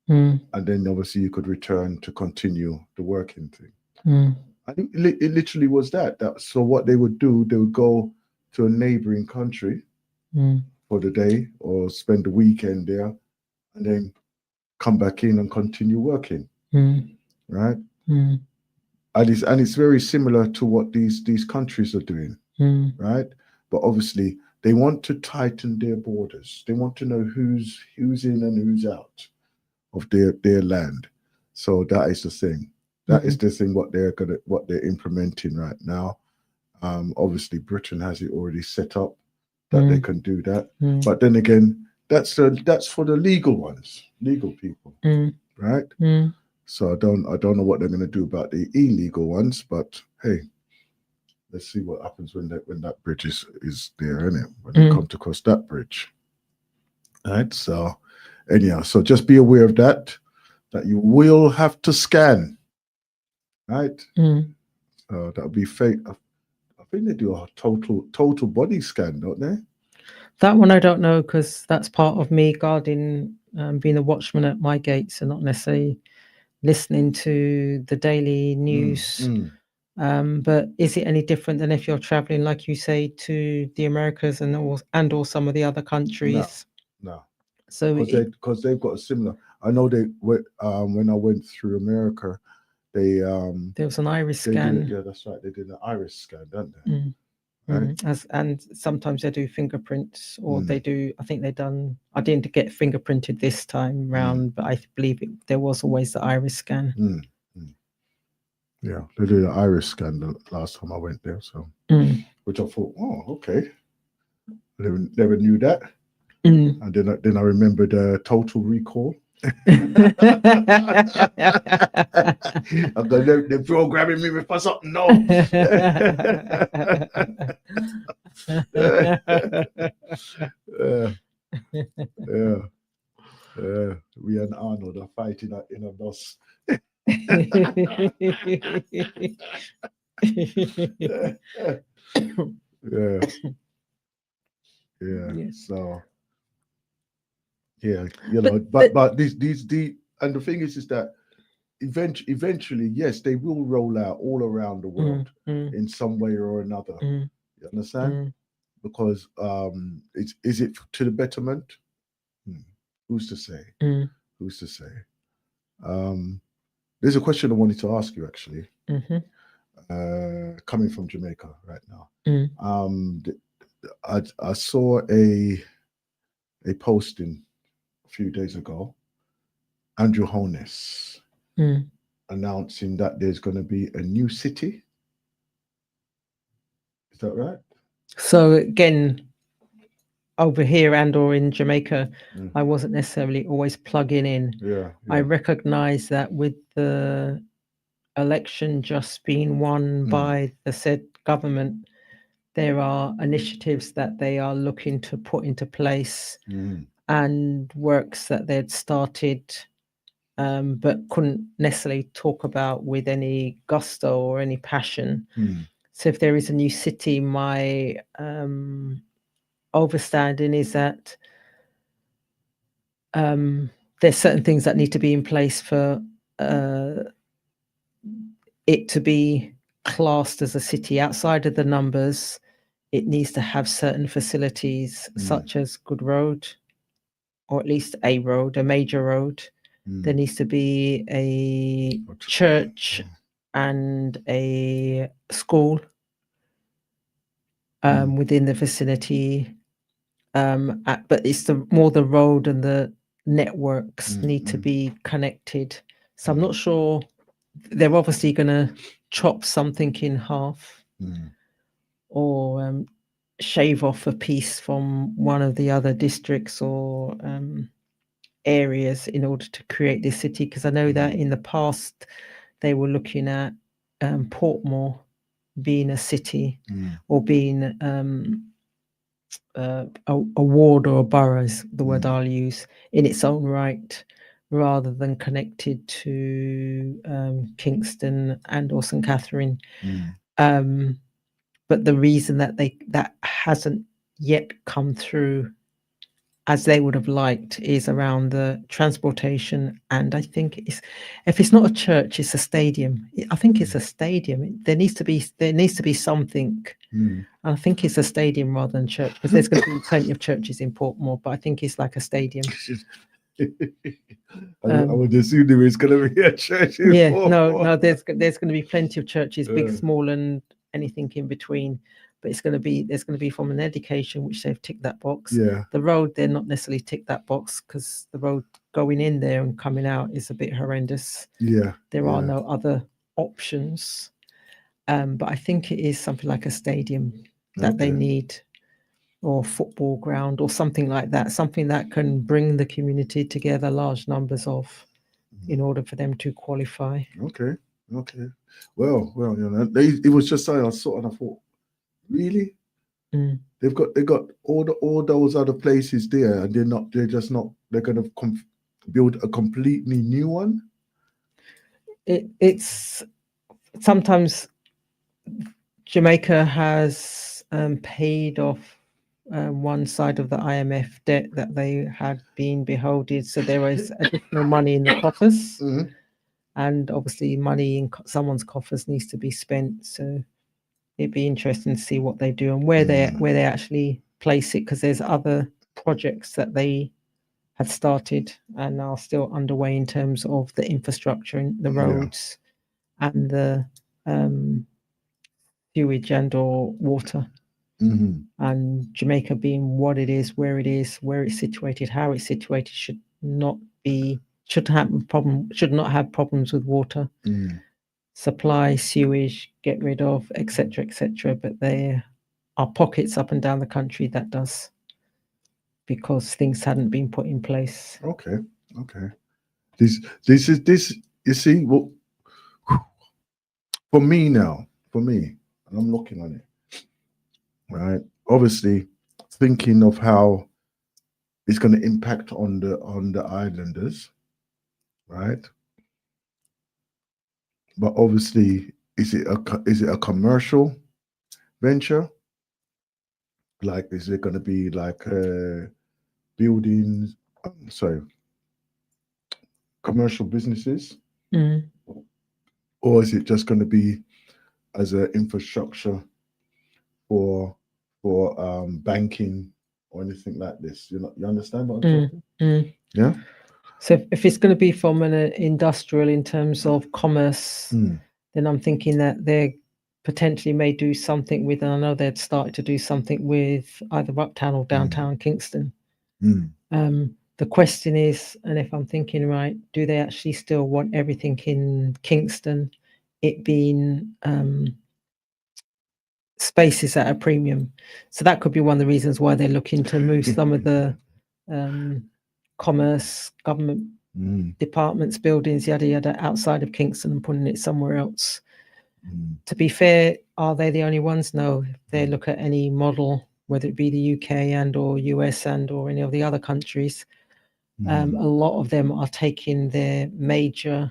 and then obviously you could return to continue the working thing. I think it literally was that. So what they would do, they would go to a neighboring country for the day or spend the weekend there, and then come back in and continue working, right? And it's very similar to what these countries are doing, right? But obviously they want to tighten their borders. They want to know who's in and who's out of their land. So that is the thing. That is the thing what they're implementing right now. Obviously, Britain has it already set up that they can do that. But then again, that's for the legal ones, legal people, right? So I don't know what they're going to do about the illegal ones. But hey, let's see what happens when that bridge is there, innit? When they come to cross that bridge, right? So anyhow, so just be aware of that you will have to scan, right? So that'll be fake. I think they do a total body scan, don't they? That one I don't know, because that's part of me guarding, being a watchman at my gates and not necessarily listening to the daily news. But is it any different than if you're traveling, like you say, to the Americas and or some of the other countries? No. So because they've got a similar. I know they when I went through America, they there was an iris they scan. did, yeah, that's right. They did an iris scan, don't they? Right? And sometimes they do fingerprints, or they do. I think they done. I didn't get fingerprinted this time round, but I believe there was always the iris scan. Yeah, they did an iris scan the last time I went there. So, which I thought, oh, okay, never knew that. And then I remembered Total Recall. They're programming me for something. No. We and Arnold are fighting in a bus. So but these and the thing is that eventually, yes, they will roll out all around the world in some way or another. You understand? Because is it to the betterment? Who's to say? Who's to say? There's a question I wanted to ask you actually. Coming from Jamaica right now. I saw a posting a few days ago. Andrew Holness announcing that there's going to be a new city. Is that right? So again, over here and or in Jamaica, I wasn't necessarily always plugging in. I recognize that with the election just being won by the said government, there are initiatives that they are looking to put into place and works that they'd started, but couldn't necessarily talk about with any gusto or any passion. So if there is a new city, my overstanding is that there's certain things that need to be in place for it to be classed as a city. Outside of the numbers, it needs to have certain facilities such as good road, or at least a road, a major road. There needs to be a church and a school within the vicinity. But it's more the road and the networks need to be connected. So I'm not sure. They're obviously going to chop something in half or shave off a piece from one of the other districts or areas in order to create this city. Because I know that in the past they were looking at Portmore being a city or being a ward or a borough is the word I'll use in its own right, rather than connected to Kingston and or St. Catherine. But the reason that that hasn't yet come through as they would have liked is around the transportation. And I think if it's not a church, it's a stadium. I think it's a stadium. There needs to be something. And I think it's a stadium rather than church, because there's going to be plenty of churches in Portmore, but I think it's like a stadium. I would assume there is going to be a church in Portmore. No, there's going to be plenty of churches, big, small, and anything in between. But there's going to be from an education, which they've ticked that box. The road, they're not necessarily ticked that box, because the road going in there and coming out is a bit horrendous. There are no other options. But I think it is something like a stadium that they Okay. need, or football ground or something like that, something that can bring the community together, large numbers of, in order for them to qualify. Okay. Okay. Well, you know, it was just something I saw and I thought, really? Mm. They got all those other places there, and they're gonna build a completely new one. It's sometimes Jamaica has paid off one side of the IMF debt that they had been beholden, so there is additional money in the coffers, and obviously money in someone's coffers needs to be spent. So it'd be interesting to see what they do and where they actually place it, because there's other projects that they had started and are still underway in terms of the infrastructure and the roads and the sewage and or water. And Jamaica being what it is, where it's situated, how it's situated, should not have problems with water supply, sewage, get rid of, etc., etc. But there are pockets up and down the country that does, because things hadn't been put in place. Okay. This you see, well, for me, and I'm looking on it, right? Obviously, thinking of how it's going to impact on the islanders, right? But obviously, is it a commercial venture? Like, is it going to be like buildings? Sorry, commercial businesses, or is it just going to be as an infrastructure for banking or anything like this? You understand what I'm talking? Yeah. So if it's going to be from an industrial in terms of commerce, then I'm thinking that they potentially may do something with, and I know they'd started to do something with either Uptown or downtown Kingston. The question is, and if I'm thinking right, do they actually still want everything in Kingston, it being spaces at a premium? So that could be one of the reasons why they're looking to move some of the commerce, government departments, buildings, yada yada, outside of Kingston and putting it somewhere else. To be fair, are they the only ones? No. If they look at any model, whether it be the UK and or US and or any of the other countries, a lot of them are taking their major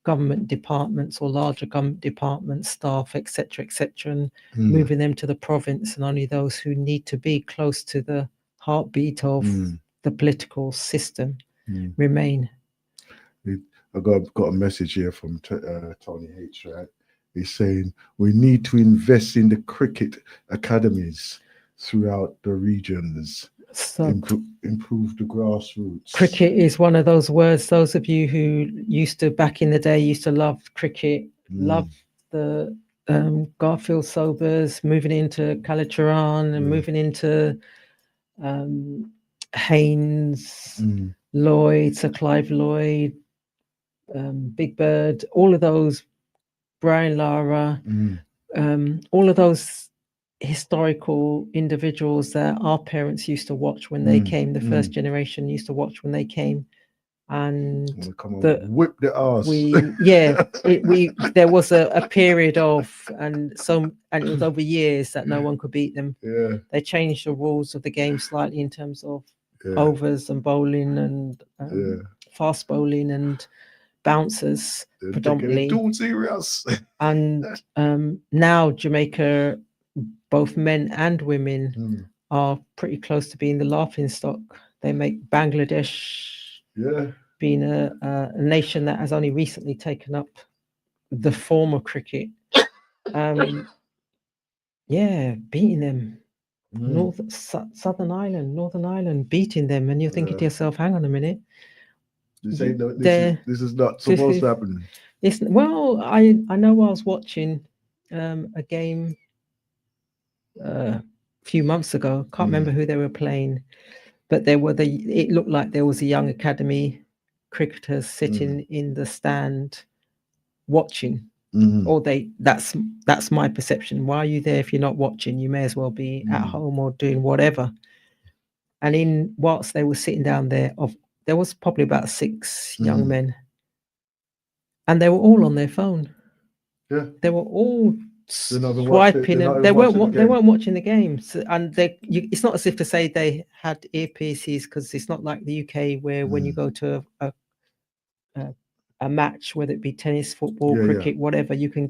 government departments or larger government departments, staff, etc., and moving them to the province, and only those who need to be close to the heartbeat of the political system remain. I got a message here from Tony H. Right, he's saying we need to invest in the cricket academies throughout the regions. So improve the grassroots. Cricket is one of those words. Those of you who used to, back in the day, used to love cricket, love the Garfield Sobers, moving into Kalituran and moving into Haynes, Lloyd, Sir Clive Lloyd, Big Bird, all of those, Brian Lara, all of those historical individuals that our parents used to watch when they came, the first generation used to watch when they came, and whip the ass. There was a period of, and it was over years that no one could beat them. They changed the rules of the game slightly in terms of overs and bowling and fast bowling and bouncers predominantly. Too serious. And now Jamaica, both men and women, are pretty close to being the laughing stock. They make Bangladesh, being a nation that has only recently taken up the form of cricket, beating them. Northern Ireland beating them, and you're thinking to yourself, hang on a minute, this is not supposed to happen. Well, I know I was watching a game a few months ago. Can't remember who they were playing, but it looked like there was a young academy cricketer sitting in the stand watching, Or that's my perception. Why are you there if you're not watching? You may as well be at home or doing whatever. And whilst they were sitting down there, there was probably about 6 young men, and they were all on their phone. Yeah, they were all swiping. They weren't watching the games, and it's not as if to say they had earpieces, because it's not like the UK where when you go to a match, whether it be tennis, football, cricket, whatever, you can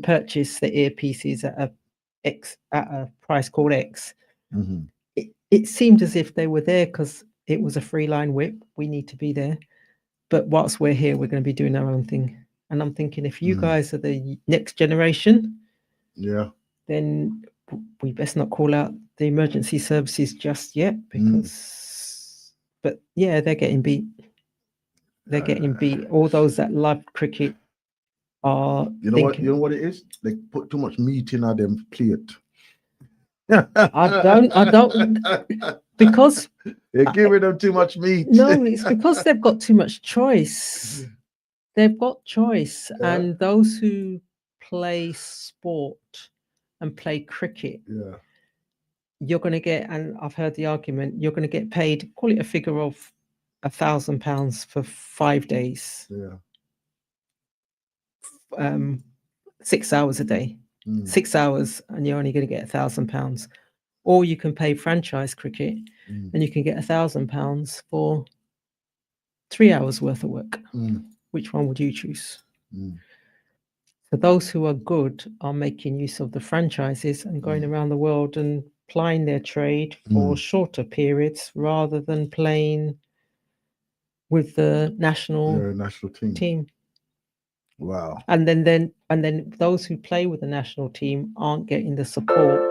purchase the earpieces at a price called X. It seemed as if they were there because it was a free line whip. We need to be there, but whilst we're here, we're going to be doing our own thing. And I'm thinking, if you guys are the next generation, then we best not call out the emergency services just yet, because but yeah, they're getting beat. They're getting beat. All those that love cricket are you know what it is? They put too much meat in them plate. I don't because they're giving them too much meat. No, it's because they've got too much choice. They've got choice, and those who play sport and play cricket, you're going to get, and I've heard the argument, you're going to get paid, call it a figure of £1,000 for 5 days. 6 hours a day, 6 hours, and you're only going to get £1,000. Or you can pay franchise cricket, and you can get £1,000 for 3 hours worth of work. Which one would you choose? So those who are good are making use of the franchises and going around the world and plying their trade for shorter periods, rather than playing with the national team. Wow. And then those who play with the national team aren't getting the support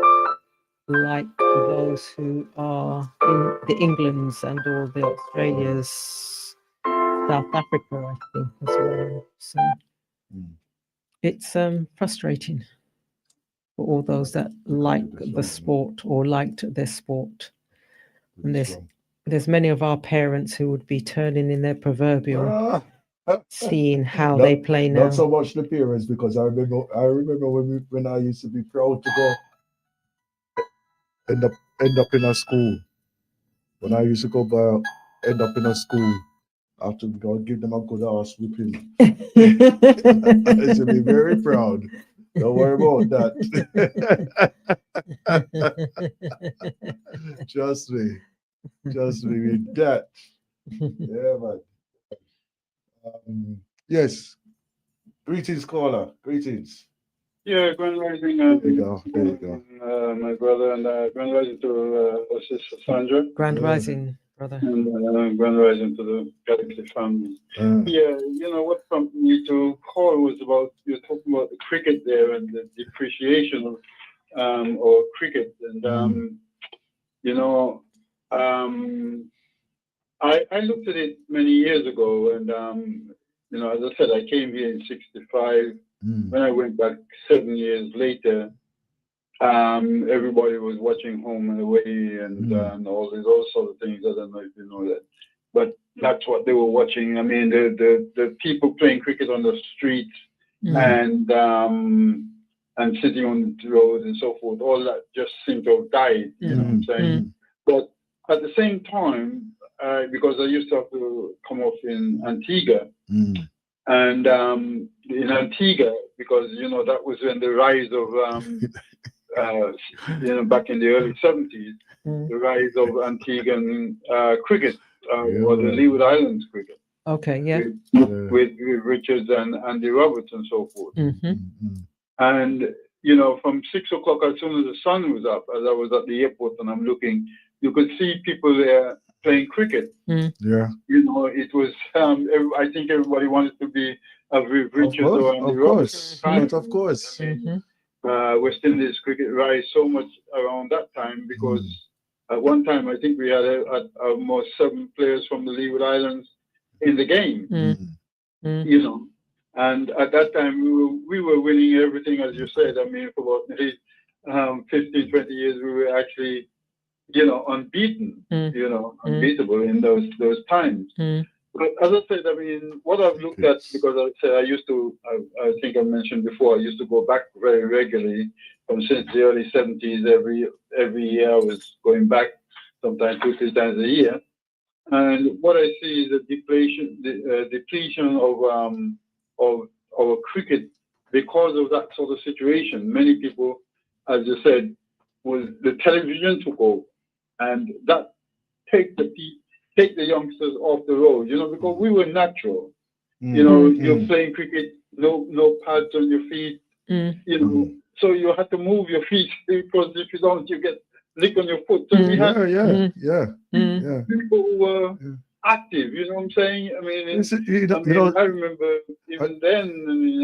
like those who are in the Englands and all the Australias, South Africa, I think, as well. So it's frustrating for all those that like the sport or liked their sport. And there's many of our parents who would be turning in their proverbial, seeing how they play now. Not so much the parents, because I remember when I used to be proud to go end up in a school. When I used to go end up in a school, after God give them a good ass whipping. I used to be very proud. Don't worry about that. Trust me with that. Yeah, man. Yes. Greetings, caller. Greetings. Yeah, Grand Rising. There you go. My brother, and Grand Rising to Sister Sandra. Grand Rising, brother. And Grand Rising to the Galaxy family. Yeah, what prompted me to call was you're talking about the cricket there and the depreciation of cricket. And, I looked at it many years ago, and, as I said, I came here in 65. When I went back 7 years later, everybody was watching Home and Away and all sorts of things. I don't know if you know that, but that's what they were watching. I mean, the people playing cricket on the streets and sitting on the road and so forth, all that just seemed to have died, you know what I'm saying? But at the same time, because I used to have to come off in Antigua, and in Antigua, because that was when the rise of back in the early 70s, the rise of Antiguan cricket, or the Leeward Islands cricket. Okay, yeah. With Richards and Andy Roberts and so forth. And from 6 o'clock, as soon as the sun was up, as I was at the airport and I'm looking, you could see people there playing cricket. Yeah. It was, I think everybody wanted to be with Richards or Andy Roberts. Of course. West Indies cricket rise so much around that time, because at one time I think we had almost 7 players from the Leeward Islands in the game. And at that time we were winning everything, as you said. I mean, for about 15, 20 years we were actually unbeaten, unbeatable in those times. But as I said, I mean, what I've looked at, because I said I think I mentioned before, I used to go back very regularly since the early 70s. Every year I was going back, sometimes 2-3 times a year. And what I see is a depletion of cricket because of that sort of situation. Many people, as you said, the television took over, and that take the youngsters off the road, because we were natural. You're playing cricket, no pads on your feet, so you had to move your feet because if you don't, you get lick on your foot. So we had people who were active, you know what I'm saying? I mean, I remember even then,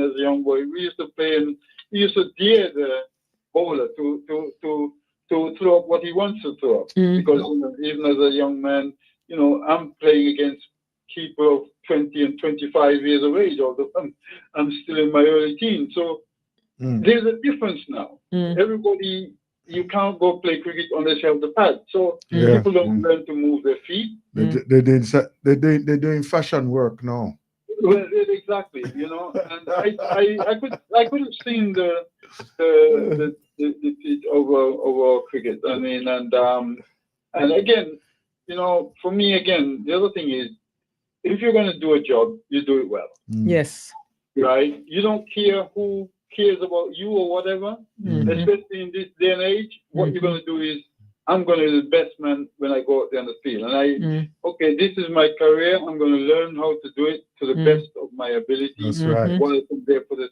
as a young boy, we used to play and we used to dare the bowler to throw up what he wants to throw up. Because even as a young man, I'm playing against people of 20 and 25 years of age, although I'm still in my early teens. So there's a difference now. Everybody, you can't go play cricket unless you have the pad. So people don't learn to move their feet. They're doing fashion work now. Well, exactly, and I could have seen the defeat over cricket. I mean, and again, for me, again, the other thing is, if you're going to do a job, you do it well. Yes. Right? You don't care who cares about you or whatever. Especially in this day and age, what you're going to do is, I'm going to be the best man when I go out there on the field. And okay, this is my career. I'm going to learn how to do it to the best of my ability. That's right. While I'm there for the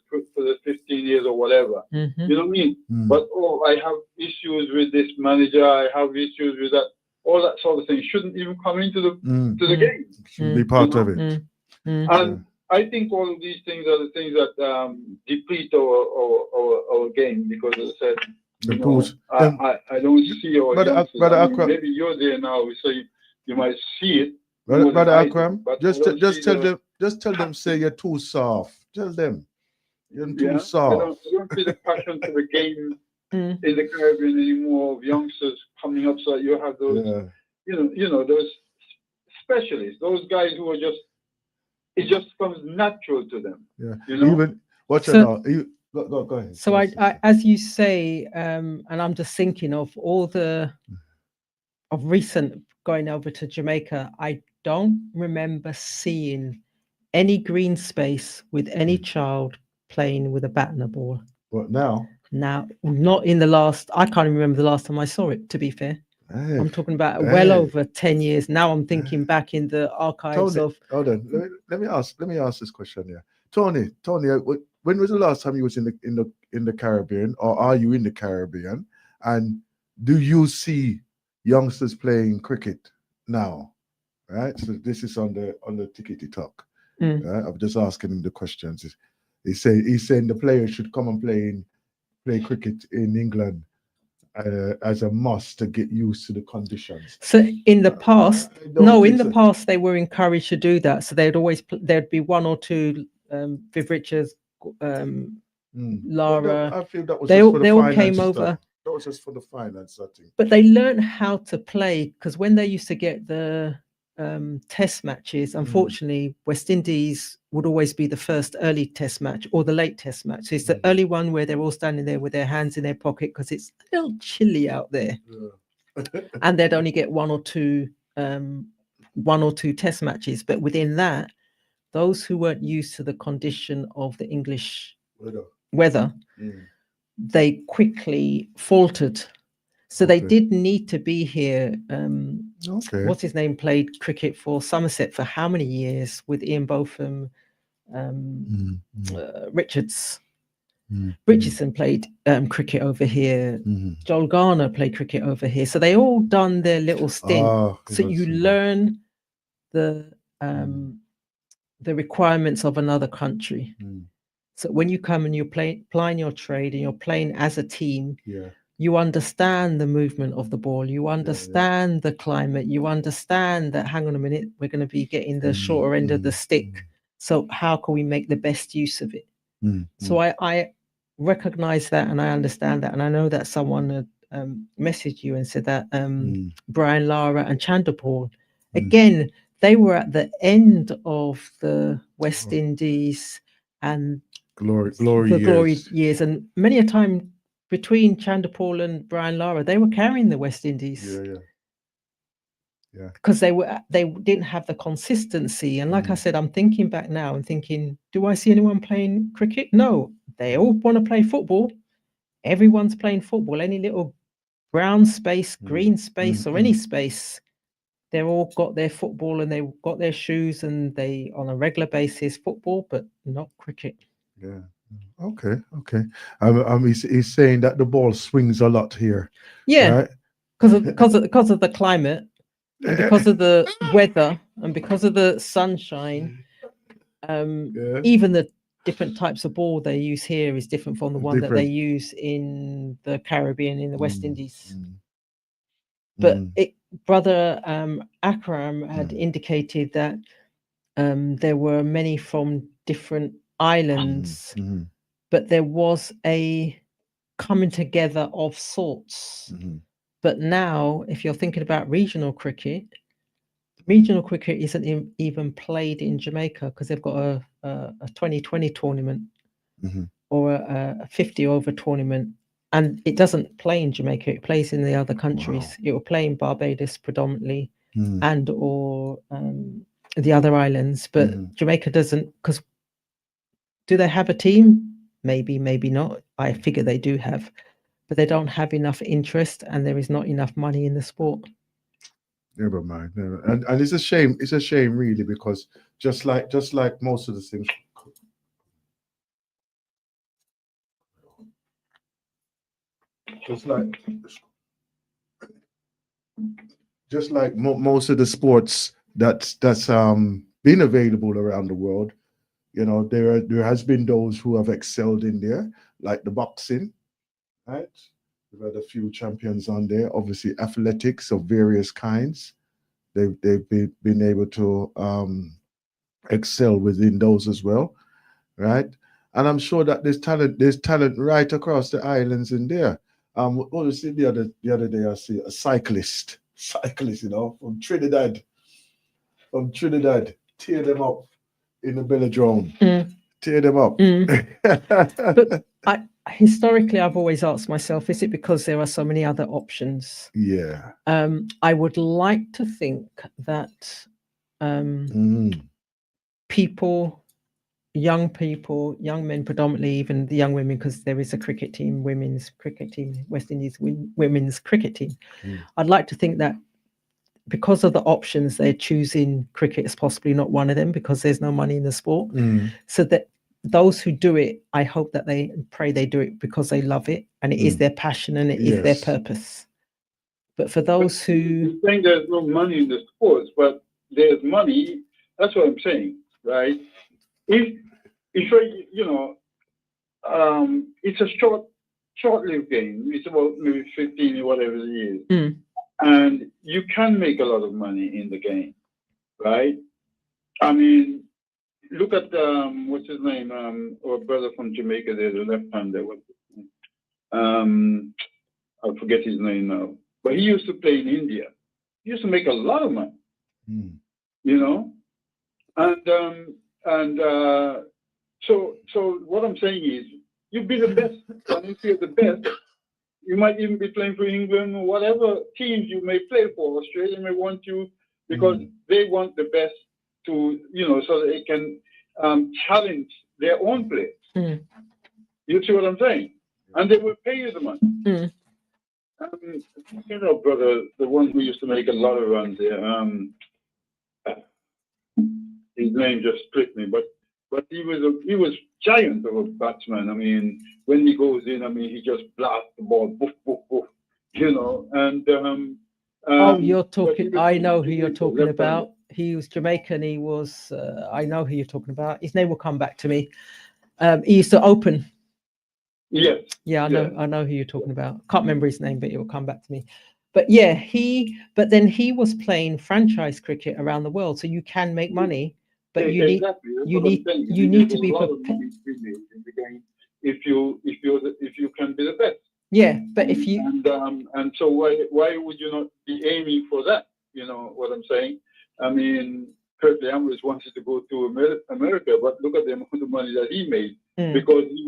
15 years or whatever. You know what I mean? But I have issues with this manager. I have issues with that. All that sort of thing shouldn't even come into the game. Shouldn't be part of it. And I think all of these things are the things that deplete our game, because as I said, I don't see our youngsters. Maybe you're there now, so you might see it. Brother Akram, just tell them, say you're too soft. Tell them you're too soft. I don't see the passion for the game in the Caribbean anymore, of youngsters coming up, so that you have those, those specialists, those guys who are just, it just comes natural to them. Even watch out. Go ahead. So I as you say, and I'm just thinking of all of recent going over to Jamaica, I don't remember seeing any green space with any child playing with a bat and a ball. What now? Now, not in the last, I can't remember the last time I saw it, to be fair. I'm talking about well over 10 years. Now I'm thinking back in the archives Tony, hold on. Let me ask this question here. Tony, when was the last time you was in the Caribbean, or are you in the Caribbean? And do you see youngsters playing cricket now? Right? So this is on the Tickety Talk. Right? I'm just asking him the questions. He's saying the players should come and play cricket in England as a must to get used to the conditions. So in the past, past they were encouraged to do that. So there'd be one or two, Viv Richards, Lara. I feel that was they just for the all came over. Stuff. That was just for the finance, I think. But they learned how to play, because when they used to get the test matches, unfortunately, West Indies would always be the first early test match or the late test match. So it's the early one where they're all standing there with their hands in their pocket because it's a little chilly out there. And they'd only get one or two test matches. But within that, those who weren't used to the condition of the English weather, they quickly faltered. So they did need to be here. What's his name played cricket for Somerset for how many years with Ian Botham? Richardson played cricket over here. Joel Garner played cricket over here. So they all done their little stint. So you learn the requirements of another country. So when you come and you're plying your trade and you're playing as a team, you understand the movement of the ball, you understand the climate, you understand that, hang on a minute, we're going to be getting the shorter end of the stick. So how can we make the best use of it? So I recognize that, and I understand that. And I know that someone had messaged you and said that Brian Lara and Chanderpaul, again, they were at the end of the West Indies and glory the glory years. years, and many a time between Chanderpaul and Brian Lara, they were carrying the West Indies. Yeah. Because they didn't have the consistency. And like I said, I'm thinking back now and thinking, do I see anyone playing cricket? No, they all want to play football. Everyone's playing football. Any little brown space, green space, or any space, they're all got their football and they've got their shoes and they on a regular basis football, but not cricket. Yeah. Okay. He's saying that the ball swings a lot here. Yeah. Right? Because of the climate, and because of the weather, and because of the sunshine. Even the different types of ball they use here is different from the one that they use in the Caribbean, in the West Indies. But Brother Akram had indicated that there were many from different islands, but there was a coming together of sorts. But now, if you're thinking about regional cricket isn't even played in Jamaica because they've got a 2020 tournament or a 50 over tournament, and it doesn't play in Jamaica. It plays in the other countries. It will play in Barbados predominantly, and or the other islands. But Jamaica doesn't, because do they have a team? Maybe, maybe not. I figure they do have, but they don't have enough interest, and there is not enough money in the sport. Never mind. And it's a shame. It's a shame, really, because just like most of the things, just like most of the sports that's been available around the world, there has been those who have excelled in there, like the boxing, right? We've had a few champions on there. Obviously, athletics of various kinds. They've been able to excel within those as well, right? And I'm sure that there's talent right across the islands in there. What was it the other day? I see a cyclist, from Trinidad, tear them up in the velodrome, tear them up. But historically, I've always asked myself, is it because there are so many other options? Yeah. I would like to think that young men predominantly, even the young women, because there is a cricket team, women's cricket team, West Indies women's cricket team. I'd like to think that because of the options, they're choosing cricket as possibly not one of them because there's no money in the sport. So that those who do it, I hope that they pray they do it because they love it and it is their passion and it is their purpose. But for those who... You're saying there's no money in the sports, but there's money. That's what I'm saying, right? If it's a short-lived game. It's about maybe 15 or whatever it is. And you can make a lot of money in the game, right? I mean, look at what's his name? Our brother from Jamaica, there, the left-hander. I forget his name now. But he used to play in India. He used to make a lot of money, So what I'm saying is, you be the best, and if you're the best, you might even be playing for England or whatever teams you may play for. Australia may want you because they want the best to, so that they can challenge their own players. You see what I'm saying? And they will pay you the money. Brother, the one who used to make a lot of runs there, his name just slipped me, but he was giant of a batsman. I mean, when he goes in, he just blasts the ball, boof, boof, boof, and you're talking. I know who you're talking about. He was Jamaican. He was. I know who you're talking about. His name will come back to me. He used to open. Yes. Yeah, I know who you're talking about. Can't remember his name, but it will come back to me. But yeah, but then he was playing franchise cricket around the world, so you can make money. But you need to be prepared. If you can be the best. Yeah, but if you and so why would you not be aiming for that? You know what I'm saying? I mean, Curtly Ambrose wanted to go to America, but look at the amount of money that he made because he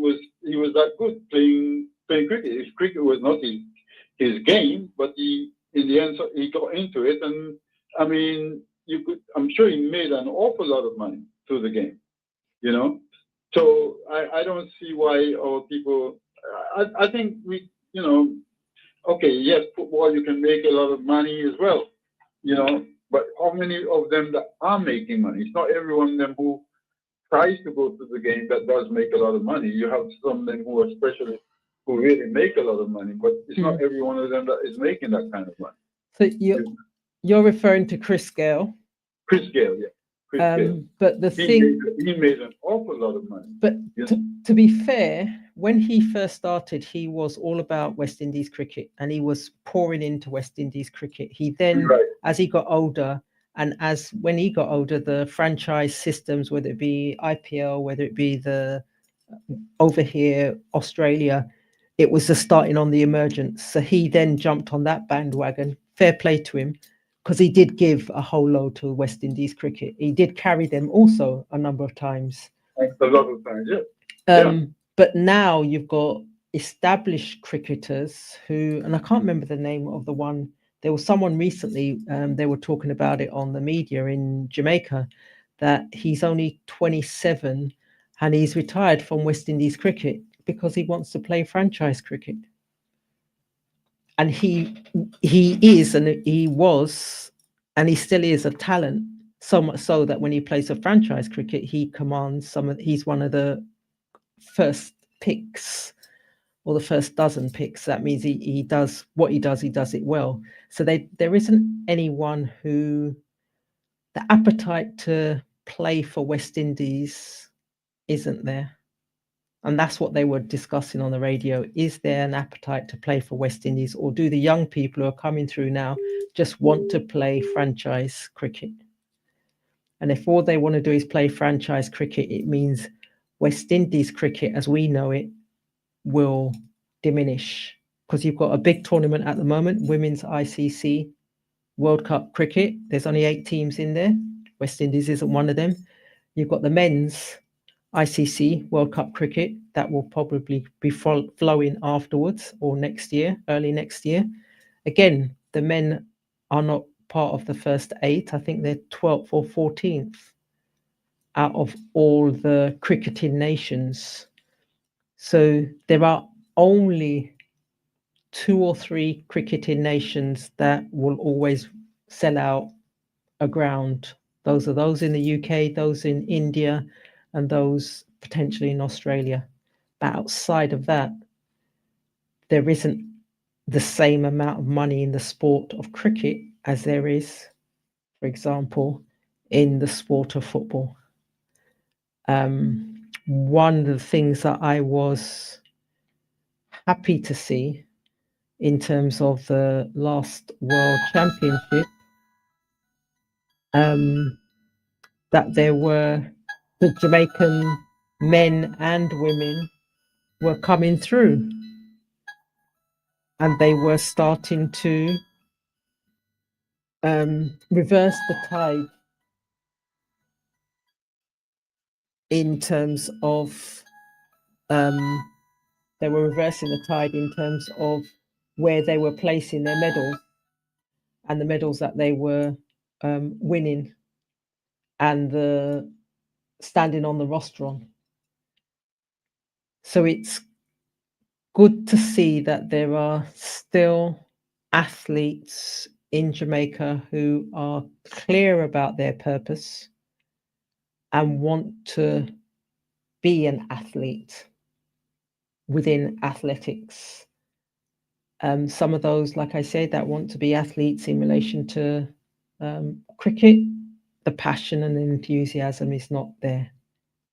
was that good playing cricket. His cricket was not his game, but in the end he got into it, and I mean, I'm sure he made an awful lot of money through the game, you know. So I don't see why our people. I think okay, yes, football you can make a lot of money as well, you know. But how many of them that are making money? It's not everyone of them who tries to go to the game that does make a lot of money. You have some of them who are specialists who really make a lot of money, but it's not every one of them that is making that kind of money. So you're referring to Chris Gale. Chris Gale, yeah. Chris Gale. But he made an awful lot of money. But to be fair, when he first started, he was all about West Indies cricket, and he was pouring into West Indies cricket. He then, as he got older, and when he got older, the franchise systems, whether it be IPL, whether it be the over here Australia, it was just starting on the emergence. So he then jumped on that bandwagon. Fair play to him, because he did give a whole load to West Indies cricket. He did carry them also a number of times. A lot of times, yeah. But now you've got established cricketers who, and I can't remember the name of the one. There was someone recently, they were talking about it on the media in Jamaica, that he's only 27 and he's retired from West Indies cricket because he wants to play franchise cricket. And he is, and he was, and he still is a talent, so much so that when he plays a franchise cricket, he commands he's one of the first picks or the first dozen picks. That means he does what he does it well. So there isn't anyone who, the appetite to play for West Indies isn't there. And that's what they were discussing on the radio. Is there an appetite to play for West Indies, or do the young people who are coming through now just want to play franchise cricket? And if all they want to do is play franchise cricket, it means West Indies cricket as we know it will diminish, because you've got a big tournament at the moment, Women's ICC World Cup cricket. There's only 8 teams in there. West Indies isn't one of them. You've got the men's ICC World Cup cricket that will probably be flowing afterwards, or next year, early next year. Again, the men are not part of the first 8. I think they're 12th or 14th out of all the cricketing nations. So there are only 2 or 3 cricketing nations that will always sell out a ground. Those are those in the UK, those in India, and those potentially in Australia. But outside of that, there isn't the same amount of money in the sport of cricket as there is, for example, in the sport of football. One of the things that I was happy to see in terms of the last World Championship, that there were the Jamaican men and women were coming through, and they were starting to reverse the tide in terms of they were reversing the tide in terms of where they were placing their medals and the medals that they were winning and the standing on the rostron. So it's good to see that there are still athletes in Jamaica who are clear about their purpose and want to be an athlete within athletics. Some of those, like I said, that want to be athletes in relation to cricket, the passion and the enthusiasm is not there,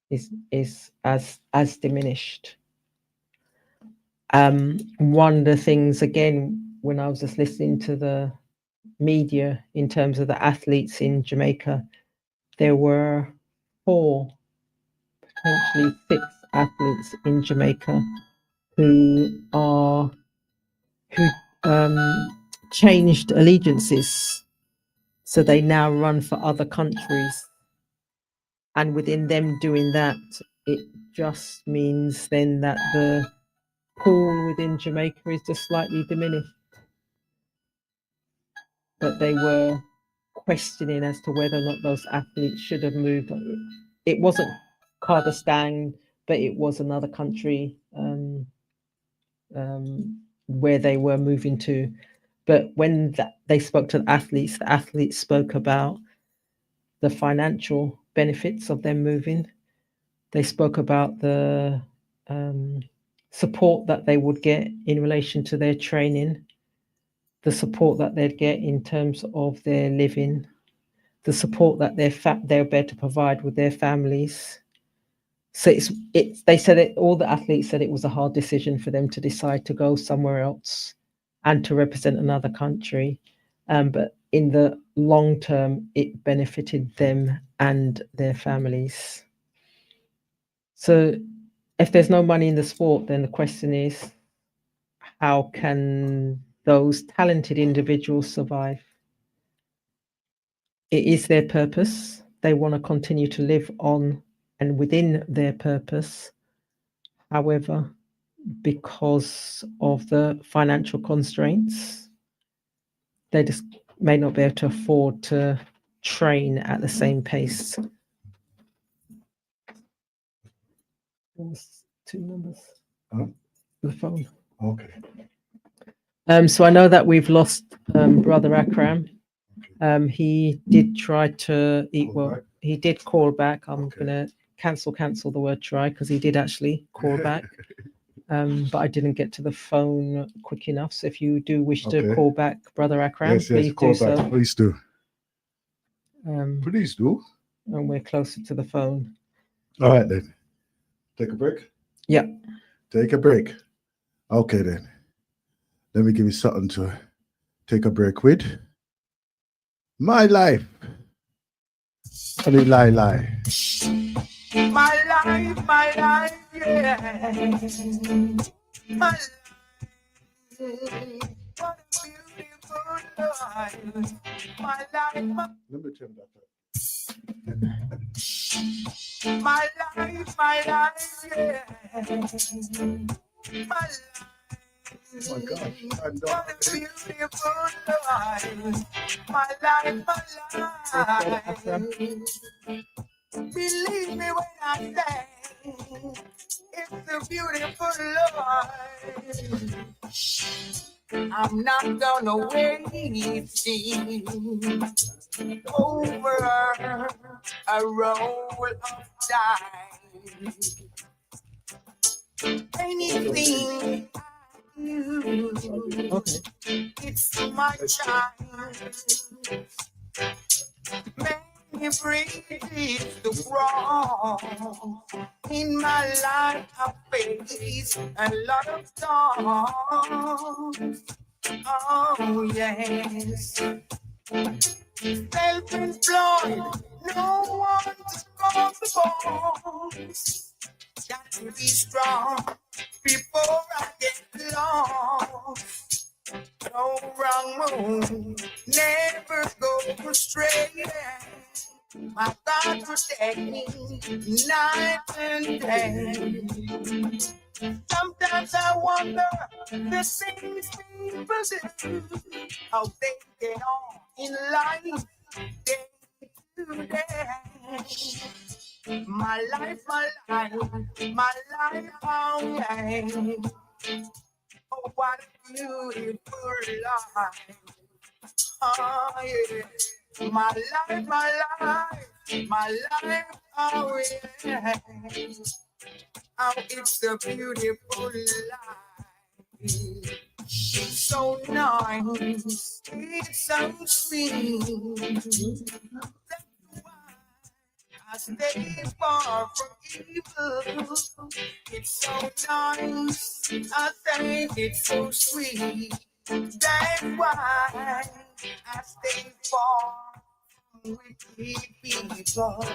is as diminished. One of the things, again, when I was just listening to the media in terms of the athletes in Jamaica, there were 4, potentially 6 athletes in Jamaica who changed allegiances So they now run for other countries. And within them doing that, it just means then that the pool within Jamaica is just slightly diminished. But they were questioning as to whether or not those athletes should have moved. It wasn't Kyrgyzstan, but it was another country where they were moving to. But when they spoke to the athletes spoke about the financial benefits of them moving. They spoke about the support that they would get in relation to their training, the support that they'd get in terms of their living, the support that they're able to provide with their families. So they said it, all the athletes said it was a hard decision for them to decide to go somewhere else and to represent another country. But in the long term, it benefited them and their families. So if there's no money in the sport, then the question is, how can those talented individuals survive? It is their purpose. They want to continue to live on and within their purpose. However, because of the financial constraints, they just may not be able to afford to train at the same pace. Two numbers. The phone. Okay. So I know that we've lost Brother Akram. He did try to eat well. He did call back. I'm gonna cancel the word try, because he did actually call back. But I didn't get to the phone quick enough. So if you do wish to call back Brother Akram, please call do back. so. Please do. Please do. And we're closer to the phone. All right then. Take a break? Yeah. Take a break. Okay then. Let me give you something to take a break with. My life. Honey, lie. My life, yeah. My life. What a beautiful life. My life. Let me turn that up. My life, yeah. My life. Oh my gosh. What a beautiful life. My life. Believe me when I say it's a beautiful life. I'm not gonna waste it over a roll of dice. Anything I do, it's too much time. Many bridges to cross. In my life, I face a lot of storms. Oh, yes. Self-employed, no one to call the boss. Got to be strong before I get lost. No wrong move, never go astray. My God protect me night and day. Sometimes I wonder the things people do, how they get on in life day to day. My life, oh yeah. Oh, what a beautiful life. Oh yeah. My life, oh yeah. Oh, it's a beautiful life. So nice, it's so sweet. I stay far from evil. It's so nice, I think it's so sweet. That's why I stay far from wicked people.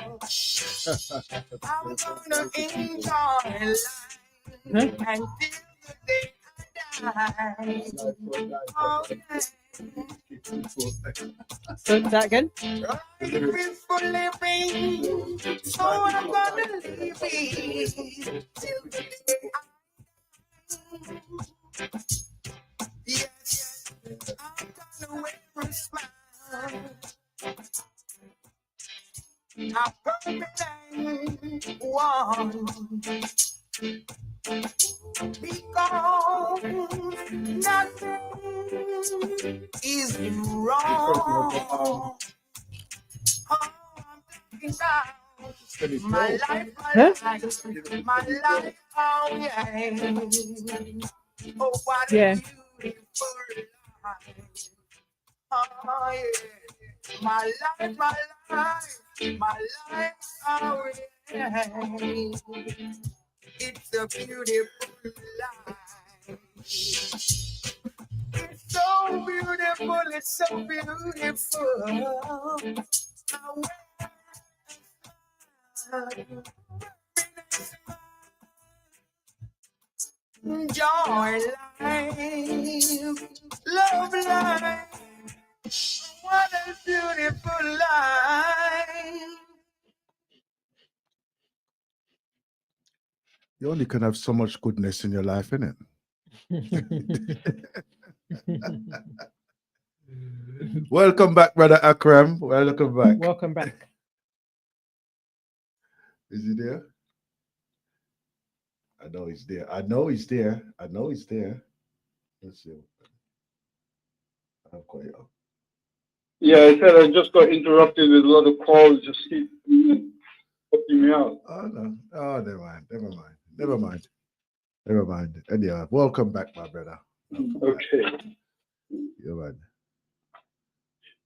I'm gonna enjoy life until the day I die. Oh, yeah. So that again? Life is for living, so I'm gonna live it till the day yes, I'm gonna wear a smile, a perfect one, because nothing is wrong. Oh, I'm thinking about my life, my life, oh yeah. Oh, what a Yeah. beautiful life. Oh yeah. My life, my life, my life, oh yeah. It's a beautiful life. It's so beautiful, it's so beautiful. Joy life, love life, what a beautiful life. You only can have so much goodness in your life, innit? Welcome back, brother Akram. Welcome back. Welcome back. Is he there? I know he's there. I know he's there. I know he's there. Let's see. I've got it up. Yeah, I said I just got interrupted with a lot of calls. Just keep putting me out. Oh no. Oh, never mind. Never mind. Never mind. Never mind. Anyhow, welcome back, my brother. Welcome back. Okay. You're right.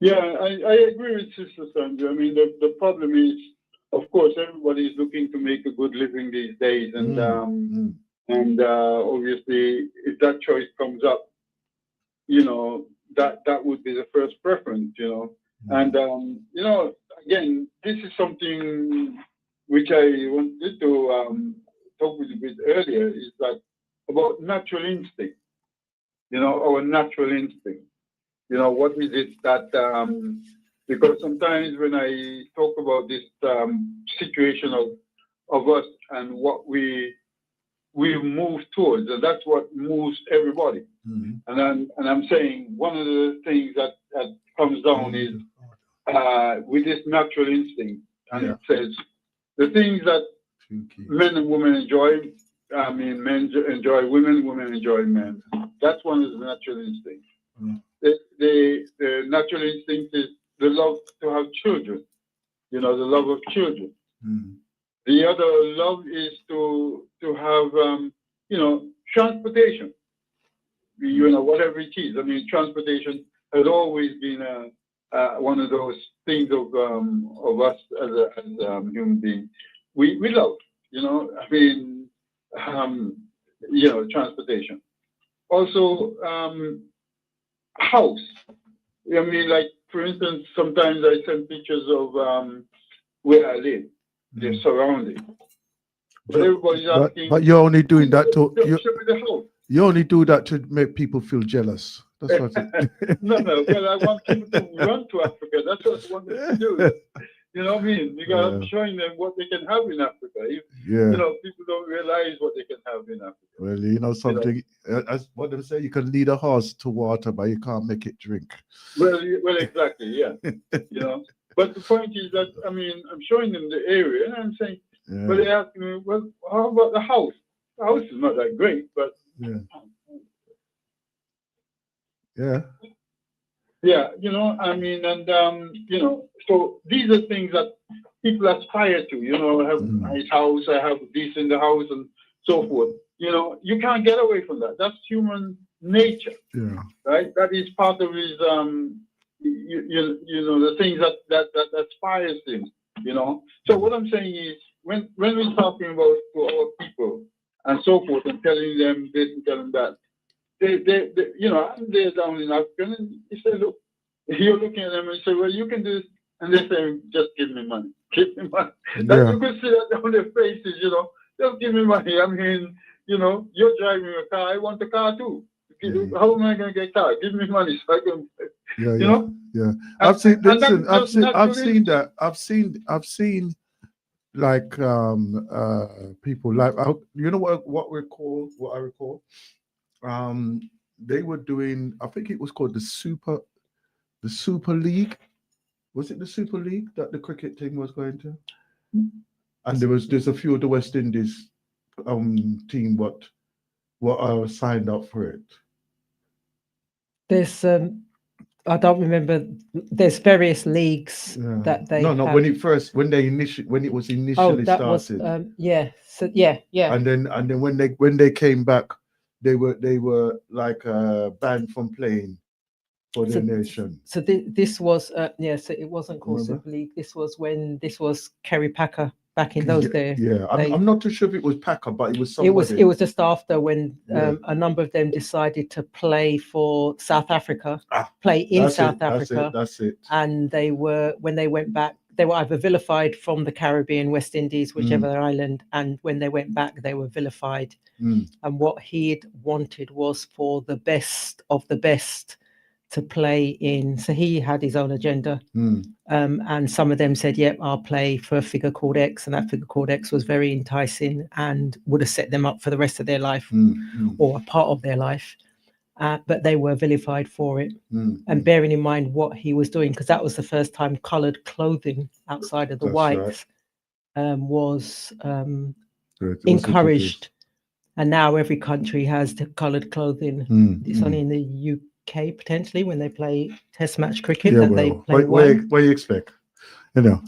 Yeah, I agree with Sister Sandra. I mean, the problem is, of course, everybody is looking to make a good living these days, and obviously, if that choice comes up, you know, that would be the first preference, you know. And you know, again, this is something which I wanted to talk with you a bit earlier, is that about natural instinct. You know, our natural instinct. You know, what is it that, because sometimes when I talk about this situation of us and what we move towards, and that's what moves everybody. And I'm saying one of the things that comes down is with this natural instinct, and it says the things that men and women enjoy. I mean, men enjoy women, women enjoy men. That's one of the natural instincts. The natural instinct is the love to have children, you know, the love of children. The other love is to have, you know, transportation, you know, whatever it is. I mean, transportation has always been one of those things of us as human beings. We love, you know, I mean, you know, transportation. Also, house. I mean, like, for instance, sometimes I send pictures of where I live, the surrounding. But everybody's asking. But you're only doing that to show me the house. you only do that to make people feel jealous. That's what it No, well, I want people to run to Africa. That's what I want them to do. You know what I mean? Because I'm showing them what they can have in Africa. You know, people don't realize what they can have in Africa. Well, you know something, as what they say, you can lead a horse to water, but you can't make it drink. Well, exactly, yeah. You know, but the point is that, I mean, I'm showing them the area, and I'm saying, but they ask me, well, how about the house? The house is not that great, but yeah, you know, I mean, and you know, so these are things that people aspire to. You know, I have a nice house, I have this in the house, and so forth. You know, you can't get away from that. That's human nature, right? That is part of his, you know, the things that aspires him. You know, so what I'm saying is, when we're talking about to our people and so forth, and telling them this and telling that, they you know, I'm there down in Africa, and you say, look, you're looking at them and you say, well, you can do this, and they say, just give me money, give me money. That you can see that on their faces, you know, just give me money. I mean, you know, you're driving a car, I want a car too. How am I going to get caught? Give me money so I can, Yeah, you yeah, know? yeah. I've seen. And that Listen, is I've just seen. I've naturally- seen that. I've seen like people like you know what we call what I recall. They were doing. I think it was called the Super League. Was it the Super League that the cricket team was going to? And there's a few of the West Indies team what signed up for it. There's I don't remember. There's various leagues Yeah. that they No, have. when it was initially that started. was yeah. So yeah. And then when they came back, they were like banned from playing for their nation. So this was yeah. So it wasn't called Remember? Super League. This was when this was Kerry Packer back in those days. Yeah, I'm not too sure if it was Packer, but it was It somebody. was just after when Yeah. a number of them decided to play for South Africa, play in South Africa. That's it. And they were, when they went back, they were either vilified from the Caribbean, West Indies, whichever island, and when they went back, they were vilified. And what he'd wanted was for the best of the best to play in. So he had his own agenda. And some of them said, yep, I'll play for a figure called X. And that figure called X was very enticing and would have set them up for the rest of their life or a part of their life. But they were vilified for it. And bearing in mind what he was doing, because that was the first time coloured clothing outside of the whites was encouraged. And now every country has the coloured clothing. It's only in the UK potentially when they play Test match cricket that they play white. What do you expect? You know.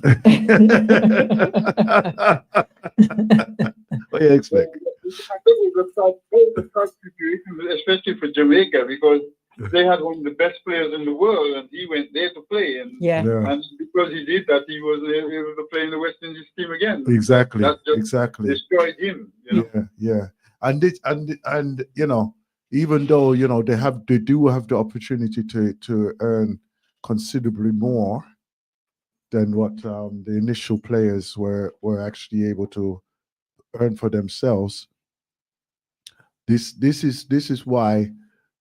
What do you expect? I think it was a tough situation, especially for Jamaica, because they had one of the best players in the world, and he went there to play. And because he did that, he was able to play in the West Indies team again. Exactly. That just exactly. destroyed him. You know? Yeah. And you know, even though you know they do have the opportunity to earn considerably more than what the initial players were actually able to earn for themselves. This is why,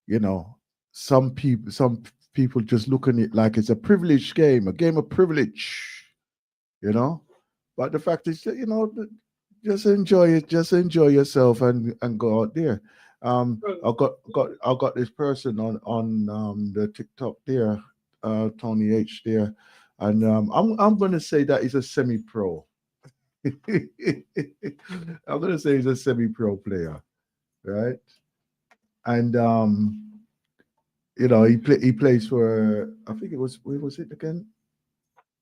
you know, some people just look at it like it's a privileged game, a game of privilege, you know. But the fact is, you know, just enjoy it, just enjoy yourself and go out there. I got this person on the TikTok there, Tony H there, and I'm gonna say that he's a semi-pro. I'm gonna say he's a semi-pro player, right? And you know, he plays for, I think it was, where was it again?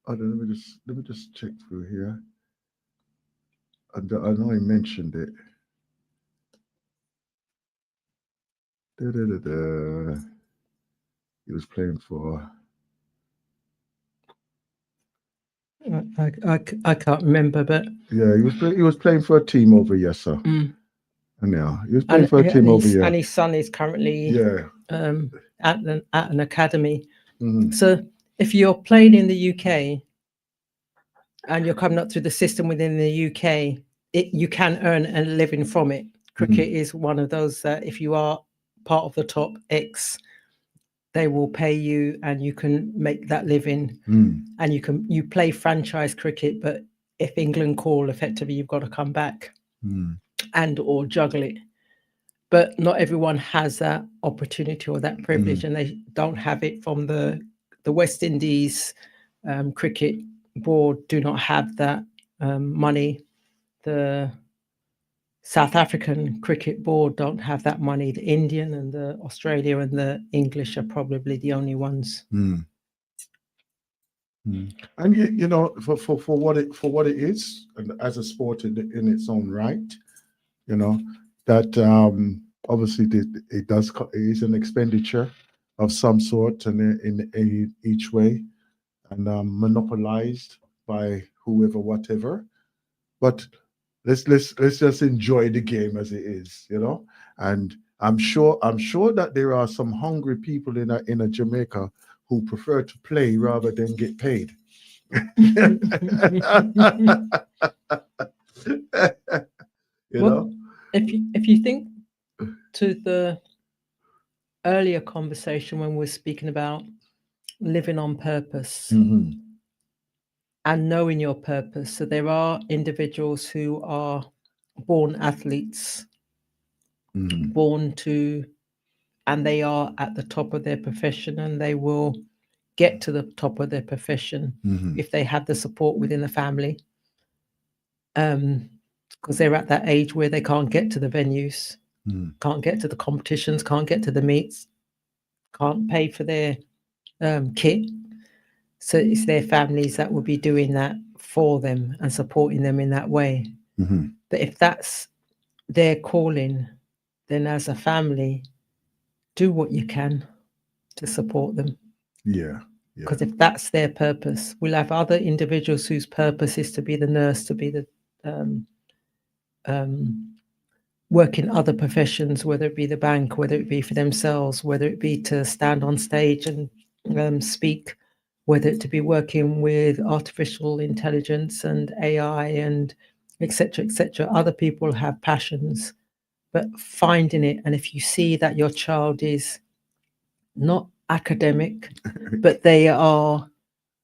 Let me just check through here. I know he mentioned it. He was playing for. I can't remember, but yeah, he was playing for a team over here, sir. And yeah, he was playing for a team over here. And his son is currently at an academy. So if you're playing in the UK and you're coming up through the system within the UK, you can earn a living from it. Cricket is one of those that if you are part of the top X, they will pay you and you can make that living. And you play franchise cricket, but if England call, effectively you've got to come back and or juggle it. But not everyone has that opportunity or that privilege, and they don't have it from the West Indies cricket board do not have that money. The South African cricket board don't have that money. The Indian and the Australia and the English are probably the only ones. And you know, for what it is, and as a sport in its own right, you know, that obviously it is an expenditure of some sort, and in each way, and monopolized by whoever, whatever. But let's just enjoy the game as it is, you know. And I'm sure that there are some hungry people in a Jamaica who prefer to play rather than get paid. You know, if you think to earlier conversation when we were speaking about living on purpose and knowing your purpose. So there are individuals who are born athletes, born to, and they are at the top of their profession, and they will get to the top of their profession if they have the support within the family. Because they're at that age where they can't get to the venues, can't get to the competitions, can't get to the meets, can't pay for their kit. So it's their families that will be doing that for them and supporting them in that way. But if that's their calling, then as a family, do what you can to support them. Yeah. Because if that's their purpose, we'll have other individuals whose purpose is to be the nurse, to be the work in other professions, whether it be the bank, whether it be for themselves, whether it be to stand on stage and speak, whether it to be working with artificial intelligence and AI and etc. Other people have passions, but finding it, and if you see that your child is not academic, but they are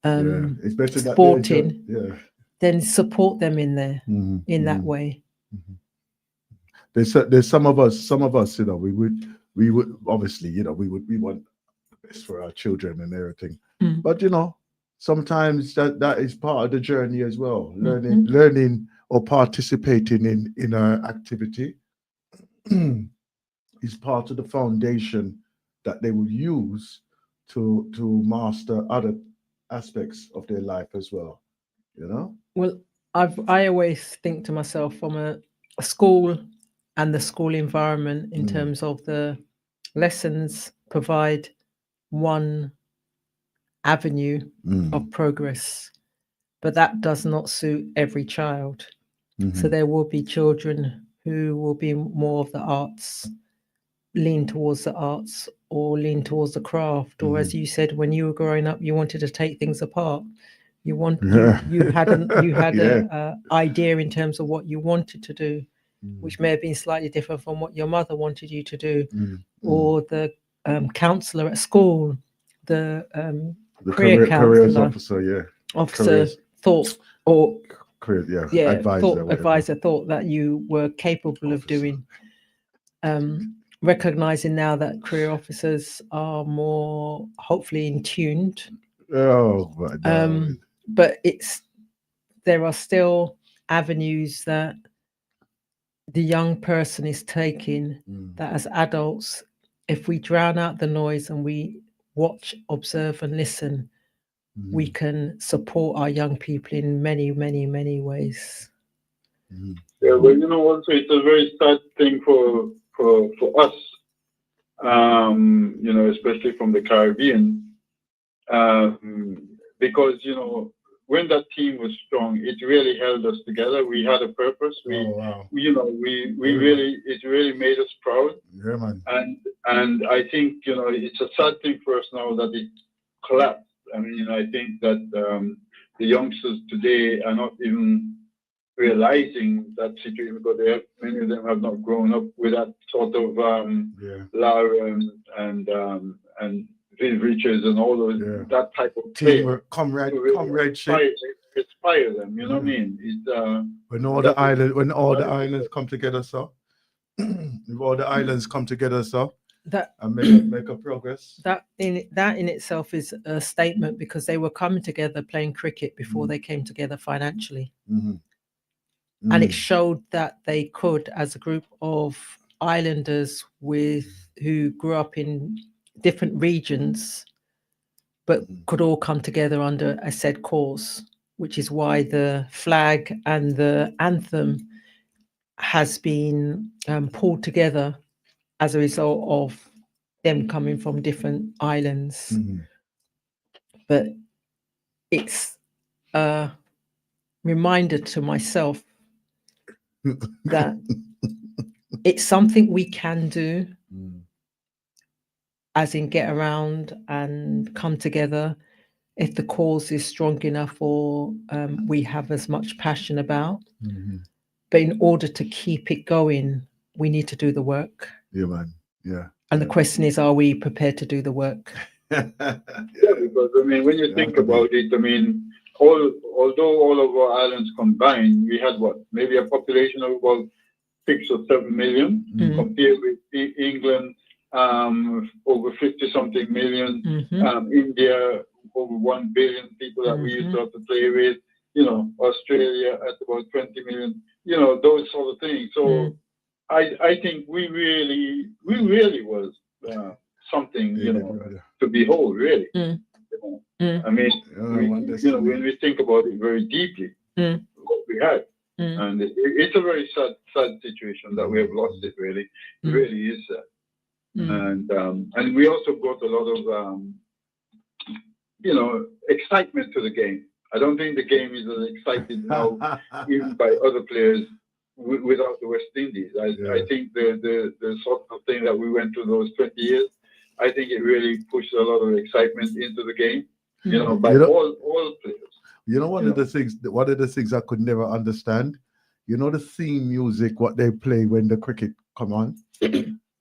sporting, then support them in there in that way. There's some of us, you know, we would obviously, you know, we want the best for our children and everything. But you know, sometimes that is part of the journey as well. Learning or participating in our activity is part of the foundation that they will use to master other aspects of their life as well. You know? Well, I always think to myself, from a school and the school environment in terms of the lessons provide one avenue of progress, but that does not suit every child. So there will be children who will be more of the arts, lean towards the arts, or lean towards the craft, or as you said, when you were growing up, you wanted to take things apart. You had an idea in terms of what you wanted to do, which may have been slightly different from what your mother wanted you to do, or the counselor at school, the career counselor, officer thought, or advisor, advisor thought that you were capable of doing. Recognizing now that career officers are more hopefully in tuned. But there are still avenues that the young person is taking that as adults, if we drown out the noise and we watch, observe and listen, we can support our young people in many, many, many ways. Yeah, well, you know, also it's a very sad thing for us, you know, especially from the Caribbean, because, you know, when that team was strong, it really held us together. We had a purpose. You know, it really made us proud. Yeah, man. And I think, you know, it's a sad thing for us now that it collapsed. I mean, I think that the youngsters today are not even realizing that situation, because many of them have not grown up with that sort of Lara and Viv Richards and all those that type of teamwork, comradeship. Inspire them, you know what I mean? It's when all the islands come together, so if all the islands come together, so that and make a progress. That in itself is a statement, because they were coming together playing cricket before they came together financially. And it showed that they could, as a group of islanders who grew up in different regions, but could all come together under a said cause, which is why the flag and the anthem has been pulled together as a result of them coming from different islands. But it's a reminder to myself that it's something we can do, as in get around and come together if the cause is strong enough, or we have as much passion about. But in order to keep it going, we need to do the work. Yeah, man. Yeah. And the question is, are we prepared to do the work? Yeah, because I mean, when you think about it, I mean, although all of our islands combined, we had what, maybe a population of about 6 or 7 million, compared with England, over 50-something million, India, over 1 billion people that we used to have to play with, you know, Australia at about 20 million, you know, those sort of things. So I think we really was something, you know, to behold, really. You know? I mean, you know, when we think about it very deeply, what we had. And it's a very sad situation that we have lost it, really. It really is sad. And we also brought a lot of, you know, excitement to the game. I don't think the game is as excited now, even by other players, without the West Indies. I think the sort of thing that we went through those 20 years, I think it really pushed a lot of excitement into the game, you know, by all players. You know, one of the things I could never understand, you know, the theme music, what they play when the cricket come on,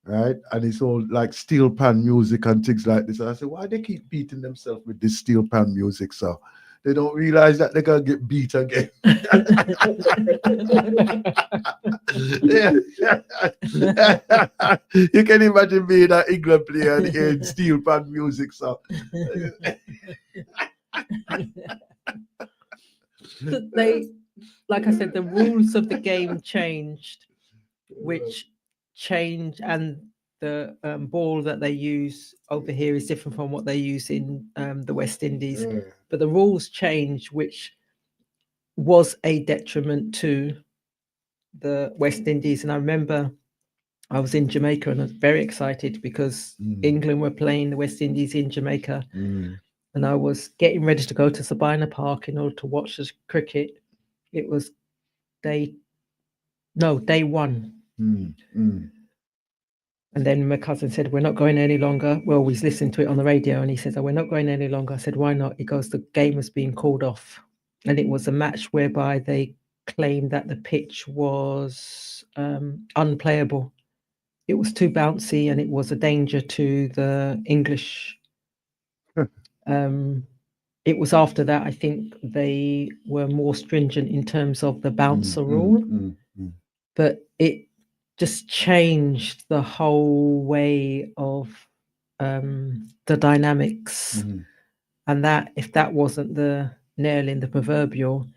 right? And it's all like steel pan music and things like this. And I said, why they keep beating themselves with this steel pan music? So they don't realize that they're gonna get beat again. You can imagine being an England player and hearing steel pan music. So they, like I said, the rules of the game changed, which changed, and the ball that they use over here is different from what they use in the West Indies. But the rules changed, which was a detriment to the West Indies. And I remember I was in Jamaica and I was very excited because England were playing the West Indies in Jamaica. And I was getting ready to go to Sabina Park in order to watch the cricket. It was day one. And then my cousin said, we're not going any longer. Well, we listened to it on the radio and he says, oh, we're not going any longer. I said, why not? He goes, the game was being called off. And it was a match whereby they claimed that the pitch was unplayable. It was too bouncy and it was a danger to the English. It was after that, I think they were more stringent in terms of the bouncer rule. But it just changed the whole way of the dynamics. And that, if that wasn't the nail in the proverbial,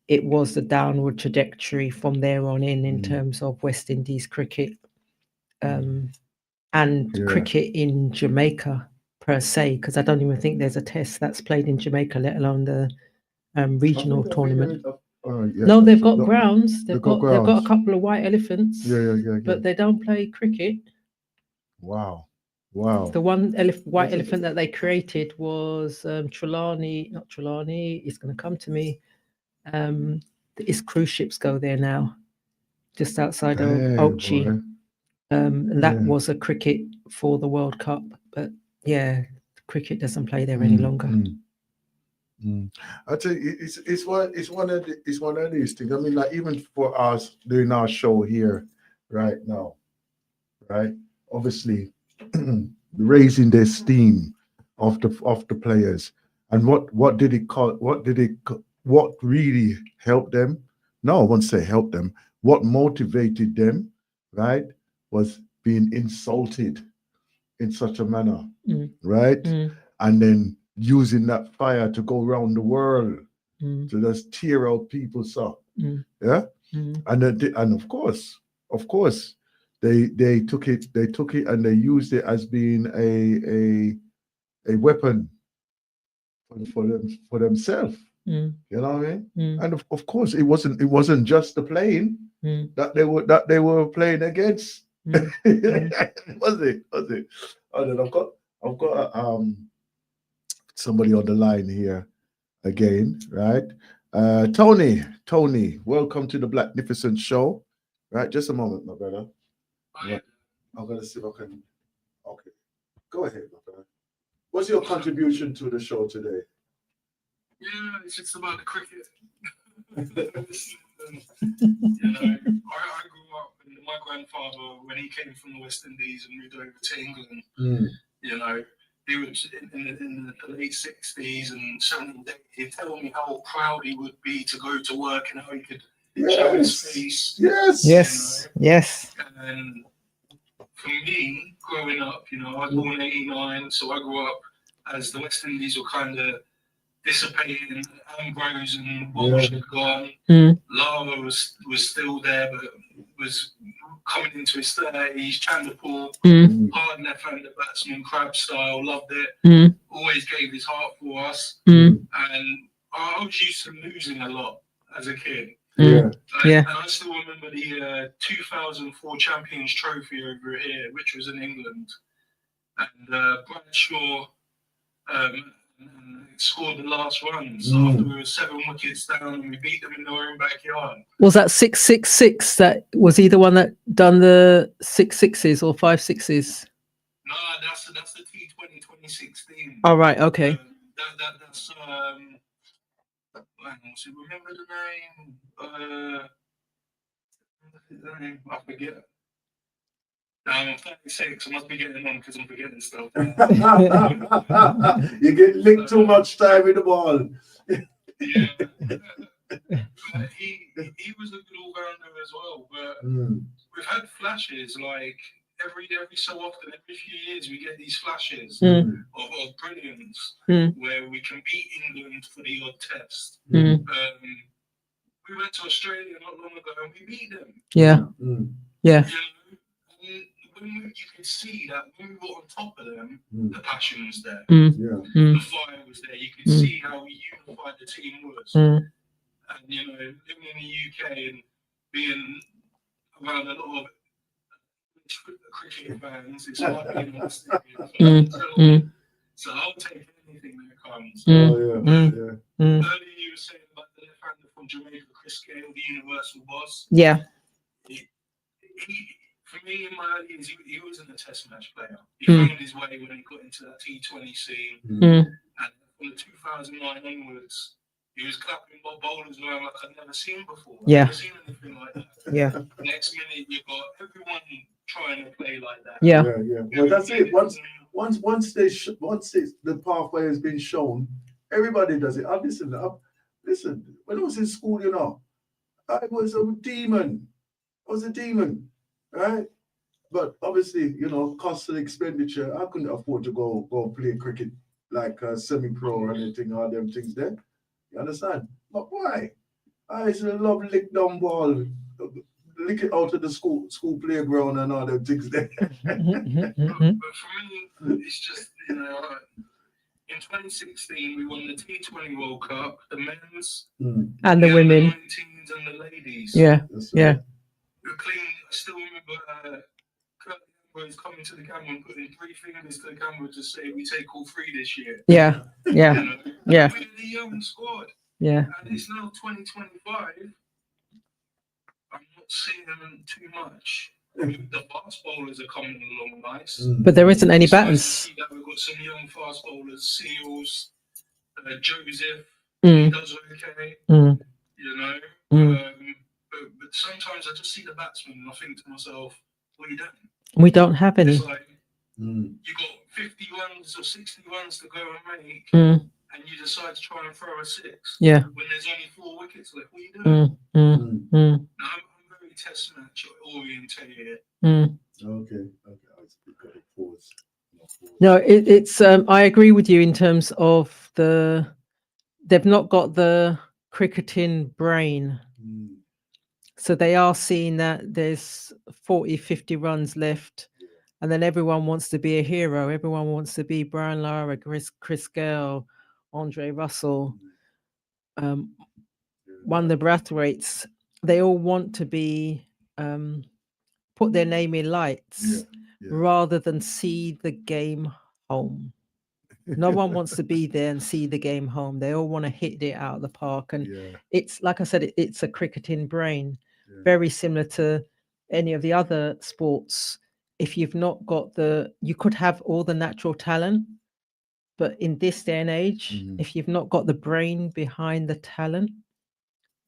it was the downward trajectory from there on in terms of West Indies cricket and cricket in Jamaica per se, because I don't even think there's a test that's played in Jamaica, let alone the regional tournament. No, they've got grounds. They've got a couple of white elephants. But they don't play cricket. Wow. The one white elephant that they created was Trelawney. Not Trelawney. It's going to come to me. Its cruise ships go there now, just outside of Ochi. And that was a cricket for the World Cup. But yeah, cricket doesn't play there any longer. I tell you, it's one of these things. I mean, like even for us doing our show here right now, right? Obviously, raising the esteem of the players, and what did it call? What really helped them? No, I won't say help them. What motivated them, right, was being insulted in such a manner, right? And then using that fire to go around the world to just tear out people's up. And of course they took it and they used it as being a weapon for themselves. You know what I mean? And of course it wasn't just the playing that they were playing against. Was it? And then I've got somebody on the line here again, right? Tony, welcome to the Blacknificent show. Right, just a moment, my brother. Right. I'm gonna see if I can. Okay, go ahead, my brother. What's your contribution to the show today? Yeah, it's just about the cricket. I grew up in my grandfather, when he came from the West Indies and moved over to England, Mm. you know, he was in the late 60s and 70s. He'd tell me how proud he would be to go to work and how he could show his face. Yes. Yes. Yes. And for me, growing up, you know, I was born in 89, so I grew up as the West Indies were kind of dissipating. Ambrose and Walsh had gone. Lara was still there, but was coming into his 30s. Chanderpaul, hard left-handed batsman, crab style, loved it. Always gave his heart for us. And I was used to losing a lot as a kid. And I still remember the 2004 Champions Trophy over here, which was in England. And Bradshaw scored the last runs after we were 7 wickets down and we beat them in their own backyard. Was that 666? That was he the one that done the 6 sixes or 5 sixes? No, that's the T20 2016. All right. Okay. That's remember the name? I forget. I'm 36. I must be getting on because I'm forgetting stuff. You get licked too much time with the ball. Yeah. But he was a good all-rounder as well. But we've had flashes like every so often, every few years, we get these flashes of brilliance where we can beat England for the odd test. We went to Australia not long ago and we beat them. Yeah. Yeah. When you could see that when we were on top of them, the passion was there. The fire was there. You could see how unified the team was. And you know, living in the UK and being around a lot of cricket fans, it's hard being in the stadium. So I'll take anything that comes. Earlier you were saying about the left-hander from Jamaica, Chris Gale, the universal boss. Yeah. For me, in my early years, he wasn't a test match player. He found his way when he got into that T20 scene. And from the 2009 onwards, he was clapping bowlers around like I'd never seen before. I've never seen anything like that. Yeah. Next minute, you've got everyone trying to play like that. Yeah. Well, that's it. Once the pathway has been shown, everybody does it. Listen, when I was in school, you know, I was a demon. Right? But obviously, you know, cost of expenditure, I couldn't afford to go play cricket like semi-pro or anything, all them things there. You understand? But why? I used to love lick down ball, lick it out of the school playground and all them things there. But for me, it's just, you know, in 2016, we won the T20 World Cup, the men's and the women, the 19s and the ladies. Yeah. Yeah. We're clean. I still remember Kurt Ambrose coming to the camera and putting 3 fingers to the camera to say we take all 3 this year. Yeah. Yeah. You know? Yeah. We're the young squad. Yeah. And it's now 2025. I'm not seeing them too much. The fast bowlers are coming along nice. But there isn't any It's nice to batters. see that we've got some young fast bowlers, Seals, Joseph, he does okay. You know? But sometimes I just see the batsman and I think to myself, what are you doing? We don't have any. It's like, you got 50 runs or 60 runs to go and make, and you decide to try and throw a 6. Yeah. When there's only 4 wickets left, what are you doing? Now, I'm very test match orientated. Okay. Pause. No, it's I agree with you in terms of they've not got the cricketing brain. So they are seeing that there's 40, 50 runs left, and then everyone wants to be a hero. Everyone wants to be Brian Lara, Chris Gale, Andre Russell, Wonder Brathwaite's. They all want to be put their name in lights rather than see the game home. No one wants to be there and see the game home. They all want to hit it out of the park. And it's like I said, it's a cricketing brain, very similar to any of the other sports. If you've not got you could have all the natural talent, but in this day and age, if you've not got the brain behind the talent,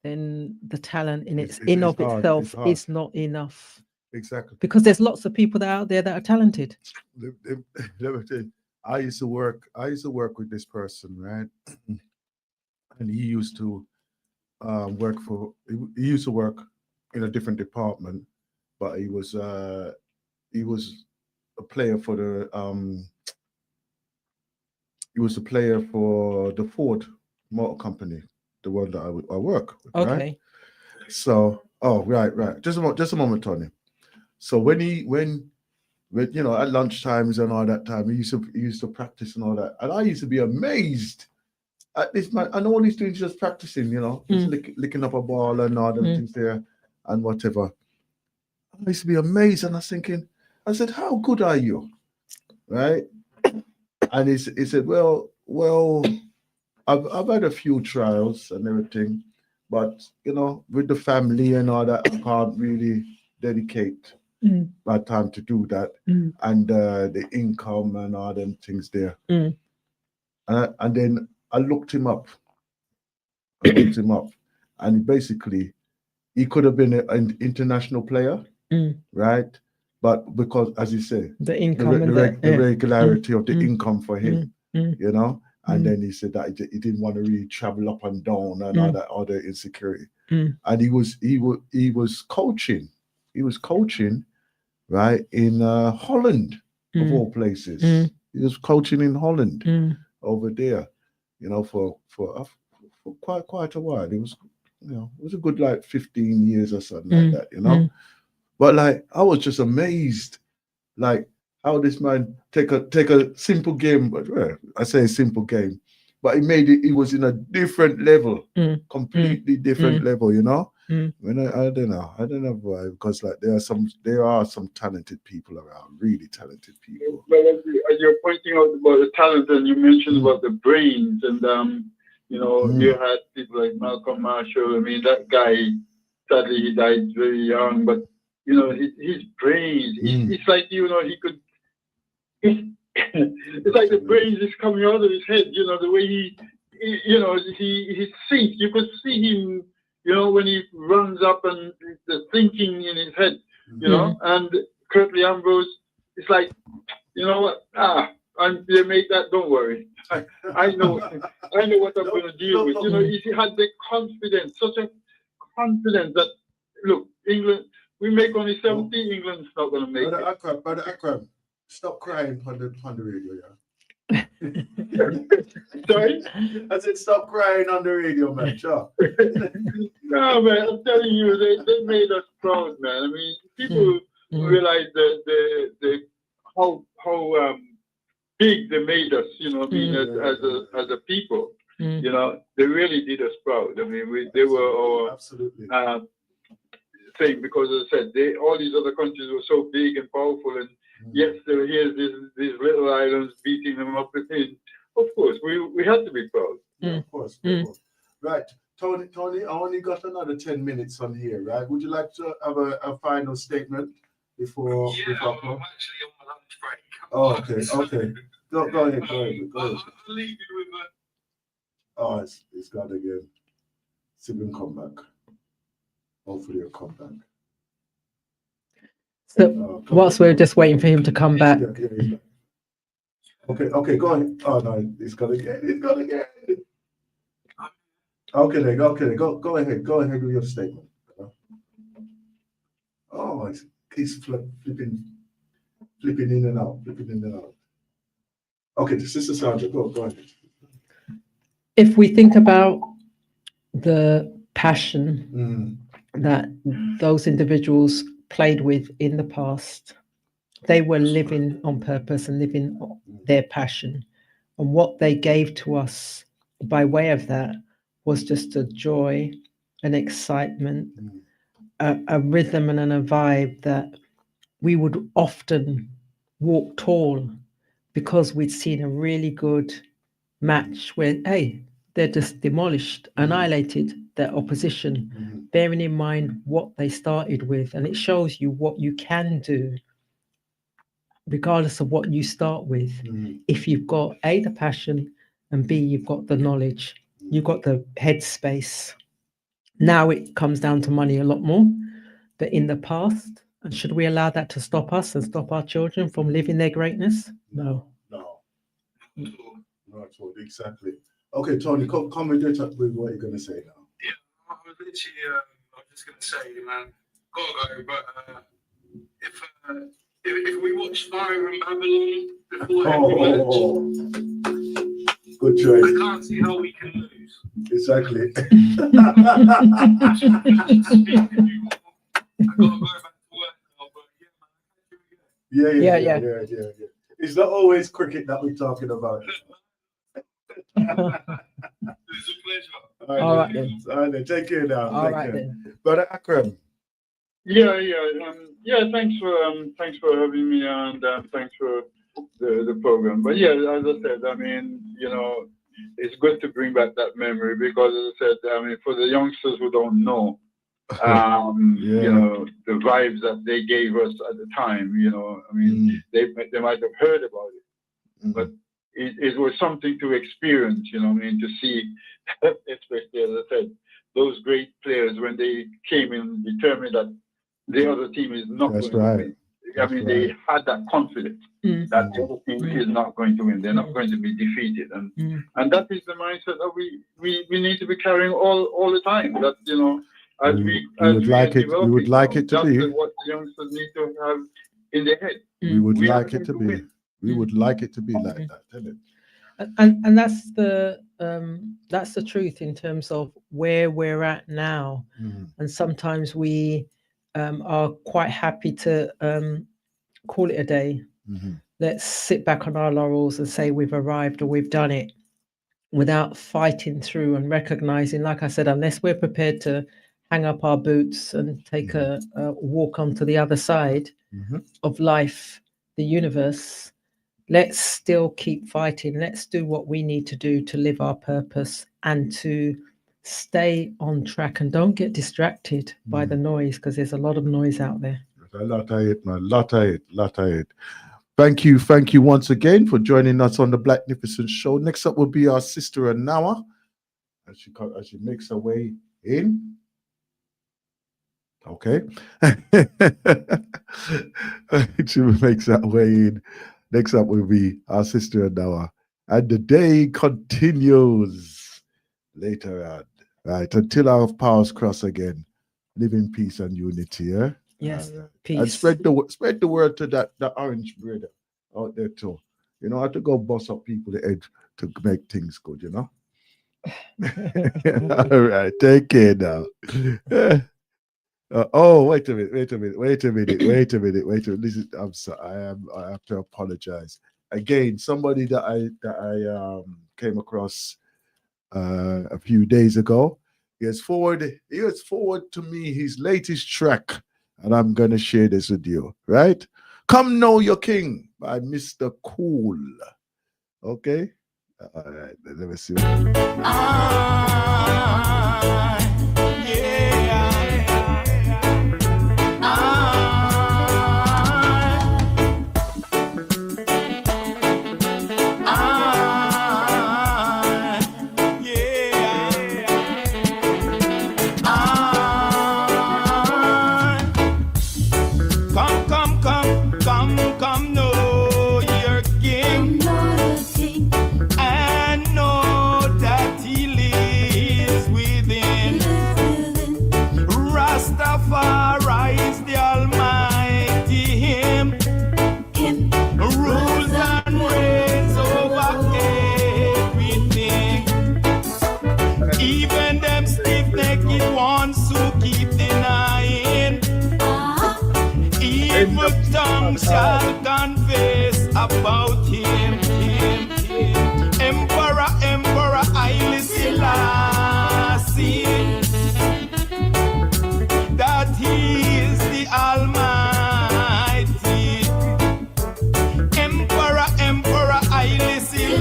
then the talent in itself is not enough. Exactly. Because there's lots of people that are out there that are talented. Let me tell you, I used to work with this person, right? And he used to he used to work in a different department, but he was a player for the Ford Motor Company, the one that I work with, Okay. right? So, right. Just a moment, Tony. So when at lunch times and all that time, he used to practice and all that, and I used to be amazed at this man. And all he's doing is just practicing, just licking up a ball and all them things there and whatever. I used to be amazed, and I was thinking, I said, "How good are you?" Right? And he said, "Well, I've had a few trials and everything, but with the family and all that, I can't really dedicate my time to do that, and the income and all them things there." And then I looked him up. And basically, he could have been an international player, right? But because, as you say, the income the regularity of the income for him, and then he said that he didn't want to really travel up and down and all that other insecurity. And he was coaching. He was coaching, right, in Holland, of all places. He was coaching in Holland over there, for quite a while. It was, it was a good 15 years or something like that, But I was just amazed, how this man take a simple game, but I say a simple game, but he made it. He was in a different level, completely different level, When I don't know why, because there are some talented people around, really talented people. But as you're pointing out about the talent, and you mentioned about the brains, and you had people like Malcolm Marshall. I mean, that guy, sadly, he died very young, but his brains, it's like he could. It's like the brains is coming out of his head. The way he thinks. You could see him. When he runs up and the thinking in his head. And Curtly Ambrose, it's like, what? They make that. Don't worry. I know what I'm going to deal with. He had the confidence, such a confidence that, look, England, we make only 70. England's not going to make it. Brother Akram, stop crying on the radio, yeah. Sorry? I said stop crying on the radio, man. Sure. No, man, I'm telling you, they made us proud, man. I mean, people realize the how big they made us, as a people. They really did us proud. I mean, they were our absolutely thing, because as I said, all these other countries were so big and powerful, and yet still here's these little islands beating them up within. Of course, we had to be proud. Yeah, of course. Right. Tony, I only got another 10 minutes on here, right? Would you like to have a final statement before? I'm actually on my lunch break. Oh, okay. Go ahead. I'll leave you with a... Oh, it's gone again. See if we can come back. Hopefully he'll come back. So whilst we're just waiting for him to come back. Yeah. Okay, go ahead. Oh no, it's gone again. Okay, then go ahead. Go ahead with your statement. Oh, he's flipping in and out. Okay, Sister Sandra, go ahead. If we think about the passion that those individuals played with in the past, they were living on purpose and living their passion. And what they gave to us by way of that was just a joy, an excitement, a rhythm and a vibe that we would often walk tall because we'd seen a really good match where, hey, they're just demolished, annihilated their opposition, bearing in mind what they started with. And it shows you what you can do regardless of what you start with. If you've got A, the passion, and B, you've got the knowledge, you've got the headspace. Now it comes down to money a lot more, but in the past, And should we allow that to stop us and stop our children from living their greatness? No. No. Not at all. Exactly. Okay, Tony, come with what you're going to say now. Yeah, I was literally, I was just going to say, man, gotta go, but if we watch Fire and Babylon before every match, good choice. I can't see how we can lose. Exactly. I gotta go back to work now, but yeah. It's not always cricket that we're talking about. it's a pleasure. All right then. All right then. Take care now. All right then. Brother Akram. Yeah. Thanks for having me, and thanks for the program. But yeah, as I said, I mean, it's good to bring back that memory because, as I said, I mean, for the youngsters who don't know, the vibes that they gave us at the time, I mean, they might have heard about it, but it was something to experience, I mean, to see, especially as I said, those great players when they came in determined that the other team is not going to win. I mean, they had that confidence that the other team is not going to win. They're not going to be defeated, and that is the mindset that we need to be carrying all the time. That we would like it to be. That's what the youngsters need to have in their head. We would like it to be. We would like it to be like that, tell it. And that's the truth in terms of where we're at now. And sometimes we are quite happy to call it a day. Let's sit back on our laurels and say we've arrived or we've done it without fighting through and recognizing, like I said, unless we're prepared to hang up our boots and take a walk onto the other side of life, the universe, let's still keep fighting. Let's do what we need to do to live our purpose and to stay on track, and don't get distracted by the noise, because there's a lot of noise out there. A lot of it, man. Lot of it. Thank you once again for joining us on the Blacknificent Show. Next up will be our sister Anawa, as she makes her way in. Okay. She makes her way in. Next up will be our sister Anawa. And the day continues later on. Right, until our powers cross again. Live in peace and unity, yeah? Yes, peace. And spread the word to that orange bread out there too. I have to go boss up people the head to make things good, All right, take care now. Wait a minute. I'm sorry. I have to apologize. Again, somebody that I came across a few days ago. He has forwarded to me his latest track, and I'm gonna share this with you. Right? Come Know Your King by Mr. Cool. Okay? All right, let me see. Come know your king, and know that he lives within. Rastafari is the Almighty Him. Rules and reigns over everything. Even them stiff-necked ones who keep denying. Evil tongue shall confess about him. Emperor Haile Selassie, that he is the Almighty. Emperor Haile Selassie,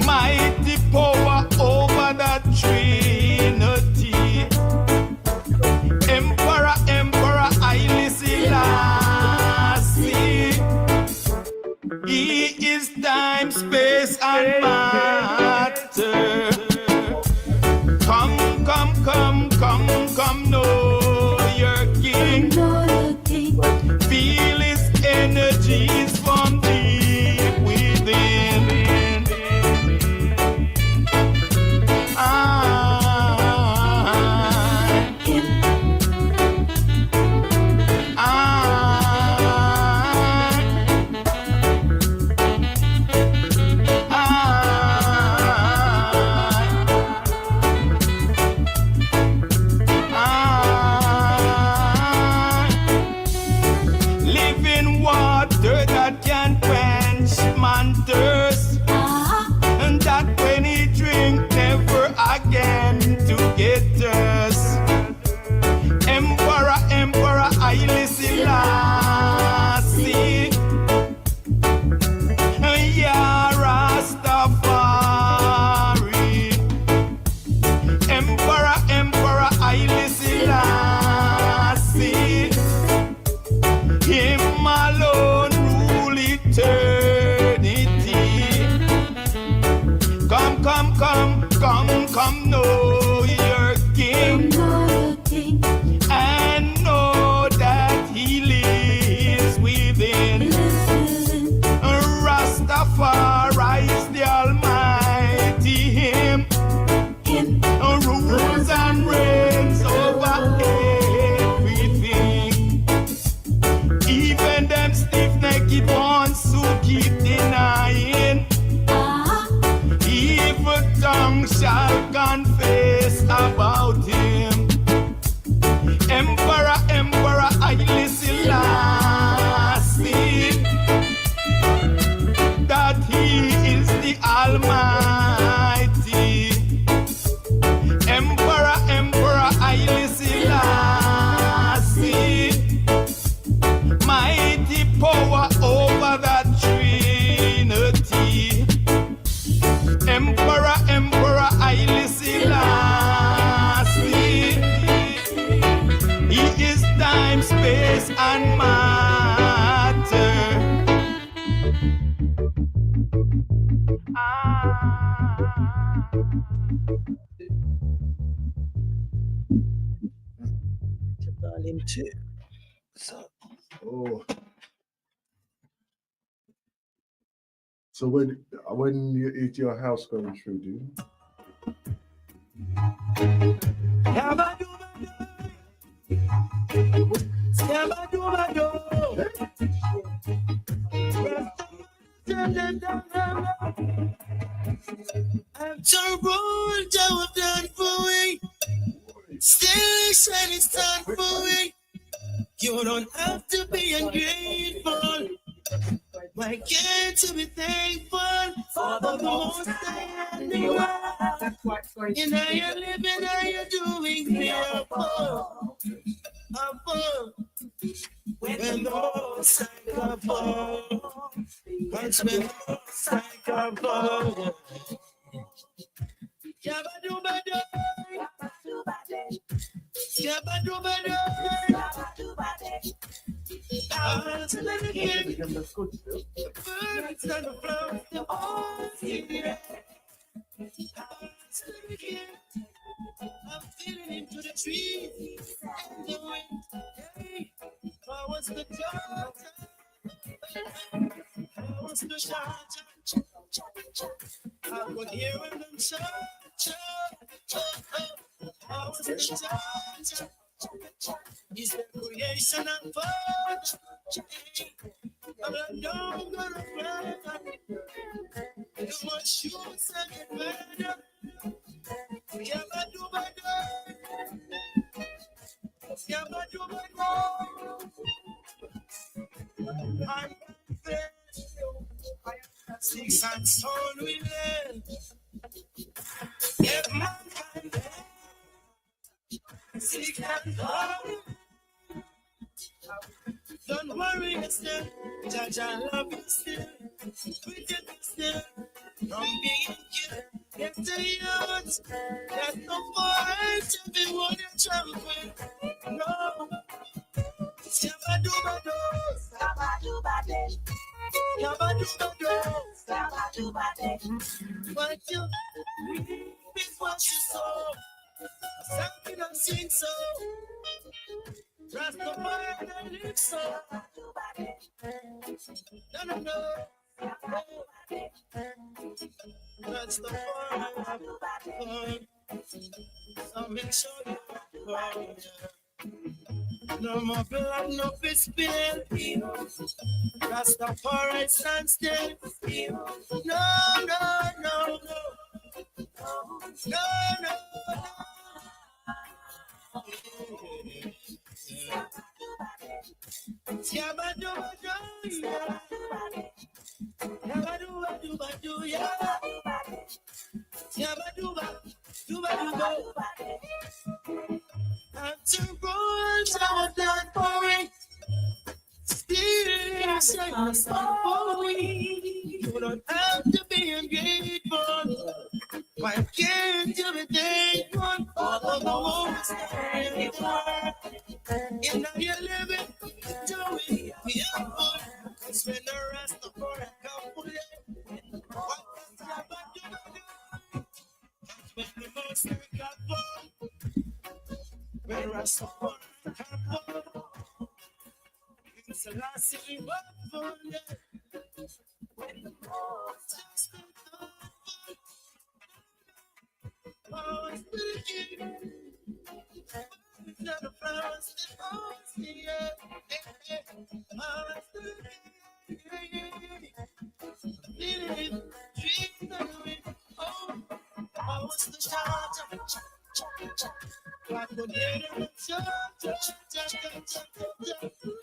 mighty power over the Trinity. Emperor Haile Selassie, Come, know your king. And know that he lives within. Rastafari is the Almighty Him. Rules and reigns over everything. Even them stiff-necked ones who keep denying. Evil tongue shall confess about Him. Emperor, Haile Selassie, that He is the Almighty. Emperor, Haile Selassie, mighty power over that Trinity. Emperor, Haile Selassie, He is time, space, and matter. Volume 2. Oh. So when you eat your house going through, do you? After all that we've done for we, still shining sun for we. You don't have to be ungrateful. Why can't you be thankful for the most I you are? And how you're living, how you're doing, fearful. When the most I come for, that's when the most I come for. Yabba-dooba-doo, yabba-dooba-doo, birds and the birds and the flowers, they're all here. Birds and the I'm feeling into the trees and the wind. Hey, how was the job? How was the shot? I could hear them shout. How was the job? Is the creation and bird? I'm like, no, I'm gonna run. Too much shoots and get murder. Yabba-dooba-doo. Yabba-dooba-doo. I'm there. Six and stone we learn. If mankind six and stone. Don't worry, still. Jaja love you still. Pretty you still. From being killed. Get the youth. There's no point to be what you're traveling. No. Yabba-dooba-doo. Yabba-dooba-doo. Yabba-dooba-doo. Yabba-dooba-doo. But you reap is what you sow. Something I'm seeing so. Rastafari and live so. No. Rastafari. So make sure you no more blood, no fish spill. Rastafari stand still. No. After all our done for it, still saying sorry. You don't have to be ungrateful. Why can't you be thankful for the moments that you are? And now you're living, doing beautiful. Cause when the rest of the world come for you, what does Yabba-dooba-doo? Where I saw it's a last city for you. When the most flowers begin, the flowers yeah. Oh, what's the charge? Like the little charge.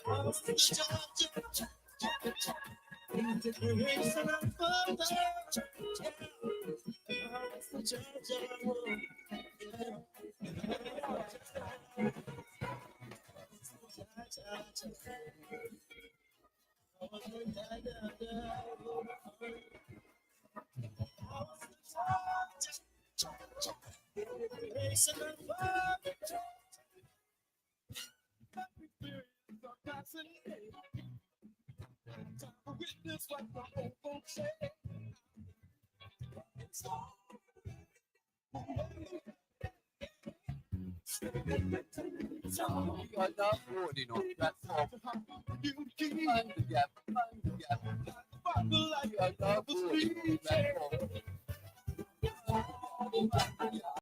What's the charge? Integration of father. What's the charge? Witness what the whole folks say. It's all you are not holding on that form. You can find the gap, find the gap. You are not holding on that form.